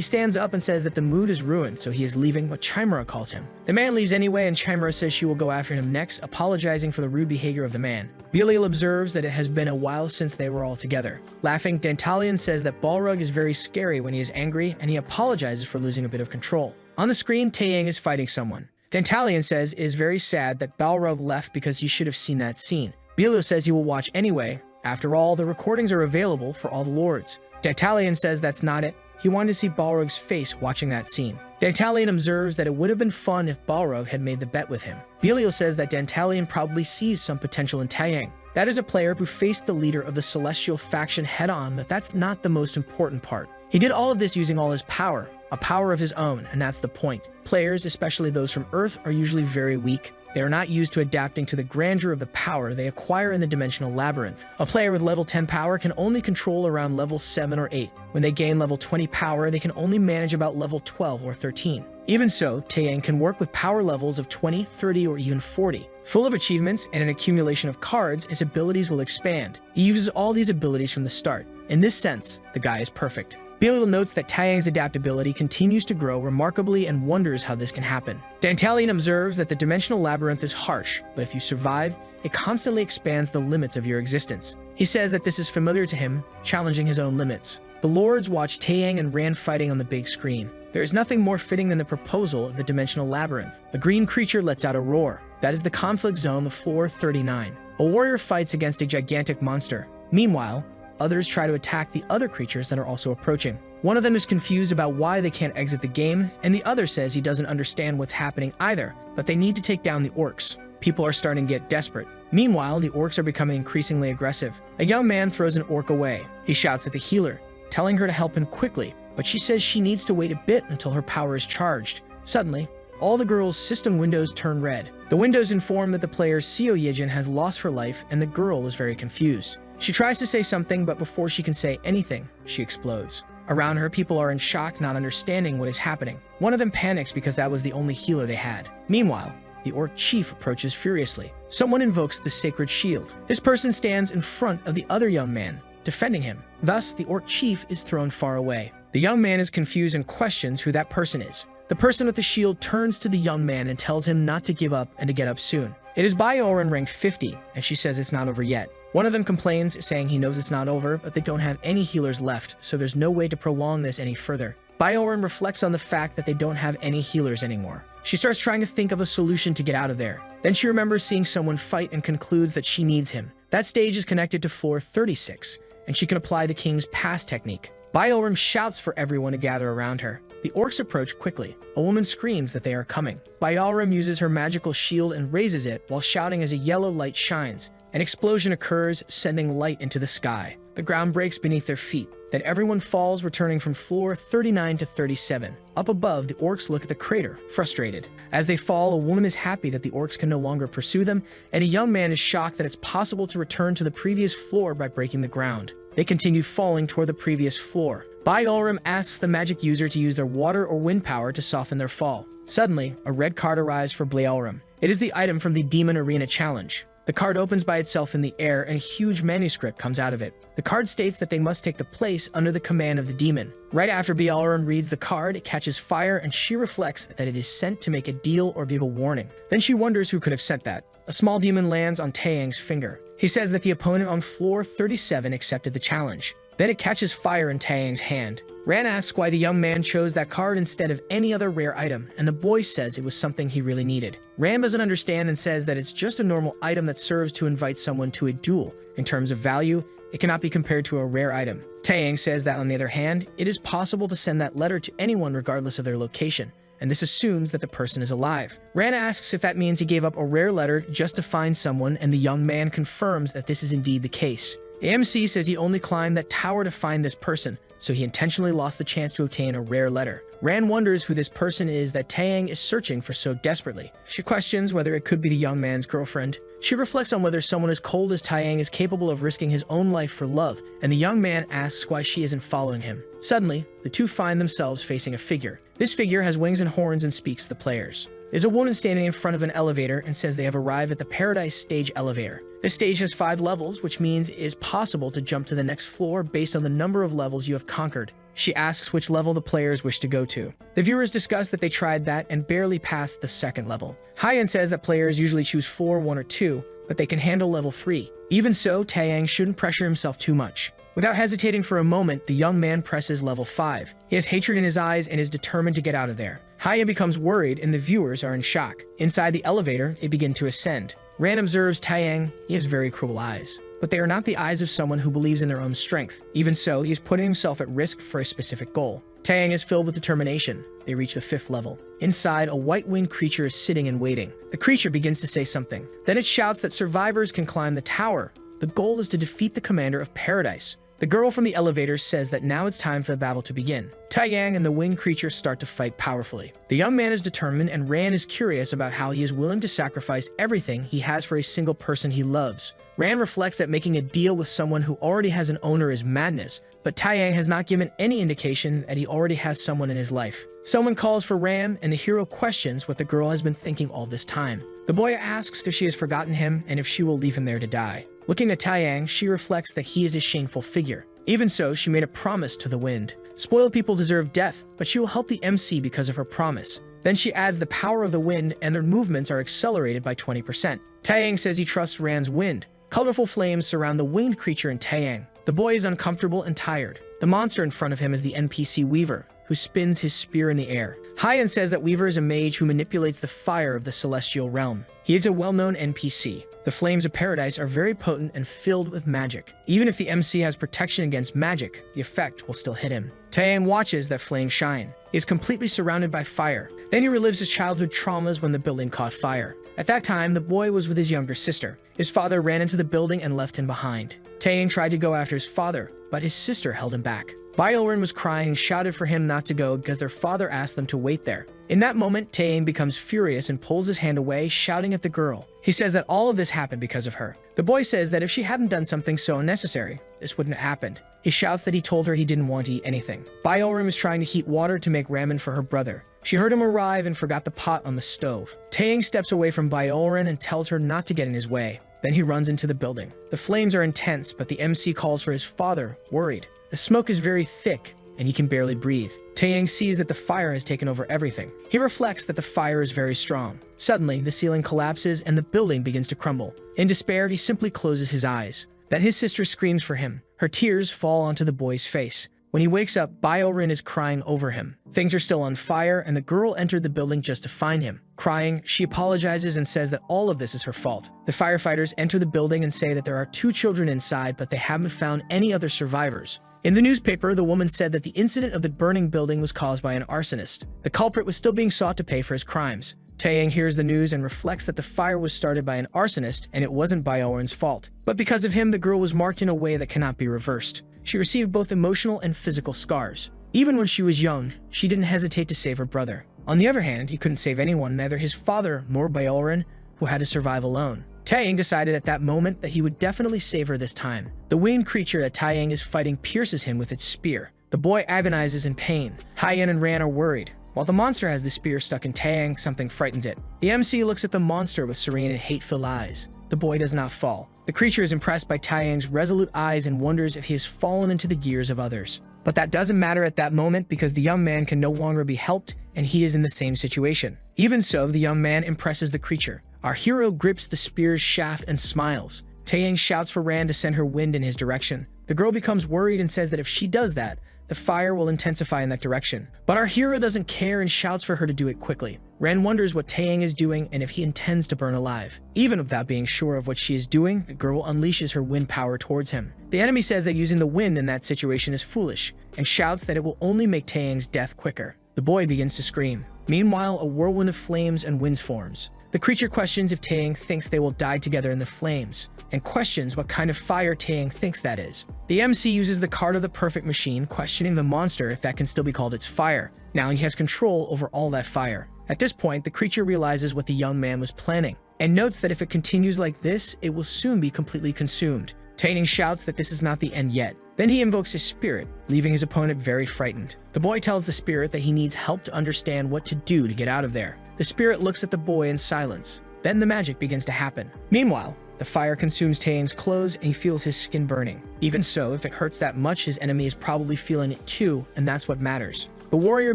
stands up and says that the mood is ruined, so he is leaving what Chimera calls him. The man leaves anyway, and Chimera says she will go after him next, apologizing for the rude behavior of the man. Belial observes that it has been a while since they were all together. Laughing, Dantalion says that Balrog is very scary when he is angry, and he apologizes for losing a bit of control. On the screen, Taeyang is fighting someone. Dantalion says it is very sad that Balrog left because he should have seen that scene. Belial says he will watch anyway. After all, the recordings are available for all the lords. Dantalion says that's not it. He wanted to see Balrog's face watching that scene. Dantalion observes that it would have been fun if Balrog had made the bet with him. Belial says that Dantalion probably sees some potential in Taeyang. That is a player who faced the leader of the Celestial faction head-on, but that's not the most important part. He did all of this using all his power, a power of his own, and that's the point. Players, especially those from Earth, are usually very weak. They are not used to adapting to the grandeur of the power they acquire in the dimensional labyrinth. A player with level 10 power can only control around level 7 or 8. When they gain level 20 power, they can only manage about level 12 or 13. Even so, Taeyang can work with power levels of 20, 30, or even 40. Full of achievements and an accumulation of cards, his abilities will expand. He uses all these abilities from the start. In this sense, the guy is perfect. Belial notes that Taeyang's adaptability continues to grow remarkably and wonders how this can happen. Dantalion observes that the dimensional labyrinth is harsh, but if you survive, it constantly expands the limits of your existence. He says that this is familiar to him, challenging his own limits. The lords watched Taeyang and Rand fighting on the big screen. There is nothing more fitting than the proposal of the dimensional labyrinth. A green creature lets out a roar. That is the conflict zone of floor 39. A warrior fights against a gigantic monster. Meanwhile, others try to attack the other creatures that are also approaching. One of them is confused about why they can't exit the game, and the other says he doesn't understand what's happening either, but they need to take down the orcs. People are starting to get desperate. Meanwhile, the orcs are becoming increasingly aggressive. A young man throws an orc away. He shouts at the healer, telling her to help him quickly, but she says she needs to wait a bit until her power is charged. Suddenly, all the girl's system windows turn red. The windows inform that the player Seo Yejin has lost her life, and the girl is very confused. She tries to say something, but before she can say anything, she explodes. Around her, people are in shock, not understanding what is happening. One of them panics because that was the only healer they had. Meanwhile, the orc chief approaches furiously. Someone invokes the sacred shield. This person stands in front of the other young man, defending him. Thus, the orc chief is thrown far away. The young man is confused and questions who that person is. The person with the shield turns to the young man and tells him not to give up and to get up soon. It is Bioran rank 50, and she says it's not over yet. One of them complains, saying he knows it's not over, but they don't have any healers left, so there's no way to prolong this any further. Bioran reflects on the fact that they don't have any healers anymore. She starts trying to think of a solution to get out of there. Then she remembers seeing someone fight and concludes that she needs him. That stage is connected to floor 36, and she can apply the king's pass technique. Bioram shouts for everyone to gather around her. The orcs approach quickly. A woman screams that they are coming. Bioram uses her magical shield and raises it while shouting as a yellow light shines. An explosion occurs, sending light into the sky. The ground breaks beneath their feet. Then everyone falls, returning from floor 39 to 37. Up above, the orcs look at the crater, frustrated. As they fall, a woman is happy that the orcs can no longer pursue them, and a young man is shocked that it's possible to return to the previous floor by breaking the ground. They continue falling toward the previous floor. Bioram asks the magic user to use their water or wind power to soften their fall. Suddenly, a red card arrives for Bioram. It is the item from the Demon Arena Challenge. The card opens by itself in the air and a huge manuscript comes out of it. The card states that they must take the place under the command of the demon. Right after Bjorn reads the card, it catches fire and she reflects that it is sent to make a deal or give a warning. Then she wonders who could have sent that. A small demon lands on Taeyang's finger. He says that the opponent on floor 37 accepted the challenge. Then it catches fire in Taeyang's hand. Ran asks why the young man chose that card instead of any other rare item, and the boy says it was something he really needed. Ran doesn't understand and says that it's just a normal item that serves to invite someone to a duel. In terms of value, it cannot be compared to a rare item. Taeyang says that on the other hand, it is possible to send that letter to anyone regardless of their location, and this assumes that the person is alive. Ran asks if that means he gave up a rare letter just to find someone, and the young man confirms that this is indeed the case. The MC says he only climbed that tower to find this person, so he intentionally lost the chance to obtain a rare letter. Ran wonders who this person is that Taeyang is searching for so desperately. She questions whether it could be the young man's girlfriend. She reflects on whether someone as cold as Taeyang is capable of risking his own life for love, and the young man asks why she isn't following him. Suddenly, the two find themselves facing a figure. This figure has wings and horns and speaks to the players. There's a woman standing in front of an elevator and says they have arrived at the Paradise Stage elevator. This stage has 5 levels, which means it is possible to jump to the next floor based on the number of levels you have conquered. She asks which level the players wish to go to. The viewers discuss that they tried that and barely passed the 2nd level. Hyan says that players usually choose floor 1 or 2, but they can handle level 3. Even so, Taeyang shouldn't pressure himself too much. Without hesitating for a moment, the young man presses level 5. He has hatred in his eyes and is determined to get out of there. Haya becomes worried and the viewers are in shock. Inside the elevator, they begin to ascend. Ran observes Taeyang. He has very cruel eyes, but they are not the eyes of someone who believes in their own strength. Even so, he is putting himself at risk for a specific goal. Taeyang is filled with determination. They reach the 5th level. Inside, a white-winged creature is sitting and waiting. The creature begins to say something. Then it shouts that survivors can climb the tower. The goal is to defeat the commander of Paradise. The girl from the elevator says that now it's time for the battle to begin. Taeyang and the winged creature start to fight powerfully. The young man is determined and Ran is curious about how he is willing to sacrifice everything he has for a single person he loves. Ran reflects that making a deal with someone who already has an owner is madness, but Taeyang has not given any indication that he already has someone in his life. Someone calls for Ran and the hero questions what the girl has been thinking all this time. The boy asks if she has forgotten him and if she will leave him there to die. Looking at Taeyang, she reflects that he is a shameful figure. Even so, she made a promise to the wind. Spoiled people deserve death, but she will help the MC because of her promise. Then she adds the power of the wind and their movements are accelerated by 20%. Taeyang says he trusts Ran's wind. Colorful flames surround the winged creature and Taeyang. The boy is uncomfortable and tired. The monster in front of him is the NPC Weaver, who spins his spear in the air. Hyan says that Weaver is a mage who manipulates the fire of the celestial realm. He is a well-known NPC. The flames of paradise are very potent and filled with magic. Even if the MC has protection against magic, the effect will still hit him. Taeyang watches that flame shine. He is completely surrounded by fire. Then he relives his childhood traumas when the building caught fire. At that time, the boy was with his younger sister. His father ran into the building and left him behind. Taeyang tried to go after his father, but his sister held him back. Bjorn was crying and shouted for him not to go because their father asked them to wait there. In that moment, Taeyang becomes furious and pulls his hand away, shouting at the girl. He says that all of this happened because of her. The boy says that if she hadn't done something so unnecessary, this wouldn't have happened. He shouts that he told her he didn't want to eat anything. Bjorn was trying to heat water to make ramen for her brother. She heard him arrive and forgot the pot on the stove. Taeyang steps away from Bjorn and tells her not to get in his way. Then he runs into the building. The flames are intense, but the MC calls for his father, worried. The smoke is very thick, and he can barely breathe. Taeyang sees that the fire has taken over everything. He reflects that the fire is very strong. Suddenly, the ceiling collapses and the building begins to crumble. In despair, he simply closes his eyes. Then his sister screams for him. Her tears fall onto the boy's face. When he wakes up, Bjorn is crying over him. Things are still on fire, and the girl entered the building just to find him. Crying, she apologizes and says that all of this is her fault. The firefighters enter the building and say that there are 2 children inside, but they haven't found any other survivors. In the newspaper, the woman said that the incident of the burning building was caused by an arsonist. The culprit was still being sought to pay for his crimes. Taeyang hears the news and reflects that the fire was started by an arsonist and it wasn't Bjorn's fault. But because of him, the girl was marked in a way that cannot be reversed. She received both emotional and physical scars. Even when she was young, she didn't hesitate to save her brother. On the other hand, he couldn't save anyone, neither his father nor Bjorn, who had to survive alone. Taeyang decided at that moment that he would definitely save her this time. The winged creature that Taeyang is fighting pierces him with its spear. The boy agonizes in pain. Hyan and Ran are worried. While the monster has the spear stuck in Taeyang, something frightens it. The MC looks at the monster with serene and hate-filled eyes. the boy does not fall. The creature is impressed by Taeyang's resolute eyes and wonders if he has fallen into the gears of others. But that doesn't matter at that moment because the young man can no longer be helped and he is in the same situation. Even so, the young man impresses the creature. Our hero grips the spear's shaft and smiles. Taeyang shouts for Ran to send her wind in his direction. The girl becomes worried and says that if she does that, the fire will intensify in that direction. But our hero doesn't care and shouts for her to do it quickly. Ran wonders what Taeyang is doing and if he intends to burn alive. Even without being sure of what she is doing, the girl unleashes her wind power towards him. The enemy says that using the wind in that situation is foolish and shouts that it will only make Taeyang's death quicker. The boy begins to scream. Meanwhile, a whirlwind of flames and winds forms. The creature questions if Taeyang thinks they will die together in the flames, and questions what kind of fire Taeyang thinks that is. The MC uses the card of the perfect machine, questioning the monster if that can still be called its fire. Now he has control over all that fire. At this point, the creature realizes what the young man was planning, and notes that if it continues like this, it will soon be completely consumed. Taeyang shouts that this is not the end yet. Then he invokes his spirit, leaving his opponent very frightened. The boy tells the spirit that he needs help to understand what to do to get out of there. The spirit looks at the boy in silence. Then the magic begins to happen. Meanwhile, the fire consumes Taeyang's clothes and he feels his skin burning. Even so, if it hurts that much, his enemy is probably feeling it too, and that's what matters. The warrior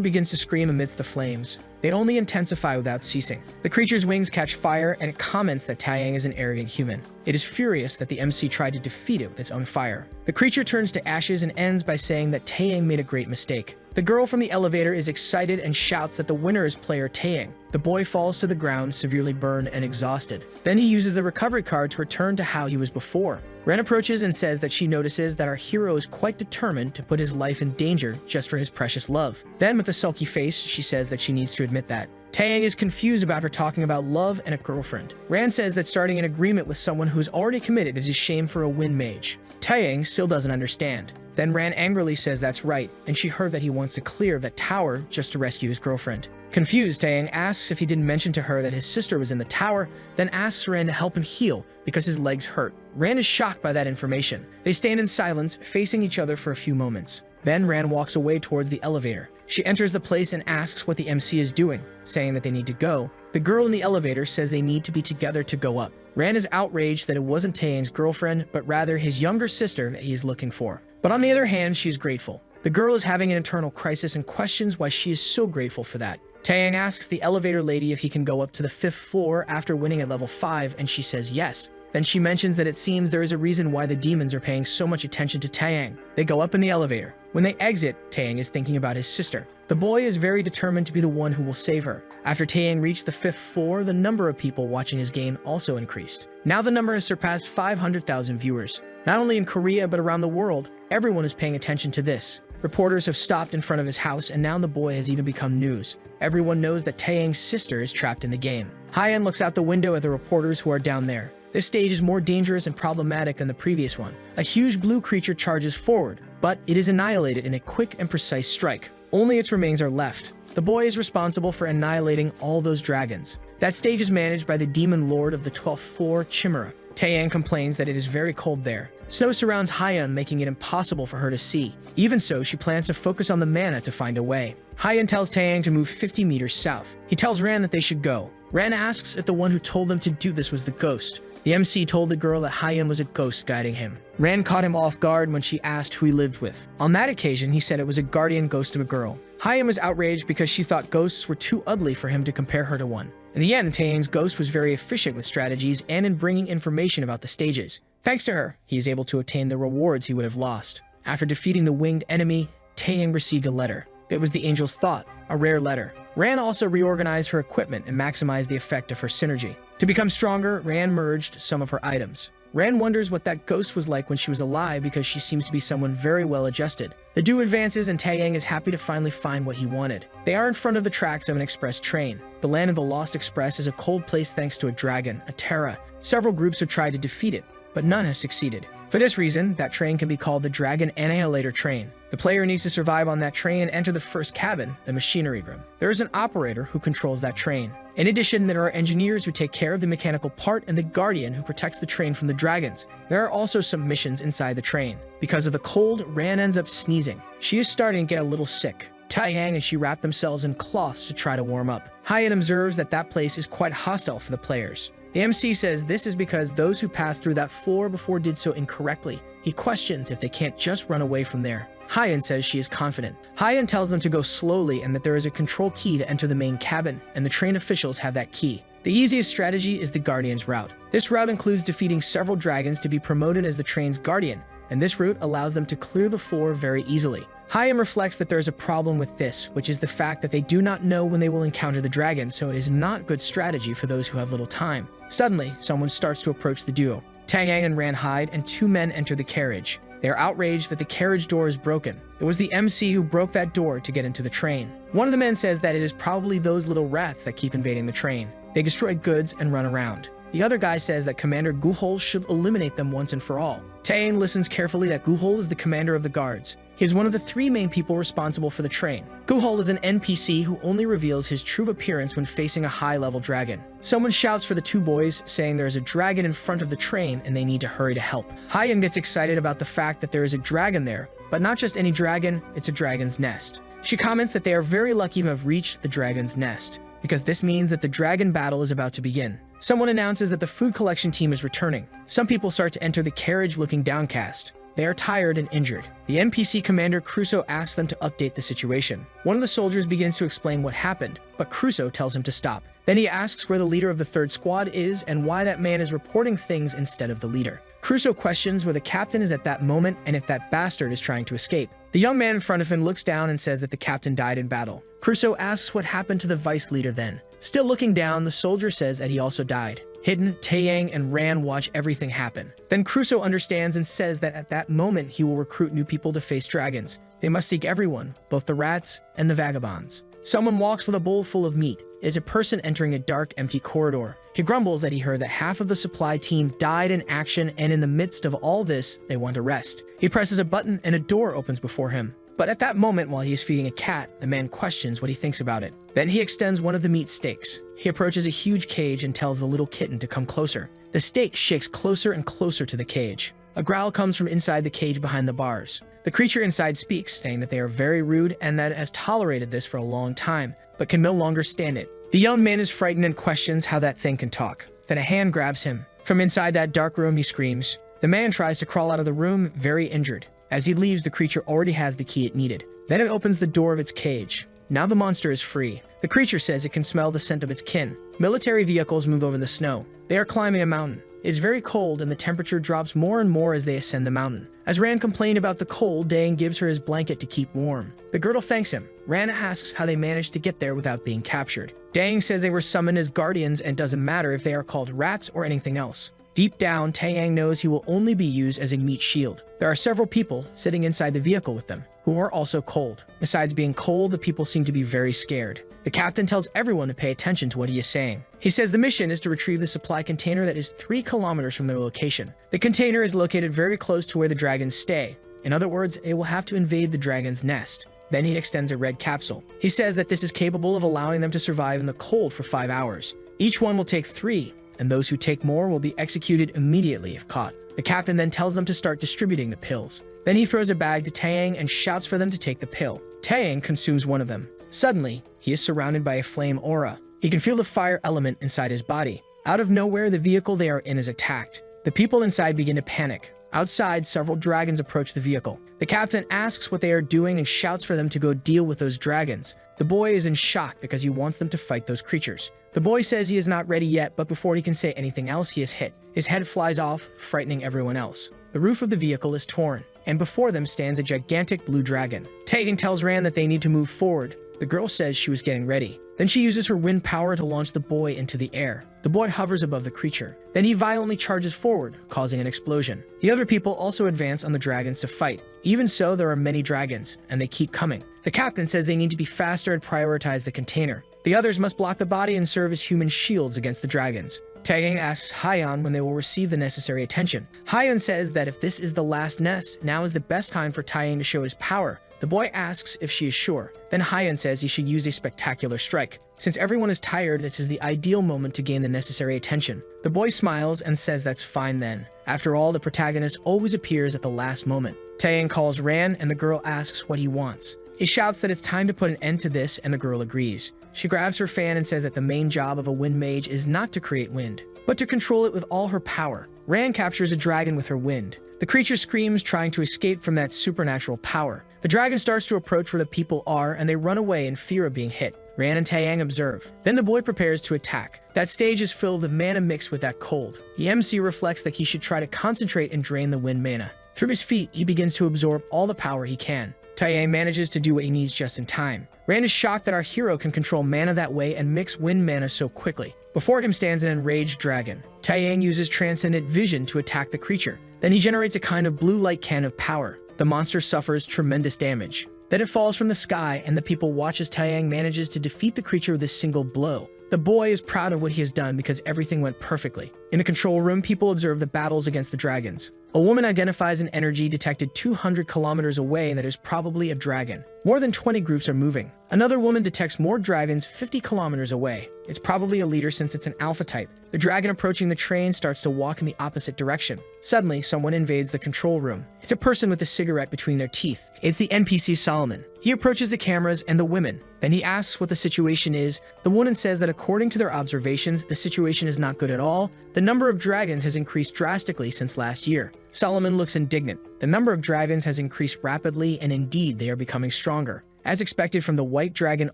begins to scream amidst the flames. They only intensify without ceasing. The creature's wings catch fire and it comments that Taeyang is an arrogant human. It is furious that the MC tried to defeat it with its own fire. The creature turns to ashes and ends by saying that Taeyang made a great mistake. The girl from the elevator is excited and shouts that the winner is player Taeyang. The boy falls to the ground, severely burned and exhausted. Then he uses the recovery card to return to how he was before. Ren approaches and says that she notices that our hero is quite determined to put his life in danger just for his precious love. Then, with a sulky face, she says that she needs to admit that. Taeyang is confused about her talking about love and a girlfriend. Ran says that starting an agreement with someone who is already committed is a shame for a wind mage. Taeyang still doesn't understand. Then Ran angrily says that's right, and she heard that he wants to clear that tower just to rescue his girlfriend. Confused, Taeyang asks if he didn't mention to her that his sister was in the tower, then asks Ran to help him heal because his legs hurt. Ran is shocked by that information. They stand in silence, facing each other for a few moments. Then Ran walks away towards the elevator. She enters the place and asks what the MC is doing, saying that they need to go. The girl in the elevator says they need to be together to go up. Ran is outraged that it wasn't Taeyang's girlfriend, but rather his younger sister that he is looking for. But on the other hand, she is grateful. The girl is having an internal crisis and questions why she is so grateful for that. Taeyang asks the elevator lady if he can go up to the 5th floor after winning at level 5, and she says yes. Then she mentions that it seems there is a reason why the demons are paying so much attention to Taeyang. They go up in the elevator. When they exit, Taeyang is thinking about his sister. The boy is very determined to be the one who will save her. After Taeyang reached the 5th floor, the number of people watching his game also increased. Now the number has surpassed 500,000 viewers. Not only in Korea, but around the world, everyone is paying attention to this. Reporters have stopped in front of his house, and now the boy has even become news. Everyone knows that Taeyang's sister is trapped in the game. Hyen looks out the window at the reporters who are down there. This stage is more dangerous and problematic than the previous one. A huge blue creature charges forward, but it is annihilated in a quick and precise strike. Only its remains are left. The boy is responsible for annihilating all those dragons. That stage is managed by the demon lord of the 12th floor, Chimera. Taeyang complains that it is very cold there. Snow surrounds Hyen, making it impossible for her to see. Even so, she plans to focus on the mana to find a way. Hyen tells Taeyang to move 50 meters south. He tells Ran that they should go. Ran asks if the one who told them to do this was the ghost. The MC told the girl that Hyen was a ghost guiding him. Ran caught him off guard when she asked who he lived with. On that occasion, he said it was a guardian ghost of a girl. Hyen was outraged because she thought ghosts were too ugly for him to compare her to one. In the end, Taeyang's ghost was very efficient with strategies and in bringing information about the stages. Thanks to her, he is able to obtain the rewards he would have lost. After defeating the winged enemy, Taeyang received a letter. It was the angel's thought, a rare letter. Ran also reorganized her equipment and maximized the effect of her synergy. To become stronger, Ran merged some of her items. Ran wonders what that ghost was like when she was alive because she seems to be someone very well adjusted. The duo advances and Taeyang is happy to finally find what he wanted. They are in front of the tracks of an express train. The land of the Lost Express is a cold place thanks to a dragon, a Terra. Several groups have tried to defeat it, but none has succeeded. For this reason, that train can be called the Dragon Annihilator Train. The player needs to survive on that train and enter the first cabin, the machinery room. There is an operator who controls that train. In addition, there are engineers who take care of the mechanical part and the guardian who protects the train from the dragons. There are also some missions inside the train. Because of the cold, Ran ends up sneezing. She is starting to get a little sick. Taeyang and she wrap themselves in cloths to try to warm up. Hyen observes that that place is quite hostile for the players. The MC says this is because those who passed through that floor before did so incorrectly. He questions if they can't just run away from there. Hyan says she is confident. Hyan tells them to go slowly and that there is a control key to enter the main cabin, and the train officials have that key. The easiest strategy is the Guardian's route. This route includes defeating several dragons to be promoted as the train's guardian, and this route allows them to clear the floor very easily. Hyan reflects that there is a problem with this, which is the fact that they do not know when they will encounter the dragon, so it is not good strategy for those who have little time. Suddenly, someone starts to approach the duo. Taeyang and Ran hide, and two men enter the carriage. They are outraged that the carriage door is broken. It was the MC who broke that door to get into the train. One of the men says that it is probably those little rats that keep invading the train. They destroy goods and run around. The other guy says that Commander Guhol should eliminate them once and for all. Taeyang listens carefully that Guhol is the commander of the guards. He is one of the three main people responsible for the train. Guhol is an NPC who only reveals his true appearance when facing a high-level dragon. Someone shouts for the two boys, saying there is a dragon in front of the train and they need to hurry to help. Hyan gets excited about the fact that there is a dragon there, but not just any dragon, it's a dragon's nest. She comments that they are very lucky to have reached the dragon's nest, because this means that the dragon battle is about to begin. Someone announces that the food collection team is returning. Some people start to enter the carriage looking downcast. They are tired and injured. The NPC commander Crusoe asks them to update the situation. One of the soldiers begins to explain what happened, but Crusoe tells him to stop. Then he asks where the leader of the third squad is and why that man is reporting things instead of the leader. Crusoe questions where the captain is at that moment and if that bastard is trying to escape. The young man in front of him looks down and says that the captain died in battle. Crusoe asks what happened to the vice leader then. Still looking down, the soldier says that he also died. Hidden, Taeyang and Ran watch everything happen. Then Crusoe understands and says that at that moment he will recruit new people to face dragons. They must seek everyone, both the rats and the vagabonds. Someone walks with a bowl full of meat. It is a person entering a dark, empty corridor. He grumbles that he heard that half of the supply team died in action, and in the midst of all this, they want to rest. He presses a button and a door opens before him. But at that moment, while he is feeding a cat, the man questions what he thinks about it. Then he extends one of the meat steaks. He approaches a huge cage and tells the little kitten to come closer. The steak shakes closer and closer to the cage. A growl comes from inside the cage behind the bars. The creature inside speaks, saying that they are very rude and that it has tolerated this for a long time, but can no longer stand it. The young man is frightened and questions how that thing can talk. Then a hand grabs him. From inside that dark room, he screams. The man tries to crawl out of the room, very injured. As he leaves, the creature already has the key it needed. Then it opens the door of its cage. Now the monster is free. The creature says it can smell the scent of its kin. Military vehicles move over the snow. They are climbing a mountain. It is very cold and the temperature drops more and more as they ascend the mountain. As Ran complained about the cold, Daeng gives her his blanket to keep warm. The girdle thanks him. Ran asks how they managed to get there without being captured. Daeng says they were summoned as guardians and doesn't matter if they are called rats or anything else. Deep down, Taeyang knows he will only be used as a meat shield. There are several people sitting inside the vehicle with them, who are also cold. Besides being cold, the people seem to be very scared. The captain tells everyone to pay attention to what he is saying. He says the mission is to retrieve the supply container that is 3 kilometers from their location. The container is located very close to where the dragons stay. In other words, they will have to invade the dragon's nest. Then he extends a red capsule. He says that this is capable of allowing them to survive in the cold for 5 hours. Each one will take 3, and those who take more will be executed immediately if caught. The captain then tells them to start distributing the pills. Then he throws a bag to Taeyang and shouts for them to take the pill. Taeyang consumes one of them. Suddenly, he is surrounded by a flame aura. He can feel the fire element inside his body. Out of nowhere, the vehicle they are in is attacked. The people inside begin to panic. Outside, several dragons approach the vehicle. The captain asks what they are doing and shouts for them to go deal with those dragons. The boy is in shock because he wants them to fight those creatures. The boy says he is not ready yet, but before he can say anything else, he is hit. His head flies off, frightening everyone else. The roof of the vehicle is torn, and before them stands a gigantic blue dragon. Taeyang tells Ran that they need to move forward. The girl says she was getting ready. Then she uses her wind power to launch the boy into the air. The boy hovers above the creature. Then he violently charges forward, causing an explosion. The other people also advance on the dragons to fight. Even so, there are many dragons, and they keep coming. The captain says they need to be faster and prioritize the container. The others must block the body and serve as human shields against the dragons. Taeyang asks Hyan when they will receive the necessary attention. Hyan says that if this is the last nest, now is the best time for Taeyang to show his power. The boy asks if she is sure. Then Hyan says he should use a spectacular strike. Since everyone is tired, this is the ideal moment to gain the necessary attention. The boy smiles and says that's fine then. After all, the protagonist always appears at the last moment. Taeyang calls Ran and the girl asks what he wants. He shouts that it's time to put an end to this and the girl agrees. She grabs her fan and says that the main job of a wind mage is not to create wind, but to control it with all her power. Ran captures a dragon with her wind. The creature screams, trying to escape from that supernatural power. The dragon starts to approach where the people are, and they run away in fear of being hit. Ran and Taeyang observe. Then the boy prepares to attack. That stage is filled with mana mixed with that cold. The MC reflects that he should try to concentrate and drain the wind mana. Through his feet, he begins to absorb all the power he can. Taeyang manages to do what he needs just in time. Ran is shocked that our hero can control mana that way and mix wind mana so quickly. Before him stands an enraged dragon. Taeyang uses transcendent vision to attack the creature. Then he generates a kind of blue light can of power. The monster suffers tremendous damage. Then it falls from the sky, and the people watch as Taeyang manages to defeat the creature with a single blow. The boy is proud of what he has done because everything went perfectly. In the control room, people observe the battles against the dragons. A woman identifies an energy detected 200 kilometers away that is probably a dragon. More than 20 groups are moving. Another woman detects more dragons 50 kilometers away. It's probably a leader since it's an alpha type. The dragon approaching the train starts to walk in the opposite direction. Suddenly, someone invades the control room. It's a person with a cigarette between their teeth. It's the NPC Solomon. He approaches the cameras and the women. Then he asks what the situation is. The woman says that according to their observations, the situation is not good at all. The number of dragons has increased drastically since last year. Solomon looks indignant. The number of dragons has increased rapidly, and indeed they are becoming stronger. As expected from the white dragon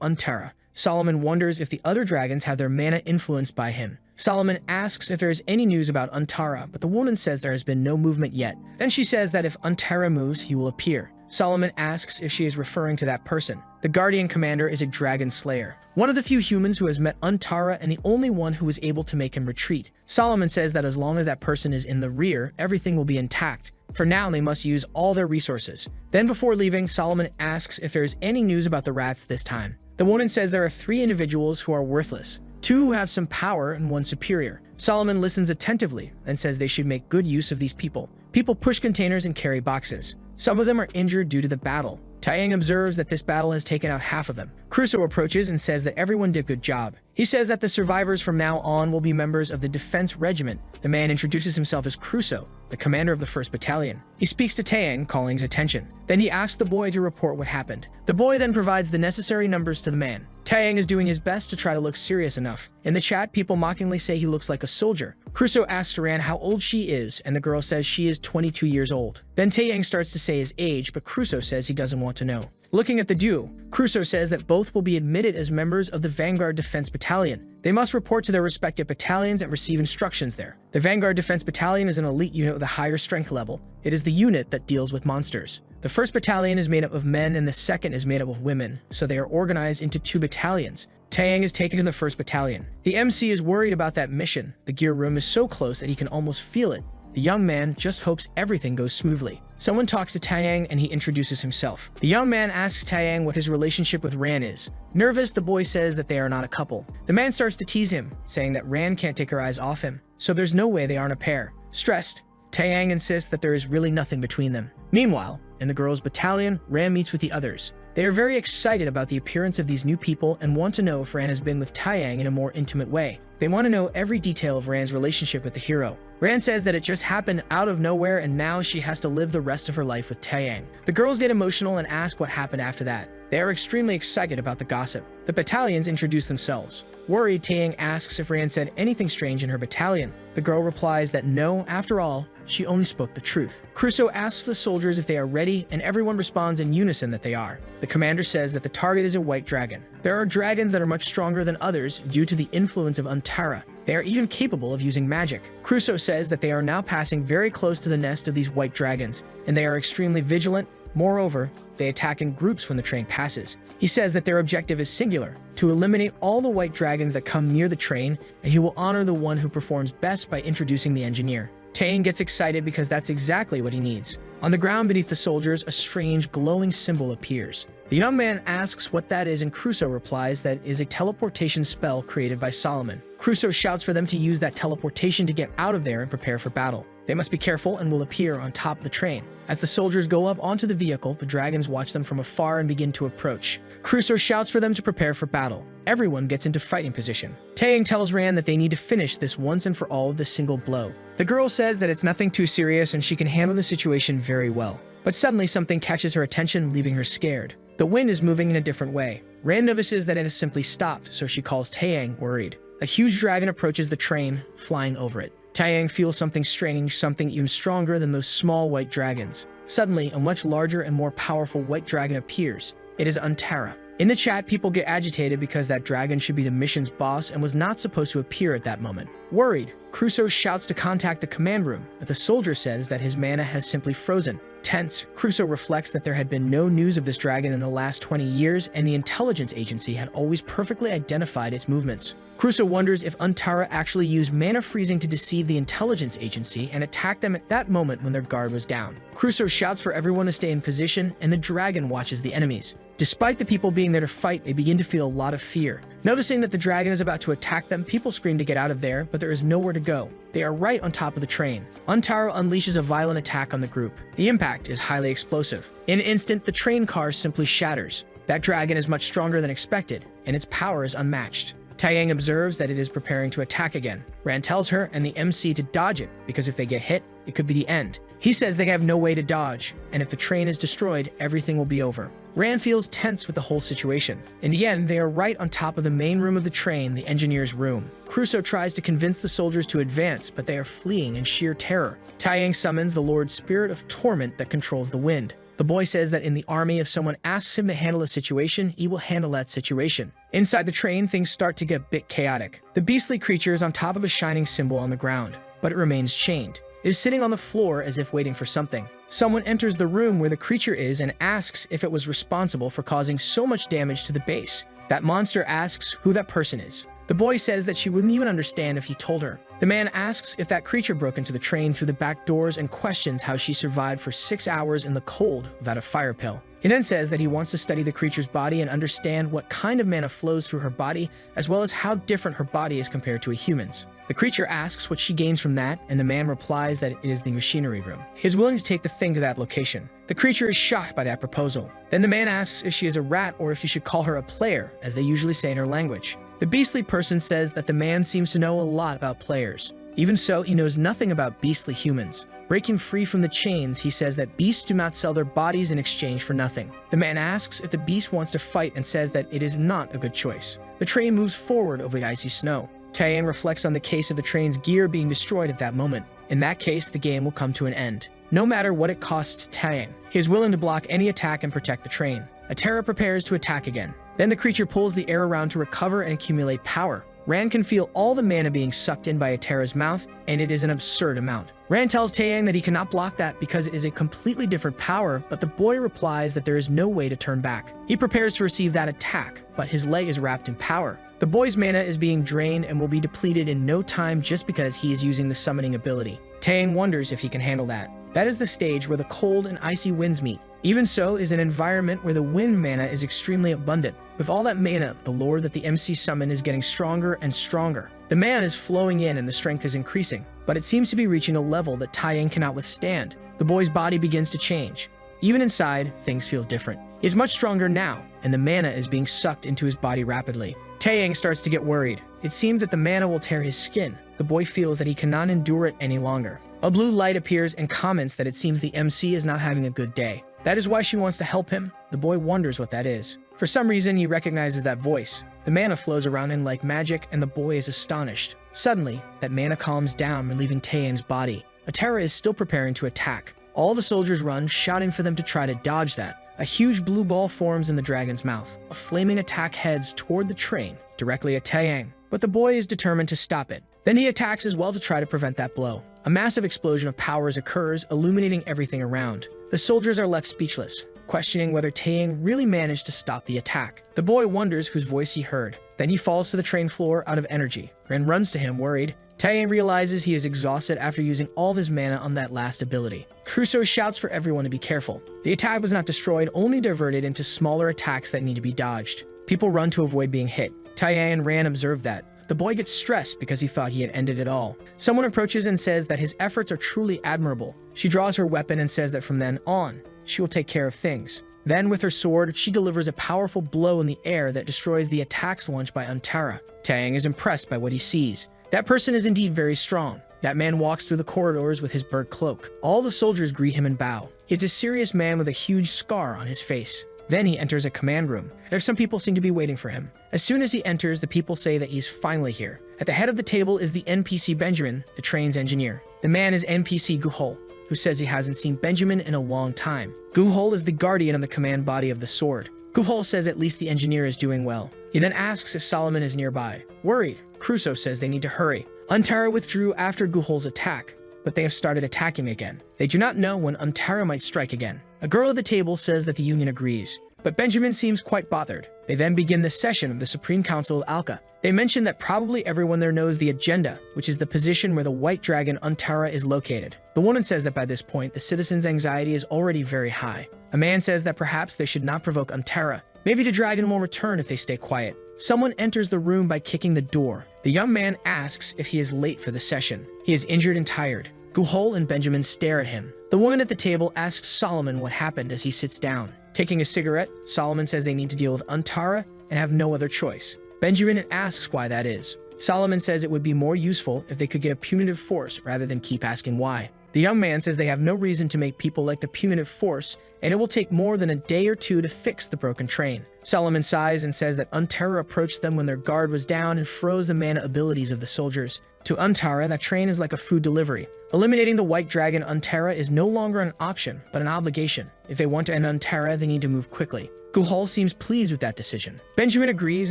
Untara, Solomon wonders if the other dragons have their mana influenced by him. Solomon asks if there is any news about Untara, but the woman says there has been no movement yet. Then she says that if Untara moves, he will appear. Solomon asks if she is referring to that person. The Guardian Commander is a dragon slayer, one of the few humans who has met Untara and the only one who was able to make him retreat. Solomon says that as long as that person is in the rear, everything will be intact. For now, they must use all their resources. Then before leaving, Solomon asks if there is any news about the rats this time. The woman says there are 3 individuals who are worthless, 2 who have some power and 1 superior. Solomon listens attentively and says they should make good use of these people. People push containers and carry boxes. Some of them are injured due to the battle. Taeyang observes that this battle has taken out half of them. Crusoe approaches and says that everyone did a good job. He says that the survivors from now on will be members of the Defense Regiment. The man introduces himself as Crusoe, the commander of the 1st Battalion. He speaks to Taeyang, calling his attention. Then he asks the boy to report what happened. The boy then provides the necessary numbers to the man. Taeyang is doing his best to try to look serious enough. In the chat, people mockingly say he looks like a soldier. Crusoe asks Ran how old she is, and the girl says she is 22 years old. Then Taeyang starts to say his age, but Crusoe says he doesn't want to know. Looking at the duo, Crusoe says that both will be admitted as members of the Vanguard Defense Battalion. They must report to their respective battalions and receive instructions there. The Vanguard Defense Battalion is an elite unit with a higher strength level. It is the unit that deals with monsters. The 1st Battalion is made up of men and the 2nd is made up of women, so they are organized into 2 battalions. Taeyang is taken to the 1st Battalion. The MC is worried about that mission. The gear room is so close that he can almost feel it. The young man just hopes everything goes smoothly. Someone talks to Taeyang and he introduces himself. The young man asks Taeyang what his relationship with Ran is. Nervous, the boy says that they are not a couple. The man starts to tease him, saying that Ran can't take her eyes off him, so there's no way they aren't a pair. Stressed, Taeyang insists that there is really nothing between them. Meanwhile, in the girls' battalion, Ran meets with the others. They are very excited about the appearance of these new people and want to know if Ran has been with Taeyang in a more intimate way. They want to know every detail of Ran's relationship with the hero. Ran says that it just happened out of nowhere and now she has to live the rest of her life with Taeyang. The girls get emotional and ask what happened after that. They are extremely excited about the gossip. The battalions introduce themselves. Worried, Taeyang asks if Ran said anything strange in her battalion. The girl replies that no, after all, she only spoke the truth. Crusoe asks the soldiers if they are ready, and everyone responds in unison that they are. The commander says that the target is a white dragon. There are dragons that are much stronger than others due to the influence of Untara. They are even capable of using magic. Crusoe says that they are now passing very close to the nest of these white dragons, and they are extremely vigilant. Moreover, they attack in groups when the train passes. He says that their objective is singular, to eliminate all the white dragons that come near the train, and he will honor the one who performs best by introducing the engineer. Taeyang gets excited because that's exactly what he needs. On the ground beneath the soldiers, a strange glowing symbol appears. The young man asks what that is and Crusoe replies that it is a teleportation spell created by Solomon. Crusoe shouts for them to use that teleportation to get out of there and prepare for battle. They must be careful and will appear on top of the train. As the soldiers go up onto the vehicle, the dragons watch them from afar and begin to approach. Crusoe shouts for them to prepare for battle. Everyone gets into fighting position. Taeyang tells Ran that they need to finish this once and for all with a single blow. The girl says that it's nothing too serious and she can handle the situation very well. But suddenly something catches her attention, leaving her scared. The wind is moving in a different way. Ran notices that it has simply stopped, so she calls Taeyang, worried. A huge dragon approaches the train, flying over it. Taeyang feels something strange, something even stronger than those small white dragons. Suddenly, a much larger and more powerful white dragon appears. It is Antara. In the chat, people get agitated because that dragon should be the mission's boss and was not supposed to appear at that moment. Worried, Crusoe shouts to contact the command room, but the soldier says that his mana has simply frozen. Tense, Crusoe reflects that there had been no news of this dragon in the last 20 years, and the intelligence agency had always perfectly identified its movements. Crusoe wonders if Antara actually used mana freezing to deceive the intelligence agency and attack them at that moment when their guard was down. Crusoe shouts for everyone to stay in position, and the dragon watches the enemies. Despite the people being there to fight, they begin to feel a lot of fear. Noticing that the dragon is about to attack them, people scream to get out of there, but there is nowhere to go. They are right on top of the train. Antara unleashes a violent attack on the group. The impact is highly explosive. In an instant, the train car simply shatters. That dragon is much stronger than expected, and its power is unmatched. Taeyang observes that it is preparing to attack again. Ran tells her and the MC to dodge it, because if they get hit, it could be the end. He says they have no way to dodge, and if the train is destroyed, everything will be over. Ran feels tense with the whole situation. In the end, they are right on top of the main room of the train, the engineer's room. Crusoe tries to convince the soldiers to advance, but they are fleeing in sheer terror. Taeyang summons the Lord's Spirit of Torment that controls the wind. The boy says that in the army, if someone asks him to handle a situation, he will handle that situation. Inside the train, things start to get a bit chaotic. The beastly creature is on top of a shining symbol on the ground, but it remains chained. It is sitting on the floor as if waiting for something. Someone enters the room where the creature is and asks if it was responsible for causing so much damage to the base. That monster asks who that person is. The boy says that she wouldn't even understand if he told her. The man asks if that creature broke into the train through the back doors and questions how she survived for 6 hours in the cold without a fire pill. He then says that he wants to study the creature's body and understand what kind of mana flows through her body, as well as how different her body is compared to a human's. The creature asks what she gains from that, and the man replies that it is the machinery room. He is willing to take the thing to that location. The creature is shocked by that proposal. Then the man asks if she is a rat or if he should call her a player, as they usually say in her language. The beastly person says that the man seems to know a lot about players. Even so, he knows nothing about beastly humans. Breaking free from the chains, he says that beasts do not sell their bodies in exchange for nothing. The man asks if the beast wants to fight and says that it is not a good choice. The train moves forward over the icy snow. Taeyang reflects on the case of the train's gear being destroyed at that moment. In that case, the game will come to an end. No matter what it costs Taeyang, he is willing to block any attack and protect the train. Atera prepares to attack again. Then the creature pulls the air around to recover and accumulate power. Ran can feel all the mana being sucked in by Atera's mouth, and it is an absurd amount. Ran tells Taeyang that he cannot block that because it is a completely different power, but the boy replies that there is no way to turn back. He prepares to receive that attack, but his leg is wrapped in power. The boy's mana is being drained and will be depleted in no time just because he is using the summoning ability. Taeyang wonders if he can handle that. That is the stage where the cold and icy winds meet. Even so is an environment where the wind mana is extremely abundant. With all that mana, the lore that the MC summon is getting stronger and stronger. The mana is flowing in and the strength is increasing, but it seems to be reaching a level that Taeyang cannot withstand. The boy's body begins to change. Even inside, things feel different. He is much stronger now, and the mana is being sucked into his body rapidly. Taeyang starts to get worried. It seems that the mana will tear his skin. The boy feels that he cannot endure it any longer. A blue light appears and comments that it seems the MC is not having a good day. That is why she wants to help him. The boy wonders what that is. For some reason, he recognizes that voice. The mana flows around him like magic, and the boy is astonished. Suddenly, that mana calms down, relieving Taeyang's body. Atera is still preparing to attack. All the soldiers run, shouting for them to try to dodge that. A huge blue ball forms in the dragon's mouth. A flaming attack heads toward the train, directly at Taeyang. But the boy is determined to stop it. Then he attacks as well to try to prevent that blow. A massive explosion of powers occurs, illuminating everything around. The soldiers are left speechless, questioning whether Taeyang really managed to stop the attack. The boy wonders whose voice he heard. Then he falls to the train floor out of energy. Ren runs to him, worried. Taeyang realizes he is exhausted after using all of his mana on that last ability. Crusoe shouts for everyone to be careful. The attack was not destroyed, only diverted into smaller attacks that need to be dodged. People run to avoid being hit. Taeyang and Ran observe that. The boy gets stressed because he thought he had ended it all. Someone approaches and says that his efforts are truly admirable. She draws her weapon and says that from then on, she will take care of things. Then, with her sword, she delivers a powerful blow in the air that destroys the attacks launched by Antara. Taeyang is impressed by what he sees. That person is indeed very strong. That man walks through the corridors with his bird cloak. All the soldiers greet him and bow. He is a serious man with a huge scar on his face. Then he enters a command room. There some people seem to be waiting for him. As soon as he enters, the people say that he's finally here. At the head of the table is the NPC Benjamin, the train's engineer. The man is NPC Guhol, who says he hasn't seen Benjamin in a long time. Guhol is the guardian of the command body of the sword. Guhol says at least the engineer is doing well. He then asks if Solomon is nearby. Worried, Crusoe says they need to hurry. Untara withdrew after Guhol's attack, but they have started attacking again. They do not know when Untara might strike again. A girl at the table says that the Union agrees, but Benjamin seems quite bothered. They then begin the session of the Supreme Council of Alka. They mention that probably everyone there knows the agenda, which is the position where the white dragon Untara is located. The woman says that by this point, the citizens' anxiety is already very high. A man says that perhaps they should not provoke Untara. Maybe the dragon will return if they stay quiet. Someone enters the room by kicking the door. The young man asks if he is late for the session. He is injured and tired. Guhol and Benjamin stare at him. The woman at the table asks Solomon what happened as he sits down. Taking a cigarette, Solomon says they need to deal with Untara and have no other choice. Benjamin asks why that is. Solomon says it would be more useful if they could get a punitive force rather than keep asking why. The young man says they have no reason to make people like the punitive force, and it will take more than a day or two to fix the broken train. Solomon sighs and says that Untara approached them when their guard was down and froze the mana abilities of the soldiers. To Untara, that train is like a food delivery. Eliminating the white dragon Untara is no longer an option, but an obligation. If they want to end Untara, they need to move quickly. Guhol seems pleased with that decision. Benjamin agrees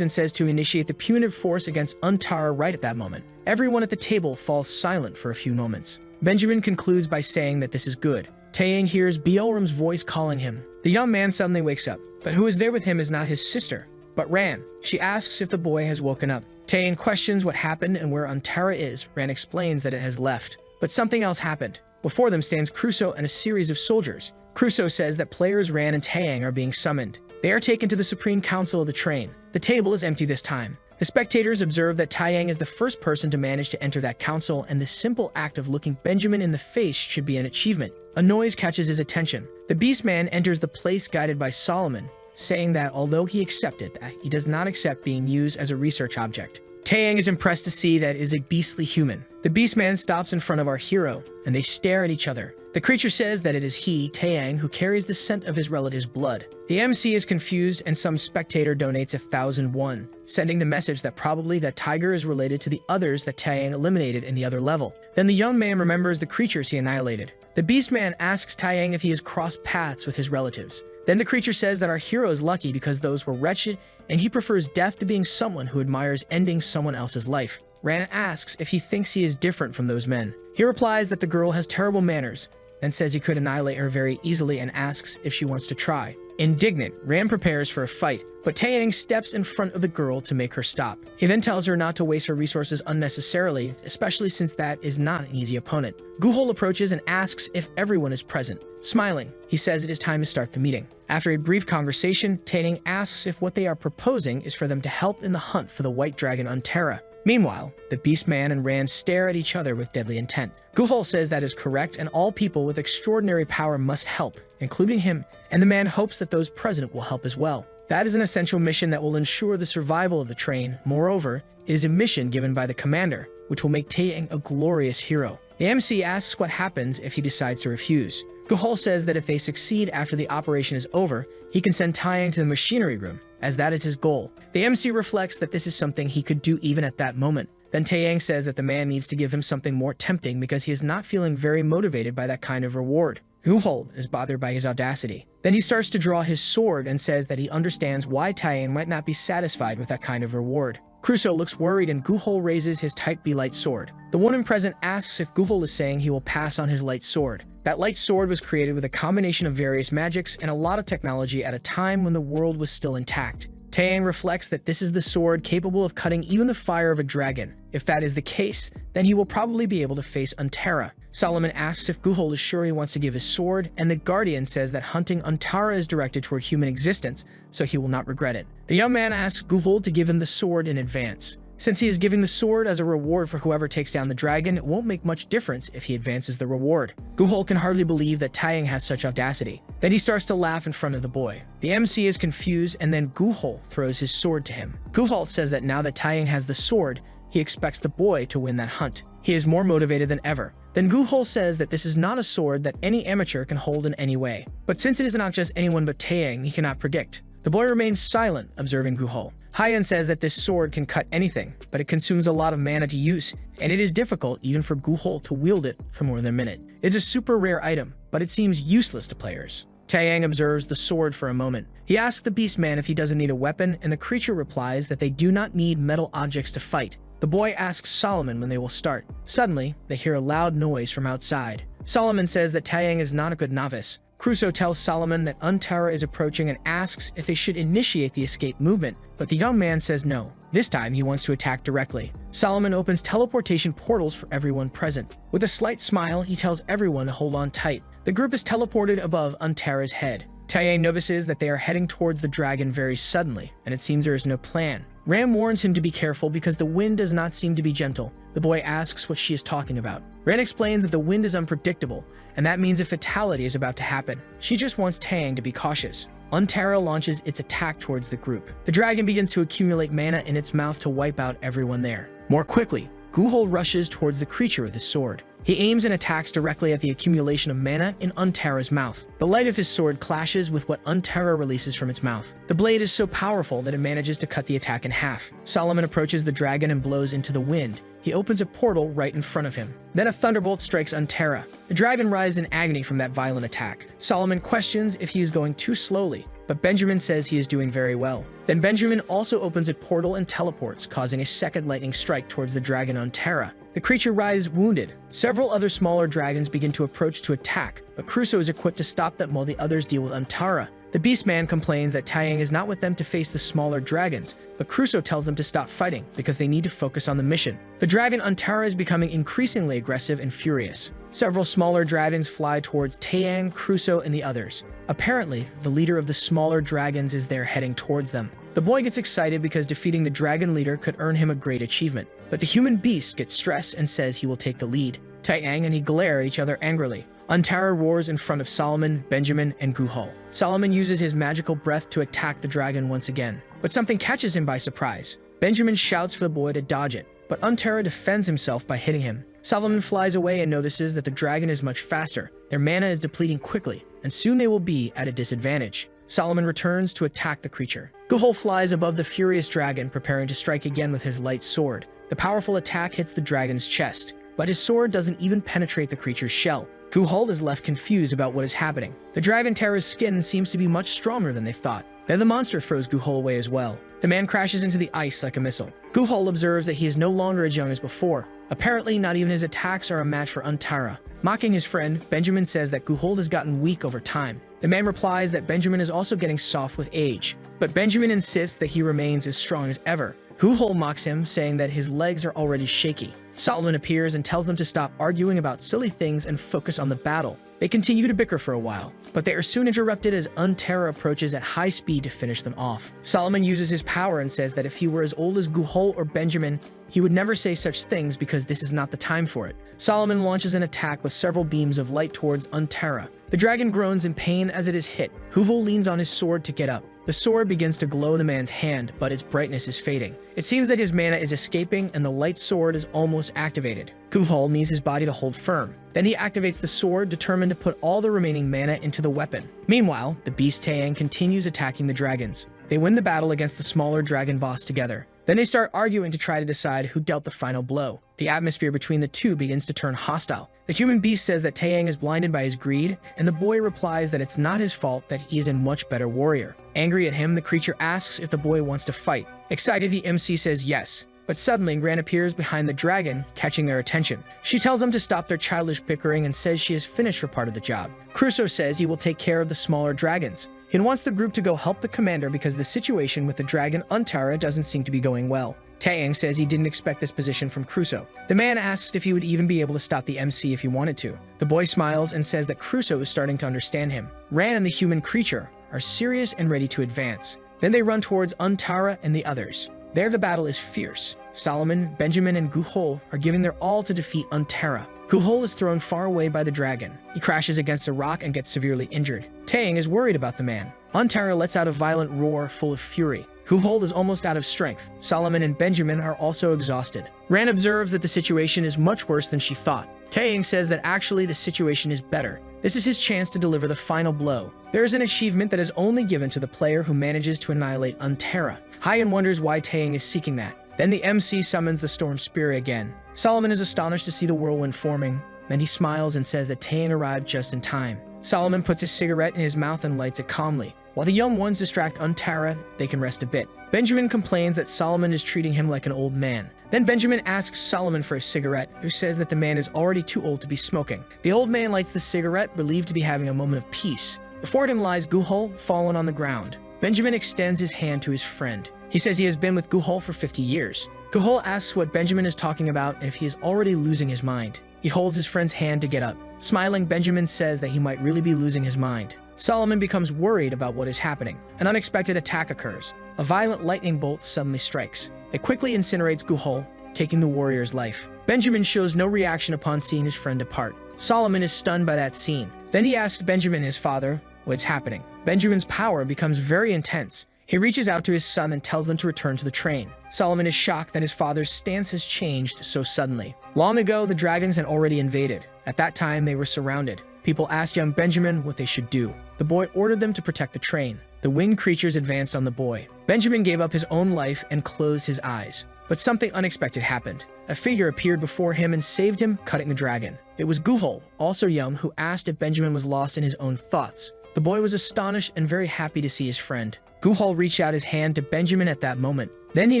and says to initiate the punitive force against Untara right at that moment. Everyone at the table falls silent for a few moments. Benjamin concludes by saying that this is good. Taeyang hears Beelram's voice calling him. The young man suddenly wakes up, but who is there with him is not his sister, but Ran. She asks if the boy has woken up. Taeyang questions what happened and where Untara is. Ran explains that it has left, but something else happened. Before them stands Crusoe and a series of soldiers. Crusoe says that players Ran and Taeyang are being summoned. They are taken to the Supreme Council of the train. The table is empty this time. The spectators observe that Taeyang is the first person to manage to enter that council, and the simple act of looking Benjamin in the face should be an achievement. A noise catches his attention. The Beastman enters the place guided by Solomon, saying that although he accepted that, he does not accept being used as a research object. Taeyang is impressed to see that it is a beastly human. The Beastman stops in front of our hero, and they stare at each other. The creature says that it is he, Taeyang, who carries the scent of his relative's blood. The MC is confused, and some spectator donates 1,000 won, sending the message that probably that tiger is related to the others that Taeyang eliminated in the other level. Then the young man remembers the creatures he annihilated. The Beastman asks Taeyang if he has crossed paths with his relatives. Then the creature says that our hero is lucky because those were wretched, and he prefers death to being someone who admires ending someone else's life. Ran asks if he thinks he is different from those men. He replies that the girl has terrible manners, and says he could annihilate her very easily and asks if she wants to try. Indignant, Ran prepares for a fight, but Taeyang steps in front of the girl to make her stop. He then tells her not to waste her resources unnecessarily, especially since that is not an easy opponent. Guhol approaches and asks if everyone is present. Smiling, he says it is time to start the meeting. After a brief conversation, Taeyang asks if what they are proposing is for them to help in the hunt for the white dragon Untara. Meanwhile, the Beastman and Rand stare at each other with deadly intent. Guhol says that is correct, and all people with extraordinary power must help, including him, and the man hopes that those present will help as well. That is an essential mission that will ensure the survival of the train. Moreover, it is a mission given by the commander, which will make Taeyang a glorious hero. The MC asks what happens if he decides to refuse. Guhol says that if they succeed after the operation is over, he can send Taeyang to the machinery room, as that is his goal. The MC reflects that this is something he could do even at that moment. Then Taeyang says that the man needs to give him something more tempting because he is not feeling very motivated by that kind of reward. Guhol is bothered by his audacity. Then he starts to draw his sword and says that he understands why Taeyang might not be satisfied with that kind of reward. Crusoe looks worried and Guhol raises his Type B light sword. The woman present asks if Guhol is saying he will pass on his light sword. That light sword was created with a combination of various magics and a lot of technology at a time when the world was still intact. Taeyang reflects that this is the sword capable of cutting even the fire of a dragon. If that is the case, then he will probably be able to face Untara. Solomon asks if Guhol is sure he wants to give his sword, and the Guardian says that hunting Untara is directed toward human existence, so he will not regret it. The young man asks Guhol to give him the sword in advance. Since he is giving the sword as a reward for whoever takes down the dragon, it won't make much difference if he advances the reward. Guhol can hardly believe that Taeyang has such audacity. Then he starts to laugh in front of the boy. The MC is confused, and then Guhol throws his sword to him. Guhol says that now that Taeyang has the sword, he expects the boy to win that hunt. He is more motivated than ever. Then Guhol says that this is not a sword that any amateur can hold in any way. But since it is not just anyone but Taeyang, he cannot predict. The boy remains silent, observing Guhol. Hyen says that this sword can cut anything, but it consumes a lot of mana to use, and it is difficult even for Guhol to wield it for more than a minute. It's a super rare item, but it seems useless to players. Taeyang observes the sword for a moment. He asks the beast man if he doesn't need a weapon, and the creature replies that they do not need metal objects to fight. The boy asks Solomon when they will start. Suddenly, they hear a loud noise from outside. Solomon says that Taeyang is not a good novice. Crusoe tells Solomon that Untara is approaching and asks if they should initiate the escape movement, but the young man says no. This time, he wants to attack directly. Solomon opens teleportation portals for everyone present. With a slight smile, he tells everyone to hold on tight. The group is teleported above Untara's head. Taeyang notices that they are heading towards the dragon very suddenly, and it seems there is no plan. Ram warns him to be careful because the wind does not seem to be gentle. The boy asks what she is talking about. Ran explains that the wind is unpredictable, and that means a fatality is about to happen. She just wants Taeyang to be cautious. Untara launches its attack towards the group. The dragon begins to accumulate mana in its mouth to wipe out everyone there. More quickly, Guhol rushes towards the creature with his sword. He aims and attacks directly at the accumulation of mana in Untara's mouth. The light of his sword clashes with what Untara releases from its mouth. The blade is so powerful that it manages to cut the attack in half. Solomon approaches the dragon and blows into the wind. He opens a portal right in front of him. Then a thunderbolt strikes Untara. The dragon writhes in agony from that violent attack. Solomon questions if he is going too slowly, but Benjamin says he is doing very well. Then Benjamin also opens a portal and teleports, causing a second lightning strike towards the dragon Untara. The creature writhes wounded. Several other smaller dragons begin to approach to attack, but Crusoe is equipped to stop them while the others deal with Untara. The Beastman complains that Taeyang is not with them to face the smaller dragons, but Crusoe tells them to stop fighting because they need to focus on the mission. The dragon Untara is becoming increasingly aggressive and furious. Several smaller dragons fly towards Taeyang, Crusoe, and the others. Apparently, the leader of the smaller dragons is there heading towards them. The boy gets excited because defeating the dragon leader could earn him a great achievement, but the human beast gets stressed and says he will take the lead. Taeyang and he glare at each other angrily. Untara roars in front of Solomon, Benjamin, and Guhol. Solomon uses his magical breath to attack the dragon once again, but something catches him by surprise. Benjamin shouts for the boy to dodge it, but Untara defends himself by hitting him. Solomon flies away and notices that the dragon is much faster. Their mana is depleting quickly, and soon they will be at a disadvantage. Solomon returns to attack the creature. Guhol flies above the furious dragon, preparing to strike again with his light sword. The powerful attack hits the dragon's chest, but his sword doesn't even penetrate the creature's shell. Guhol is left confused about what is happening. The dragon terror's skin seems to be much stronger than they thought. Then the monster throws Guhol away as well. The man crashes into the ice like a missile. Guhol observes that he is no longer as young as before. Apparently, not even his attacks are a match for Untara. Mocking his friend, Benjamin says that Guhol has gotten weak over time. The man replies that Benjamin is also getting soft with age, but Benjamin insists that he remains as strong as ever. Guhol mocks him, saying that his legs are already shaky. Solomon appears and tells them to stop arguing about silly things and focus on the battle. They continue to bicker for a while, but they are soon interrupted as Untara approaches at high speed to finish them off. Solomon uses his power and says that if he were as old as Guhol or Benjamin, he would never say such things because this is not the time for it. Solomon launches an attack with several beams of light towards Untara. The dragon groans in pain as it is hit. Guhol leans on his sword to get up. The sword begins to glow in the man's hand, but its brightness is fading. It seems that his mana is escaping and the light sword is almost activated. Guhol needs his body to hold firm. Then he activates the sword, determined to put all the remaining mana into the weapon. Meanwhile, the beast Taeyang continues attacking the dragons. They win the battle against the smaller dragon boss together. Then they start arguing to try to decide who dealt the final blow. The atmosphere between the two begins to turn hostile. The human beast says that Taeyang is blinded by his greed, and the boy replies that it's not his fault, that he is a much better warrior. Angry at him, the creature asks if the boy wants to fight. Excited, the MC says yes. But suddenly, Gran appears behind the dragon, catching their attention. She tells them to stop their childish bickering and says she has finished her part of the job. Crusoe says he will take care of the smaller dragons. He wants the group to go help the commander because the situation with the dragon Untara doesn't seem to be going well. Taeyang says he didn't expect this position from Crusoe. The man asks if he would even be able to stop the MC if he wanted to. The boy smiles and says that Crusoe is starting to understand him. Ran and the human creature are serious and ready to advance. Then they run towards Untara and the others. There the battle is fierce. Solomon, Benjamin, and Guhol are giving their all to defeat Untara. Guhol is thrown far away by the dragon. He crashes against a rock and gets severely injured. Taeyang is worried about the man. Untara lets out a violent roar full of fury. Guhol is almost out of strength. Solomon and Benjamin are also exhausted. Ran observes that the situation is much worse than she thought. Taeyang says that actually the situation is better. This is his chance to deliver the final blow. There is an achievement that is only given to the player who manages to annihilate Unterra. Hien wonders why Taeyang is seeking that. Then the MC summons the Storm Spirit again. Solomon is astonished to see the whirlwind forming. Then he smiles and says that Taeyang arrived just in time. Solomon puts his cigarette in his mouth and lights it calmly. While the young ones distract Unterra, they can rest a bit. Benjamin complains that Solomon is treating him like an old man. Then Benjamin asks Solomon for a cigarette, who says that the man is already too old to be smoking. The old man lights the cigarette, believed to be having a moment of peace. Before him lies Guhol, fallen on the ground. Benjamin extends his hand to his friend. He says he has been with Guhol for 50 years. Guhol asks what Benjamin is talking about and if he is already losing his mind. He holds his friend's hand to get up. Smiling, Benjamin says that he might really be losing his mind. Solomon becomes worried about what is happening. An unexpected attack occurs. A violent lightning bolt suddenly strikes. It quickly incinerates Guhol, taking the warrior's life. Benjamin shows no reaction upon seeing his friend depart. Solomon is stunned by that scene. Then he asks Benjamin, his father, what's happening. Benjamin's power becomes very intense. He reaches out to his son and tells them to return to the train. Solomon is shocked that his father's stance has changed so suddenly. Long ago, the dragons had already invaded. At that time, they were surrounded. People asked young Benjamin what they should do. The boy ordered them to protect the train. The winged creatures advanced on the boy. Benjamin gave up his own life and closed his eyes. But something unexpected happened. A figure appeared before him and saved him, cutting the dragon. It was Guhol, also young, who asked if Benjamin was lost in his own thoughts. The boy was astonished and very happy to see his friend. Guhol reached out his hand to Benjamin at that moment. Then he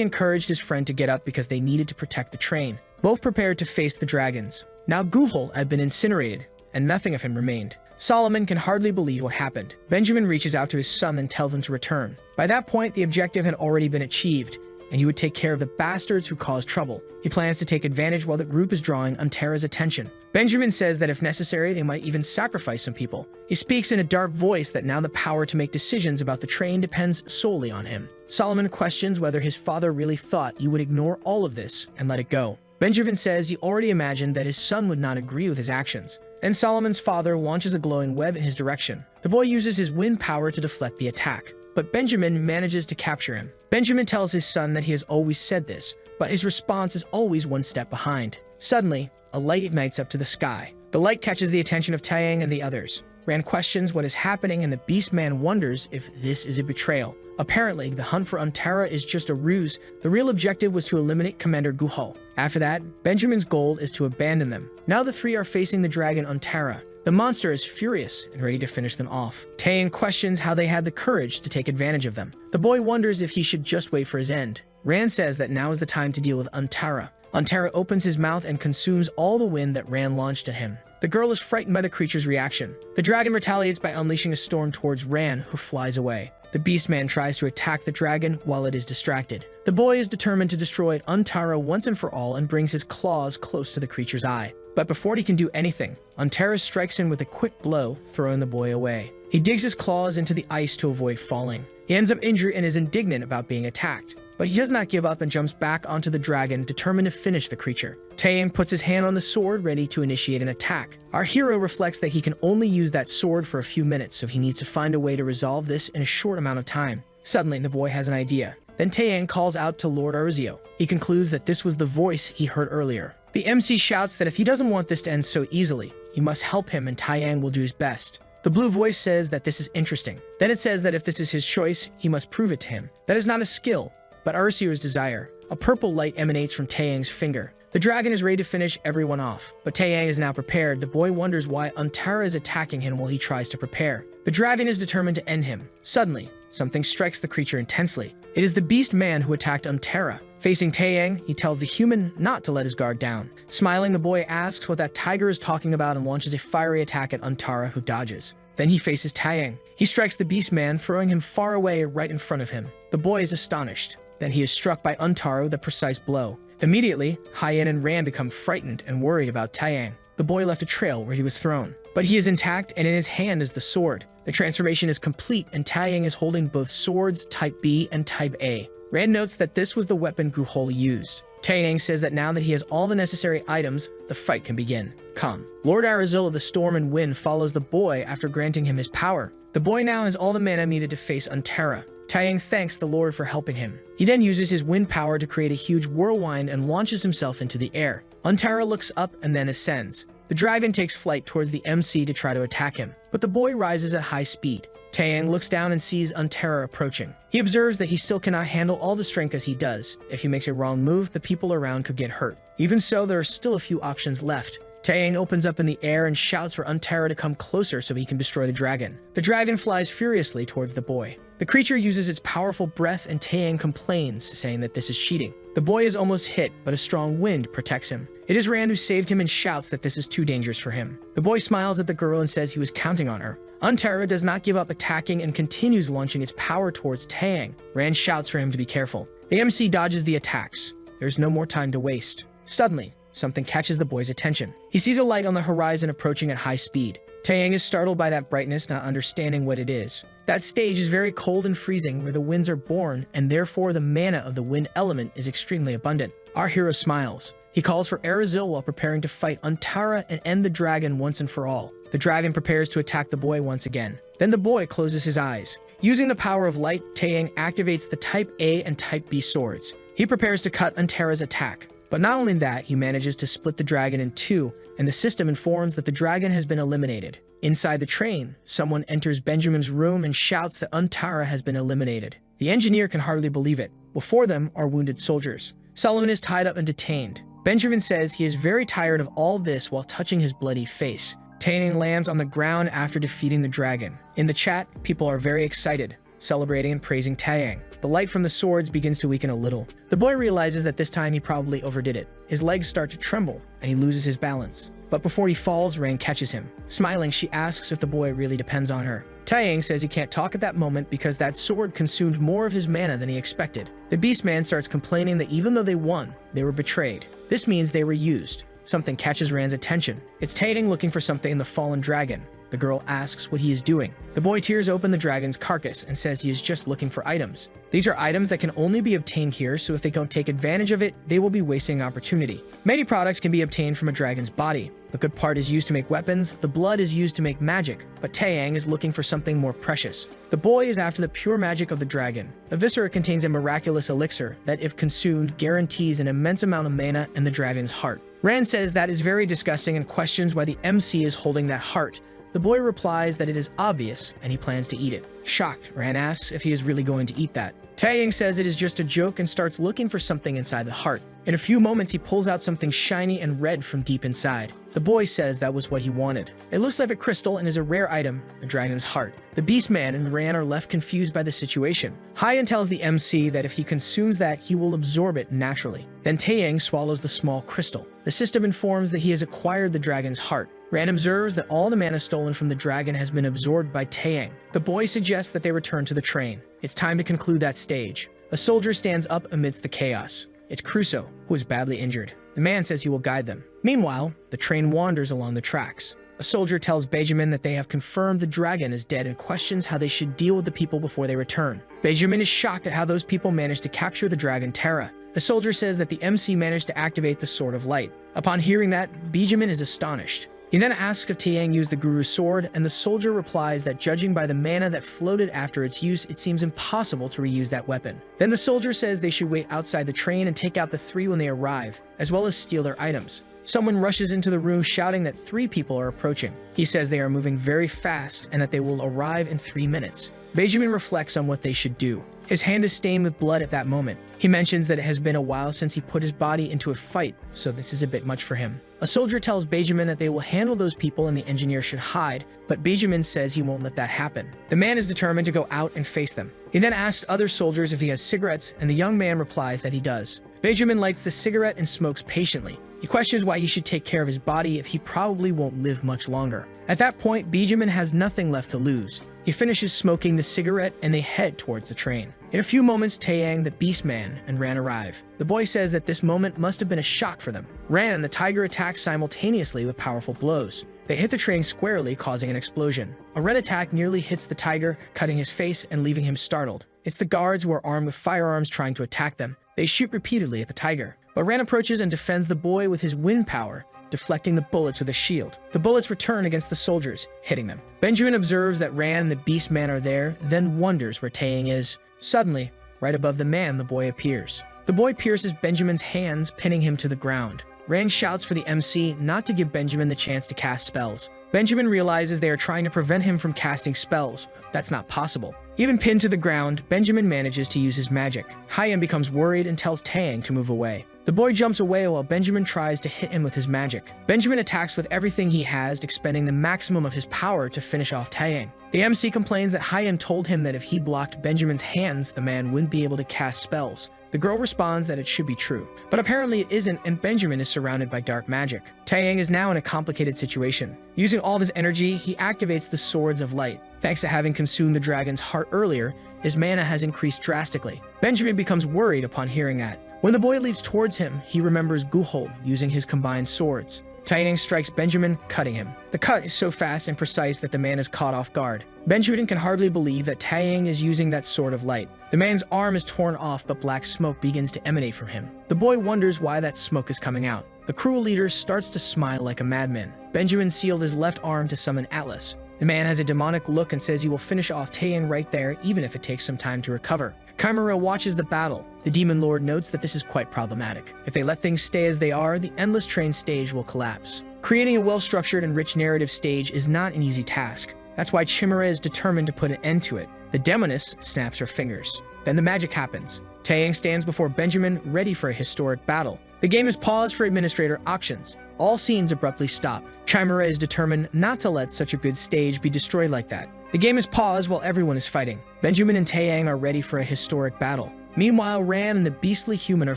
encouraged his friend to get up because they needed to protect the train. Both prepared to face the dragons. Now Guhol had been incinerated, and nothing of him remained. Solomon can hardly believe what happened. Benjamin reaches out to his son and tells him to return. By that point, the objective had already been achieved, and he would take care of the bastards who caused trouble. He plans to take advantage while the group is drawing Unterra's attention. Benjamin says that if necessary, they might even sacrifice some people. He speaks in a dark voice that now the power to make decisions about the train depends solely on him. Solomon questions whether his father really thought he would ignore all of this and let it go. Benjamin says he already imagined that his son would not agree with his actions. Then Solomon's father launches a glowing web in his direction. The boy uses his wind power to deflect the attack, but Benjamin manages to capture him. Benjamin tells his son that he has always said this, but his response is always one step behind. Suddenly, a light ignites up to the sky. The light catches the attention of Taeyang and the others. Rand questions what is happening and the Beast Man wonders if this is a betrayal. Apparently, the hunt for Unterra is just a ruse. The real objective was to eliminate Commander Guhol. After that, Benjamin's goal is to abandon them. Now the three are facing the dragon Unterra. The monster is furious and ready to finish them off. Taeyang questions how they had the courage to take advantage of them. The boy wonders if he should just wait for his end. Rand says that now is the time to deal with Unterra. Unterra opens his mouth and consumes all the wind that Rand launched at him. The girl is frightened by the creature's reaction. The dragon retaliates by unleashing a storm towards Rand, who flies away. The Beastman tries to attack the dragon while it is distracted. The boy is determined to destroy Unterra once and for all and brings his claws close to the creature's eye. But before he can do anything, Unterra strikes him with a quick blow, throwing the boy away. He digs his claws into the ice to avoid falling. He ends up injured and is indignant about being attacked. But he does not give up and jumps back onto the dragon, determined to finish the creature. Taeyang puts his hand on the sword, ready to initiate an attack. Our hero reflects that he can only use that sword for a few minutes, so he needs to find a way to resolve this in a short amount of time. Suddenly, the boy has an idea. Then Taeyang calls out to Lord Arzio. He concludes that this was the voice he heard earlier. The MC shouts that if he doesn't want this to end so easily, he must help him and Taeyang will do his best. The blue voice says that this is interesting. Then it says that if this is his choice, he must prove it to him. That is not a skill, but Arzio's desire. A purple light emanates from Taeyang's finger. The dragon is ready to finish everyone off, but Taeyang is now prepared. The boy wonders why Unterra is attacking him while he tries to prepare. The dragon is determined to end him. Suddenly, something strikes the creature intensely. It is the beast man who attacked Unterra. Facing Taeyang, he tells the human not to let his guard down. Smiling, the boy asks what that tiger is talking about and launches a fiery attack at Unterra, who dodges. Then he faces Taeyang. He strikes the beast man, throwing him far away right in front of him. The boy is astonished. Then he is struck by Unterra with a precise blow. Immediately, Hien and Rand become frightened and worried about Taeyang. The boy left a trail where he was thrown. But he is intact, and in his hand is the sword. The transformation is complete, and Taeyang is holding both swords, Type B and Type A. Rand notes that this was the weapon Guhol used. Taeyang says that now that he has all the necessary items, the fight can begin. Come. Lord Arizilla of the Storm and Wind follows the boy after granting him his power. The boy now has all the mana needed to face Unterra. Taeyang thanks the Lord for helping him. He then uses his wind power to create a huge whirlwind and launches himself into the air. Unterra looks up and then ascends. The dragon takes flight towards the MC to try to attack him, but the boy rises at high speed. Taeyang looks down and sees Unterra approaching. He observes that he still cannot handle all the strength as he does. If he makes a wrong move, the people around could get hurt. Even so, there are still a few options left. Taeyang opens up in the air and shouts for Unterra to come closer so he can destroy the dragon. The dragon flies furiously towards the boy. The creature uses its powerful breath and Taeyang complains, saying that this is cheating. The boy is almost hit, but a strong wind protects him. It is Rand who saved him and shouts that this is too dangerous for him. The boy smiles at the girl and says he was counting on her. Unterra does not give up attacking and continues launching its power towards Taeyang. Rand shouts for him to be careful. The MC dodges the attacks. There's no more time to waste. Suddenly, something catches the boy's attention. He sees a light on the horizon approaching at high speed. Taeyang is startled by that brightness, not understanding what it is. That stage is very cold and freezing where the winds are born, and therefore the mana of the wind element is extremely abundant. Our hero smiles. He calls for Erezil while preparing to fight Unterra and end the dragon once and for all. The dragon prepares to attack the boy once again. Then the boy closes his eyes. Using the power of light, Taeyang activates the Type A and Type B swords. He prepares to cut Unterra's attack. But not only that, he manages to split the dragon in two, and the system informs that the dragon has been eliminated. Inside the train, someone enters Benjamin's room and shouts that Unterra has been eliminated. The engineer can hardly believe it. Before them are wounded soldiers. Solomon is tied up and detained. Benjamin says he is very tired of all this while touching his bloody face. Taeyang lands on the ground after defeating the dragon. In the chat, people are very excited, celebrating and praising Taeyang. The light from the swords begins to weaken a little. The boy realizes that this time he probably overdid it. His legs start to tremble, and he loses his balance. But before he falls, Rand catches him. Smiling, she asks if the boy really depends on her. Taeyang says he can't talk at that moment because that sword consumed more of his mana than he expected. The Beastman starts complaining that even though they won, they were betrayed. This means they were used. Something catches Rand's attention. It's Taeyang looking for something in the fallen dragon. The girl asks what he is doing. The boy tears open the dragon's carcass and says he is just looking for items. These are items that can only be obtained here, so if they don't take advantage of it, they will be wasting opportunity. Many products can be obtained from a dragon's body. The good part is used to make weapons, the blood is used to make magic, but Taeyang is looking for something more precious. The boy is after the pure magic of the dragon. The viscera contains a miraculous elixir that, if consumed, guarantees an immense amount of mana and the dragon's heart. Rand says that is very disgusting and questions why the MC is holding that heart. The boy replies that it is obvious and he plans to eat it. Shocked, Rand asks if he is really going to eat that. Taeyang says it is just a joke and starts looking for something inside the heart. In a few moments, he pulls out something shiny and red from deep inside. The boy says that was what he wanted. It looks like a crystal and is a rare item, the dragon's heart. The Beastman and Rand are left confused by the situation. Hyan tells the MC that if he consumes that, he will absorb it naturally. Then Taeyang swallows the small crystal. The system informs that he has acquired the dragon's heart. Rand observes that all the mana stolen from the dragon has been absorbed by Taeyang. The boy suggests that they return to the train. It's time to conclude that stage. A soldier stands up amidst the chaos. It's Crusoe, who is badly injured. The man says he will guide them. Meanwhile, the train wanders along the tracks. A soldier tells Benjamin that they have confirmed the dragon is dead and questions how they should deal with the people before they return. Benjamin is shocked at how those people managed to capture the dragon Terra. The soldier says that the MC managed to activate the Sword of Light. Upon hearing that, Benjamin is astonished. He then asks if Taeyang used the Guru's sword, and the soldier replies that judging by the mana that floated after its use, it seems impossible to reuse that weapon. Then the soldier says they should wait outside the train and take out the three when they arrive, as well as steal their items. Someone rushes into the room shouting that 3 people are approaching. He says they are moving very fast and that they will arrive in 3 minutes. Benjamin reflects on what they should do. His hand is stained with blood at that moment. He mentions that it has been a while since he put his body into a fight, so this is a bit much for him. A soldier tells Benjamin that they will handle those people and the engineer should hide, but Benjamin says he won't let that happen. The man is determined to go out and face them. He then asks other soldiers if he has cigarettes, and the young man replies that he does. Benjamin lights the cigarette and smokes patiently. He questions why he should take care of his body if he probably won't live much longer. At that point, Benjamin has nothing left to lose. He finishes smoking the cigarette and they head towards the train. In a few moments, Taeyang, the Beastman, and Ran arrive. The boy says that this moment must have been a shock for them. Ran and the tiger attack simultaneously with powerful blows. They hit the train squarely, causing an explosion. A red attack nearly hits the tiger, cutting his face and leaving him startled. It's the guards who are armed with firearms trying to attack them. They shoot repeatedly at the tiger. But Ran approaches and defends the boy with his wind power, deflecting the bullets with a shield. The bullets return against the soldiers, hitting them. Benjamin observes that Ran and the Beastman are there, then wonders where Taeyang is. Suddenly, right above the man, the boy appears. The boy pierces Benjamin's hands, pinning him to the ground. Rand shouts for the MC not to give Benjamin the chance to cast spells. Benjamin realizes they are trying to prevent him from casting spells. That's not possible. Even pinned to the ground, Benjamin manages to use his magic. Hyen becomes worried and tells Taeyang to move away. The boy jumps away while Benjamin tries to hit him with his magic. Benjamin attacks with everything he has, expending the maximum of his power to finish off Taeyang. The MC complains that Hyen told him that if he blocked Benjamin's hands, the man wouldn't be able to cast spells. The girl responds that it should be true, but apparently it isn't, and Benjamin is surrounded by dark magic. Taeyang is now in a complicated situation. Using all of his energy, he activates the Swords of Light. Thanks to having consumed the dragon's heart earlier, his mana has increased drastically. Benjamin becomes worried upon hearing that. When the boy leaps towards him, he remembers Guhol using his combined swords. Taeyang strikes Benjamin, cutting him. The cut is so fast and precise that the man is caught off guard. Benjamin can hardly believe that Taeyang is using that Sword of Light. The man's arm is torn off, but black smoke begins to emanate from him. The boy wonders why that smoke is coming out. The cruel leader starts to smile like a madman. Benjamin sealed his left arm to summon Atlas. The man has a demonic look and says he will finish off Taeyang right there, even if it takes some time to recover. Chimera watches the battle. The Demon Lord notes that this is quite problematic. If they let things stay as they are, the Endless Train stage will collapse. Creating a well-structured and rich narrative stage is not an easy task. That's why Chimera is determined to put an end to it. The Demoness snaps her fingers. Then the magic happens. Taeyang stands before Benjamin, ready for a historic battle. The game is paused for administrator auctions. All scenes abruptly stop. Chimera is determined not to let such a good stage be destroyed like that. The game is paused while everyone is fighting. Benjamin and Taeyang are ready for a historic battle. Meanwhile, Ran and the beastly human are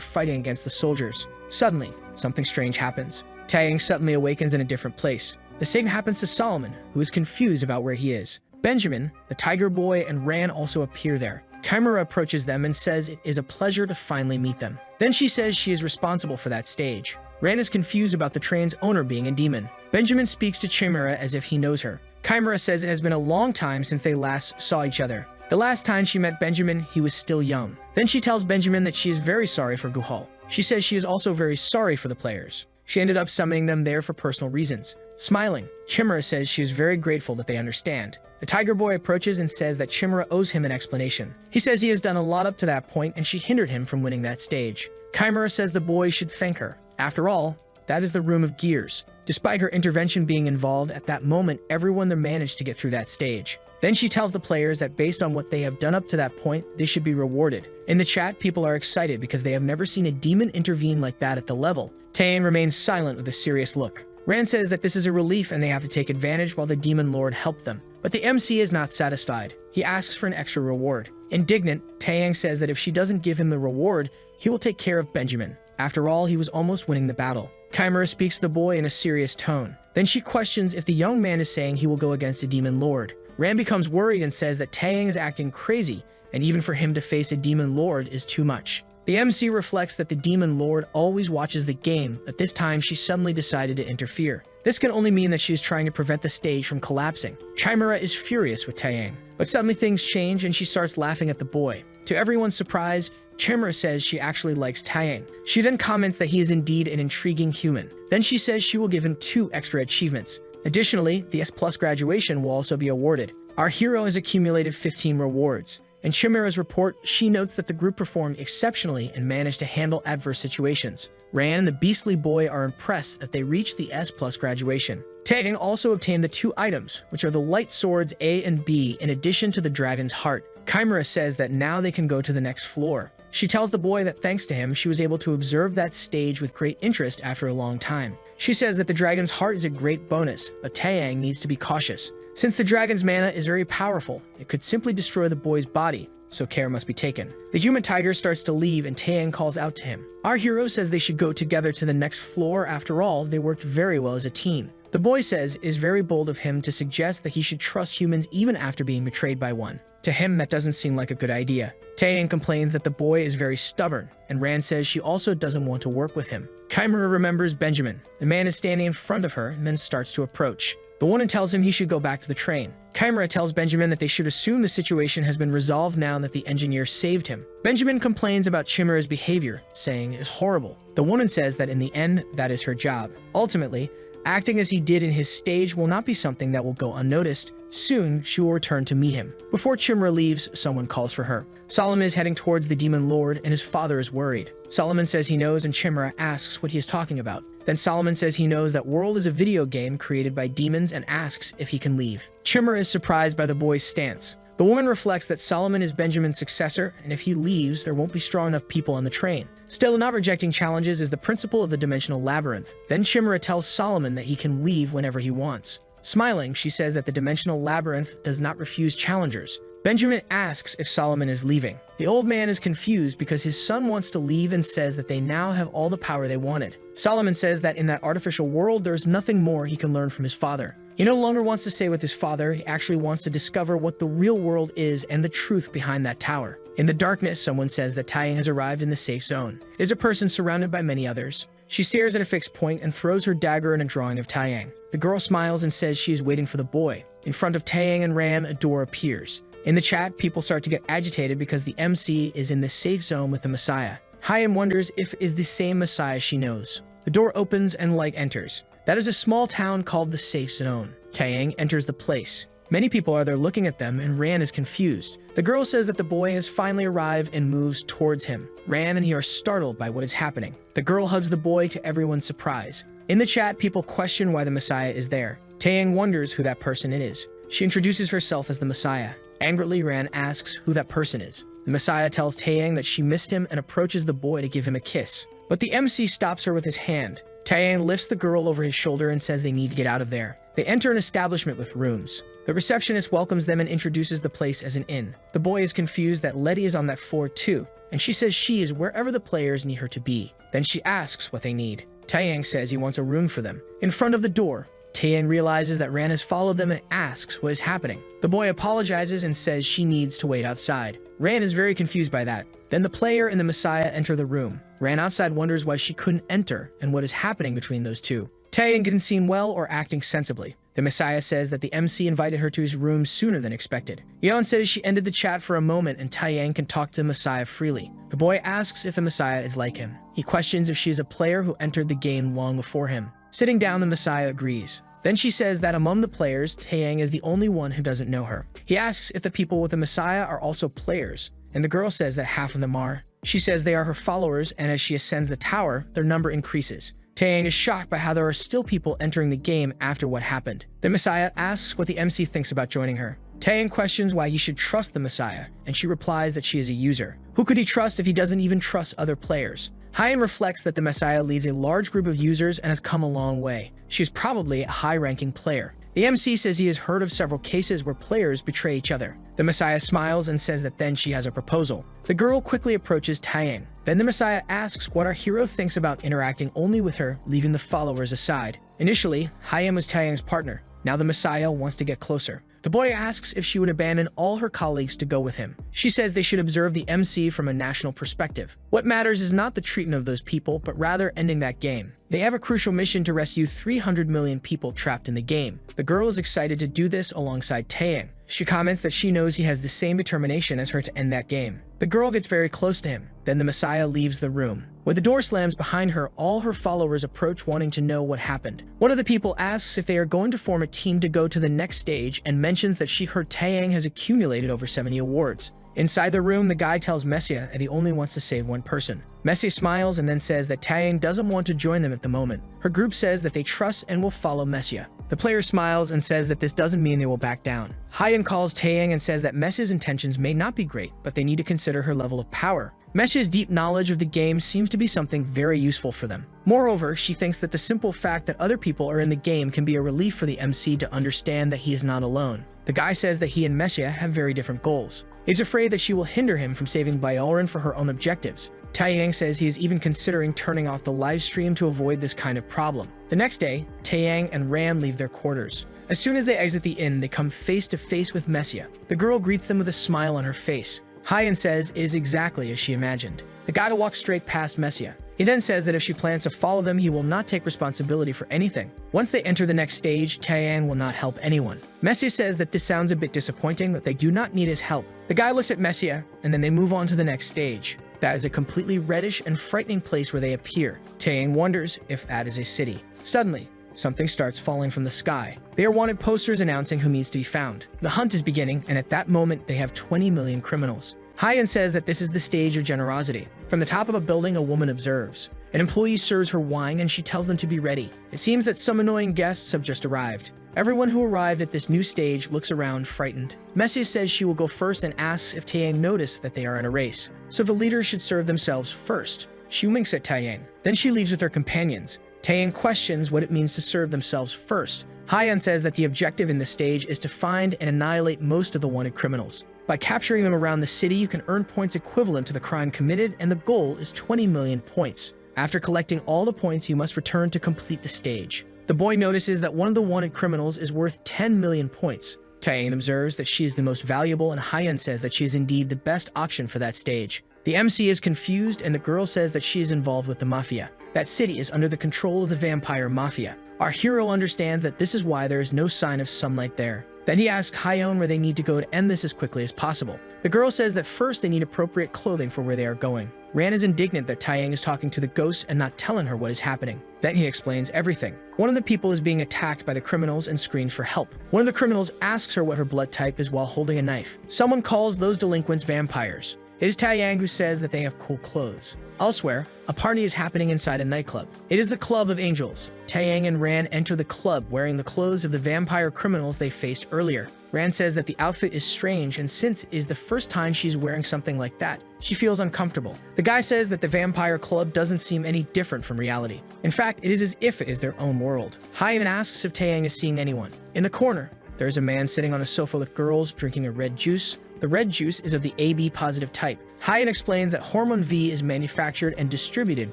fighting against the soldiers. Suddenly, something strange happens. Taeyang suddenly awakens in a different place. The same happens to Solomon, who is confused about where he is. Benjamin, the Tiger Boy, and Ran also appear there. Chimera approaches them and says it is a pleasure to finally meet them. Then she says she is responsible for that stage. Ran is confused about the train's owner being a demon. Benjamin speaks to Chimera as if he knows her. Chimera says it has been a long time since they last saw each other. The last time she met Benjamin, he was still young. Then she tells Benjamin that she is very sorry for Guhal. She says she is also very sorry for the players. She ended up summoning them there for personal reasons. Smiling, Chimera says she is very grateful that they understand. The Tiger Boy approaches and says that Chimera owes him an explanation. He says he has done a lot up to that point and she hindered him from winning that stage. Chimera says the boy should thank her. After all, that is the Room of Gears. Despite her intervention being involved, at that moment, everyone there managed to get through that stage. Then she tells the players that based on what they have done up to that point, they should be rewarded. In the chat, people are excited because they have never seen a demon intervene like that at the level. Taeyang remains silent with a serious look. Rand says that this is a relief and they have to take advantage while the Demon Lord helped them. But the MC is not satisfied. He asks for an extra reward. Indignant, Taeyang says that if she doesn't give him the reward, he will take care of Benjamin. After all, he was almost winning the battle. Chimera speaks to the boy in a serious tone. Then she questions if the young man is saying he will go against a Demon Lord. Rand becomes worried and says that Taeyang is acting crazy, and even for him to face a Demon Lord is too much. The MC reflects that the Demon Lord always watches the game, but this time she suddenly decided to interfere. This can only mean that she is trying to prevent the stage from collapsing. Chimera is furious with Taeyang, but suddenly things change and she starts laughing at the boy. To everyone's surprise, Chimera says she actually likes Taeyang. She then comments that he is indeed an intriguing human. Then she says she will give him 2 extra achievements. Additionally, the S+ graduation will also be awarded. Our hero has accumulated 15 rewards. In Chimera's report, she notes that the group performed exceptionally and managed to handle adverse situations. Ran and the beastly boy are impressed that they reached the S+ graduation. Taeyang also obtained the 2 items, which are the light swords A and B in addition to the dragon's heart. Chimera says that now they can go to the next floor. She tells the boy that thanks to him, she was able to observe that stage with great interest after a long time. She says that the dragon's heart is a great bonus, but Taeyang needs to be cautious. Since the dragon's mana is very powerful, it could simply destroy the boy's body, so care must be taken. The human tiger starts to leave and Taeyang calls out to him. Our hero says they should go together to the next floor. After all, they worked very well as a team. The boy says it is very bold of him to suggest that he should trust humans even after being betrayed by one. To him, that doesn't seem like a good idea. Taeyang complains that the boy is very stubborn, and Rand says she also doesn't want to work with him. Chimera remembers Benjamin. The man is standing in front of her and then starts to approach. The woman tells him he should go back to the train. Chimera tells Benjamin that they should assume the situation has been resolved now that the engineer saved him. Benjamin complains about Chimera's behavior, saying it is horrible. The woman says that in the end, that is her job. Ultimately, acting as he did in his stage will not be something that will go unnoticed. Soon, she will return to meet him. Before Chimera leaves, someone calls for her. Solomon is heading towards the Demon Lord, and his father is worried. Solomon says he knows, and Chimera asks what he is talking about. Then Solomon says he knows that world is a video game created by demons and asks if he can leave. Chimera is surprised by the boy's stance. The woman reflects that Solomon is Benjamin's successor, and if he leaves, there won't be strong enough people on the train. Still, not rejecting challenges is the principle of the dimensional labyrinth. Then Chimera tells Solomon that he can leave whenever he wants. Smiling, she says that the dimensional labyrinth does not refuse challengers. Benjamin asks if Solomon is leaving. The old man is confused because his son wants to leave and says that they now have all the power they wanted. Solomon says that in that artificial world, there's nothing more he can learn from his father. He no longer wants to stay with his father, he actually wants to discover what the real world is and the truth behind that tower. In the darkness, someone says that Taeyang has arrived in the safe zone. It is a person surrounded by many others. She stares at a fixed point and throws her dagger in a drawing of Taeyang. The girl smiles and says she is waiting for the boy. In front of Taeyang and Ram, a door appears. In the chat, people start to get agitated because the MC is in the safe zone with the Messiah. Hyam wonders if it is the same Messiah she knows. The door opens and light enters. That is a small town called the Safe Zone. Taeyang enters the place. Many people are there looking at them, and Ran is confused. The girl says that the boy has finally arrived and moves towards him. Ran and he are startled by what is happening. The girl hugs the boy to everyone's surprise. In the chat, people question why the Messiah is there. Taeyang wonders who that person is. She introduces herself as the Messiah. Angrily, Ran asks who that person is. The Messiah tells Taeyang that she missed him and approaches the boy to give him a kiss. But the MC stops her with his hand. Taeyang lifts the girl over his shoulder and says they need to get out of there. They enter an establishment with rooms. The receptionist welcomes them and introduces the place as an inn. The boy is confused that Letty is on that floor too, and she says she is wherever the players need her to be. Then she asks what they need. Taeyang says he wants a room for them. In front of the door, Taeyang realizes that Ran has followed them and asks what is happening. The boy apologizes and says she needs to wait outside. Ran is very confused by that. Then the player and the Messiah enter the room. Ran outside wonders why she couldn't enter and what is happening between those two. Taeyang didn't seem well or acting sensibly. The Messiah says that the MC invited her to his room sooner than expected. Yeon says she ended the chat for a moment and Taeyang can talk to the Messiah freely. The boy asks if the Messiah is like him. He questions if she is a player who entered the game long before him. Sitting down, the Messiah agrees. Then she says that among the players, Taeyang is the only one who doesn't know her. He asks if the people with the Messiah are also players, and the girl says that half of them are. She says they are her followers, and as she ascends the tower, their number increases. Taeyang is shocked by how there are still people entering the game after what happened. The Messiah asks what the MC thinks about joining her. Taeyang questions why he should trust the Messiah, and she replies that she is a user. Who could he trust if he doesn't even trust other players? Hyam reflects that the Messiah leads a large group of users and has come a long way. She is probably a high-ranking player. The MC says he has heard of several cases where players betray each other. The Messiah smiles and says that then she has a proposal. The girl quickly approaches Taeyang. Then the Messiah asks what our hero thinks about interacting only with her, leaving the followers aside. Initially, Hyam was Taeyang's partner. Now the Messiah wants to get closer. The boy asks if she would abandon all her colleagues to go with him. She says they should observe the MC from a national perspective. What matters is not the treatment of those people, but rather ending that game. They have a crucial mission to rescue 300 million people trapped in the game. The girl is excited to do this alongside Taeyang. She comments that she knows he has the same determination as her to end that game. The girl gets very close to him. Then the Messiah leaves the room. When the door slams behind her, all her followers approach wanting to know what happened. One of the people asks if they are going to form a team to go to the next stage and mentions that she heard Taeyang has accumulated over 70 awards. Inside the room, the guy tells Messia that he only wants to save one person. Messia smiles and then says that Taeyang doesn't want to join them at the moment. Her group says that they trust and will follow Messia. The player smiles and says that this doesn't mean they will back down. Hyun calls Taeyang and says that Messia's intentions may not be great, but they need to consider her level of power. Messia's deep knowledge of the game seems to be something very useful for them. Moreover, she thinks that the simple fact that other people are in the game can be a relief for the MC to understand that he is not alone. The guy says that he and Messia have very different goals. He's afraid that she will hinder him from saving Byorin for her own objectives. Taeyang says he is even considering turning off the live stream to avoid this kind of problem. The next day, Taeyang and Ram leave their quarters. As soon as they exit the inn, they come face to face with Messia. The girl greets them with a smile on her face. Hyun says it is exactly as she imagined. The guy walks straight past Messia. He then says that if she plans to follow them, he will not take responsibility for anything. Once they enter the next stage, Taeyang will not help anyone. Messia says that this sounds a bit disappointing, but they do not need his help. The guy looks at Messia, and then they move on to the next stage. That is a completely reddish and frightening place where they appear. Taeyang wonders if that is a city. Suddenly, something starts falling from the sky. They are wanted posters announcing who needs to be found. The hunt is beginning, and at that moment, they have 20 million criminals. Hyun says that this is the stage of generosity. From the top of a building, a woman observes. An employee serves her wine and she tells them to be ready. It seems that some annoying guests have just arrived. Everyone who arrived at this new stage looks around frightened. Messia says she will go first and asks if Taeyang noticed that they are in a race, so the leaders should serve themselves first. She winks at Taeyang. Then she leaves with her companions. Taeyang questions what it means to serve themselves first. Hyeon says that the objective in this stage is to find and annihilate most of the wanted criminals. By capturing them around the city, you can earn points equivalent to the crime committed, and the goal is 20 million points. After collecting all the points, you must return to complete the stage. The boy notices that one of the wanted criminals is worth 10 million points. Taeyang observes that she is the most valuable, and Hyeon says that she is indeed the best option for that stage. The MC is confused, and the girl says that she is involved with the mafia. That city is under the control of the vampire mafia. Our hero understands that this is why there is no sign of sunlight there. Then he asks Hyeon where they need to go to end this as quickly as possible. The girl says that first they need appropriate clothing for where they are going. Ran is indignant that Taeyang is talking to the ghosts and not telling her what is happening. Then he explains everything. One of the people is being attacked by the criminals and screams for help. One of the criminals asks her what her blood type is while holding a knife. Someone calls those delinquents vampires. It is Taeyang who says that they have cool clothes. Elsewhere, a party is happening inside a nightclub. It is the Club of Angels. Taeyang and Ran enter the club wearing the clothes of the vampire criminals they faced earlier. Ran says that the outfit is strange, and since it is the first time she's wearing something like that, she feels uncomfortable. The guy says that the vampire club doesn't seem any different from reality. In fact, it is as if it is their own world. Hyeon asks if Taeyang is seeing anyone. In the corner, there is a man sitting on a sofa with girls drinking a red juice. The red juice is of the AB positive type. Hyeon explains that Hormone V is manufactured and distributed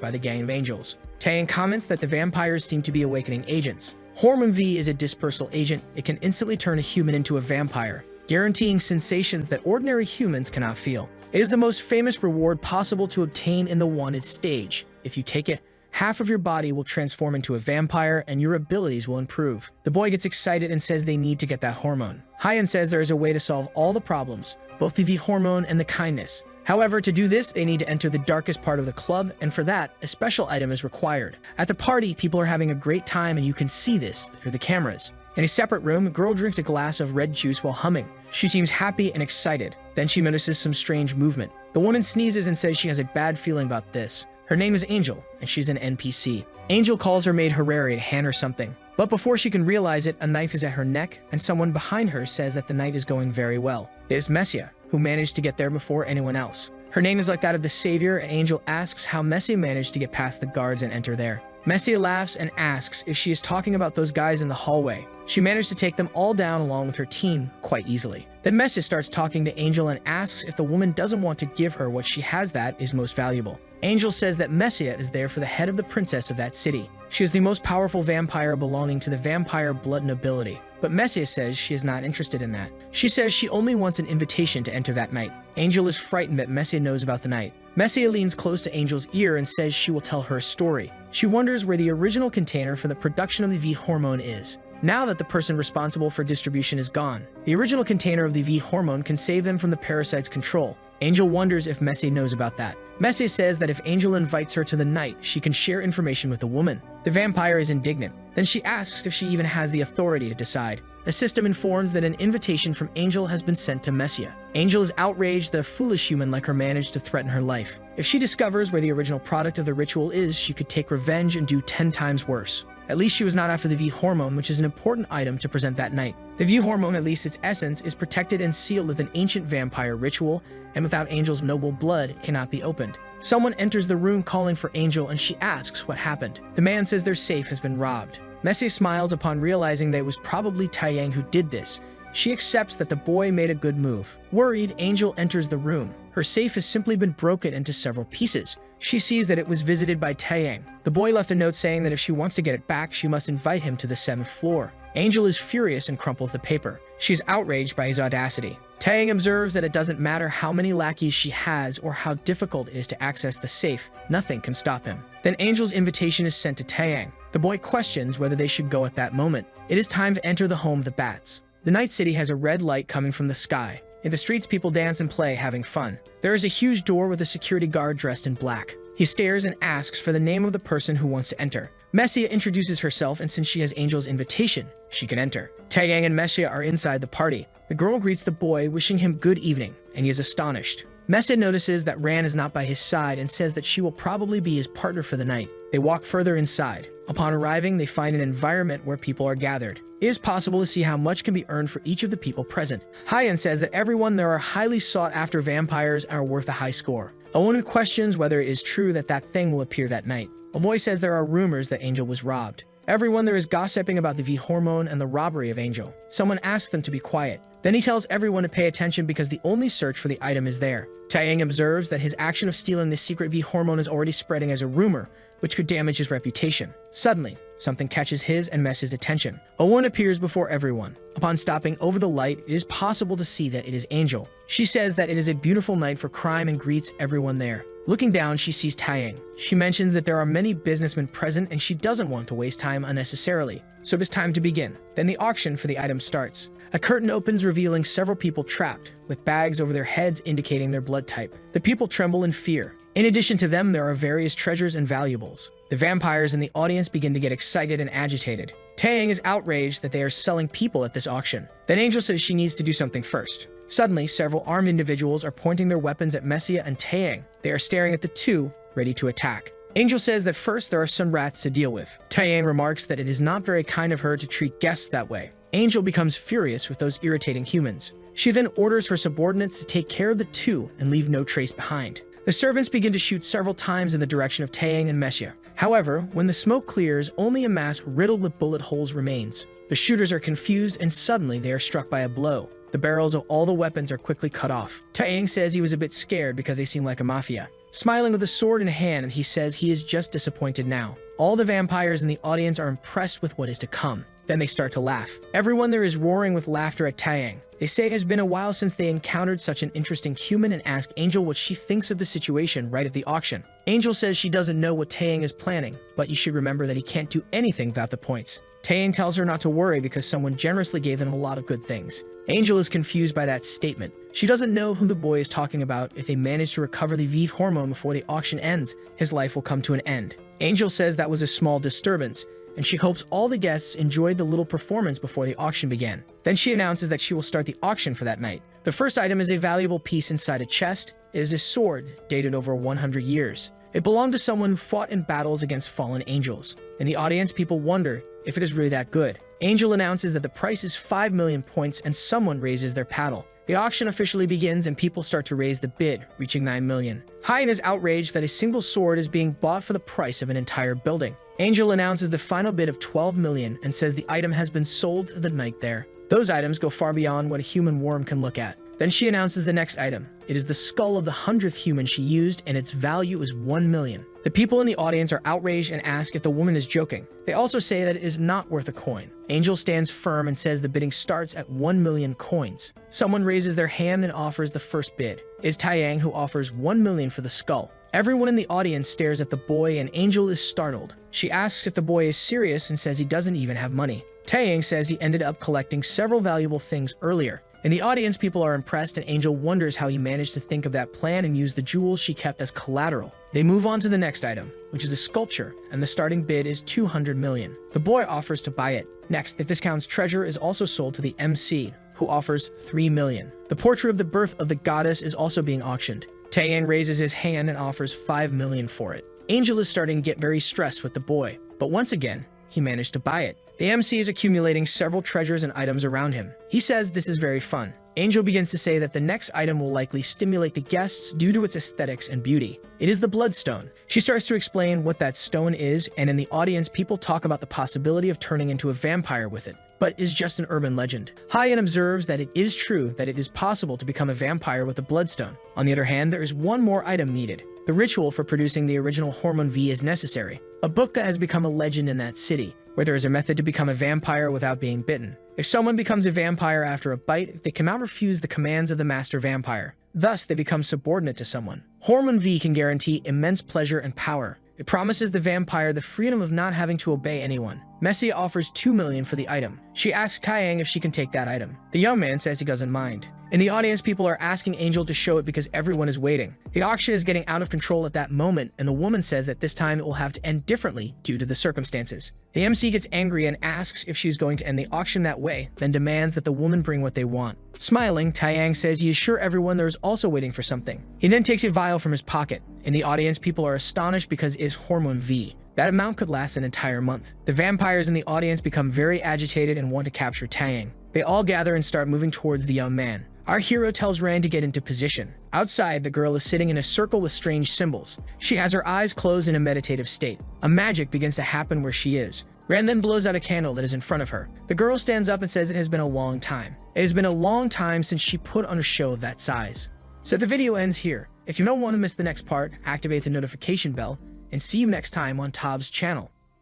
by the Gang of Angels. Taeyang comments that the vampires seem to be awakening agents. Hormone V is a dispersal agent. It can instantly turn a human into a vampire, guaranteeing sensations that ordinary humans cannot feel. It is the most famous reward possible to obtain in the wanted stage. If you take it, half of your body will transform into a vampire and your abilities will improve. The boy gets excited and says they need to get that hormone. Hyeon says there is a way to solve all the problems, both the V hormone and the kindness. However, to do this, they need to enter the darkest part of the club, and for that, a special item is required. At the party, people are having a great time and you can see this through the cameras. In a separate room, a girl drinks a glass of red juice while humming. She seems happy and excited. Then she notices some strange movement. The woman sneezes and says she has a bad feeling about this. Her name is Angel, and she's an NPC. Angel calls her maid Harari to hand her something. But before she can realize it, a knife is at her neck, and someone behind her says that the night is going very well. It is Messia, who managed to get there before anyone else. Her name is like that of the Savior, and Angel asks how Messia managed to get past the guards and enter there. Messia laughs and asks if she is talking about those guys in the hallway. She managed to take them all down along with her team quite easily. Then Messia starts talking to Angel and asks if the woman doesn't want to give her what she has that is most valuable. Angel says that Messia is there for the head of the princess of that city. She is the most powerful vampire belonging to the vampire blood nobility. But Messia says she is not interested in that. She says she only wants an invitation to enter that night. Angel is frightened that Messia knows about the night. Messia leans close to Angel's ear and says she will tell her a story. She wonders where the original container for the production of the V hormone is. Now that the person responsible for distribution is gone, the original container of the V hormone can save them from the parasite's control. Angel wonders if Messia knows about that. Messia says that if Angel invites her to the night, she can share information with the woman. The vampire is indignant. Then she asks if she even has the authority to decide. The system informs that an invitation from Angel has been sent to Messia. Angel is outraged that a foolish human like her managed to threaten her life. If she discovers where the original product of the ritual is, she could take revenge and do 10 times worse. At least she was not after the V hormone, which is an important item to present that night. The V hormone, at least its essence, is protected and sealed with an ancient vampire ritual, and without Angel's noble blood, it cannot be opened. Someone enters the room calling for Angel, and she asks what happened. The man says their safe has been robbed. Messia smiles upon realizing that it was probably Taeyang who did this. She accepts that the boy made a good move. Worried, Angel enters the room. Her safe has simply been broken into several pieces. She sees that it was visited by Taeyang. The boy left a note saying that if she wants to get it back, she must invite him to the 7th floor. Angel is furious and crumples the paper. She is outraged by his audacity. Taeyang observes that it doesn't matter how many lackeys she has or how difficult it is to access the safe, nothing can stop him. Then Angel's invitation is sent to Taeyang. The boy questions whether they should go at that moment. It is time to enter the home of the bats. The night city has a red light coming from the sky. In the streets, people dance and play, having fun. There is a huge door with a security guard dressed in black. He stares and asks for the name of the person who wants to enter. Messia introduces herself, and since she has Angel's invitation, she can enter. Taeyang and Messia are inside the party. The girl greets the boy, wishing him good evening, and he is astonished. Mesa notices that Ran is not by his side and says that she will probably be his partner for the night. They walk further inside. Upon arriving, they find an environment where people are gathered. It is possible to see how much can be earned for each of the people present. Hyan says that everyone there are highly sought-after vampires and are worth a high score. Owen questions whether it is true that that thing will appear that night. Amoy says there are rumors that Angel was robbed. Everyone there is gossiping about the V hormone and the robbery of Angel. Someone asks them to be quiet. Then he tells everyone to pay attention because the only search for the item is there. Taeyang observes that his action of stealing the secret V hormone is already spreading as a rumor, which could damage his reputation. Suddenly, something catches his and Mess's attention. Owen appears before everyone. Upon stopping over the light, it is possible to see that it is Angel. She says that it is a beautiful night for crime and greets everyone there. Looking down, she sees Taeyang. She mentions that there are many businessmen present and she doesn't want to waste time unnecessarily. So it is time to begin. Then the auction for the item starts. A curtain opens revealing several people trapped, with bags over their heads indicating their blood type. The people tremble in fear. In addition to them, there are various treasures and valuables. The vampires in the audience begin to get excited and agitated. Taeyang is outraged that they are selling people at this auction. Then Angel says she needs to do something first. Suddenly, several armed individuals are pointing their weapons at Messia and Taeyang. They are staring at the two, ready to attack. Angel says that first there are some rats to deal with. Taeyang remarks that it is not very kind of her to treat guests that way. Angel becomes furious with those irritating humans. She then orders her subordinates to take care of the two and leave no trace behind. The servants begin to shoot several times in the direction of Taeyang and Messia. However, when the smoke clears, only a mask riddled with bullet holes remains. The shooters are confused and suddenly they are struck by a blow. The barrels of all the weapons are quickly cut off. Taeyang says he was a bit scared because they seem like a mafia. Smiling with a sword in hand, he says he is just disappointed now. All the vampires in the audience are impressed with what is to come. Then they start to laugh. Everyone there is roaring with laughter at Taeyang. They say it has been a while since they encountered such an interesting human and ask Angel what she thinks of the situation right at the auction. Angel says she doesn't know what Taeyang is planning, but you should remember that he can't do anything without the points. Taeyang tells her not to worry because someone generously gave them a lot of good things. Angel is confused by that statement. She doesn't know who the boy is talking about. If they manage to recover the V hormone before the auction ends, his life will come to an end. Angel says that was a small disturbance, and she hopes all the guests enjoyed the little performance before the auction began. Then she announces that she will start the auction for that night. The first item is a valuable piece inside a chest. It is a sword dated over 100 years. It belonged to someone who fought in battles against fallen angels. In the audience, people wonder if it is really that good. Angel announces that the price is 5 million points and someone raises their paddle. The auction officially begins and people start to raise the bid, reaching 9 million. Hyan is outraged that a single sword is being bought for the price of an entire building. Angel announces the final bid of 12 million and says the item has been sold to the knight there. Those items go far beyond what a human worm can look at. Then she announces the next item. It is the skull of the 100th human she used and its value is 1 million. The people in the audience are outraged and ask if the woman is joking. They also say that it is not worth a coin. Angel stands firm and says the bidding starts at 1 million coins. Someone raises their hand and offers the first bid. It is Taeyang who offers 1 million for the skull. Everyone in the audience stares at the boy and Angel is startled. She asks if the boy is serious and says he doesn't even have money. Taeyang says he ended up collecting several valuable things earlier. In the audience, people are impressed and Angel wonders how he managed to think of that plan and use the jewels she kept as collateral. They move on to the next item, which is a sculpture, and the starting bid is 200 million. The boy offers to buy it. Next, the Viscount's treasure is also sold to the MC, who offers 3 million. The portrait of the birth of the goddess is also being auctioned. Taeyang raises his hand and offers 5 million for it. Angel is starting to get very stressed with the boy, but once again, he managed to buy it. The MC is accumulating several treasures and items around him. He says this is very fun. Angel begins to say that the next item will likely stimulate the guests due to its aesthetics and beauty. It is the Bloodstone. She starts to explain what that stone is, and in the audience, people talk about the possibility of turning into a vampire with it, but is just an urban legend. Hyan observes that it is true that it is possible to become a vampire with the Bloodstone. On the other hand, there is one more item needed. The ritual for producing the original Hormone V is necessary, a book that has become a legend in that city, where there is a method to become a vampire without being bitten. If someone becomes a vampire after a bite, they cannot refuse the commands of the master vampire. Thus, they become subordinate to someone. Hormone V can guarantee immense pleasure and power. It promises the vampire the freedom of not having to obey anyone. Messia offers 2 million for the item. She asks Taeyang if she can take that item. The young man says he doesn't mind. In the audience, people are asking Angel to show it because everyone is waiting. The auction is getting out of control at that moment, and the woman says that this time it will have to end differently due to the circumstances. The MC gets angry and asks if she's going to end the auction that way, then demands that the woman bring what they want. Smiling, Taeyang says he is sure everyone there is also waiting for something. He then takes a vial from his pocket. In the audience, people are astonished because it is Hormone V. That amount could last an entire month. The vampires in the audience become very agitated and want to capture Taeyang. They all gather and start moving towards the young man. Our hero tells Rand to get into position. Outside, the girl is sitting in a circle with strange symbols. She has her eyes closed in a meditative state. A magic begins to happen where she is. Rand then blows out a candle that is in front of her. The girl stands up and says it has been a long time. It has been a long time since she put on a show of that size. So the video ends here. If you don't want to miss the next part, activate the notification bell, and see you next time on Tob's channel.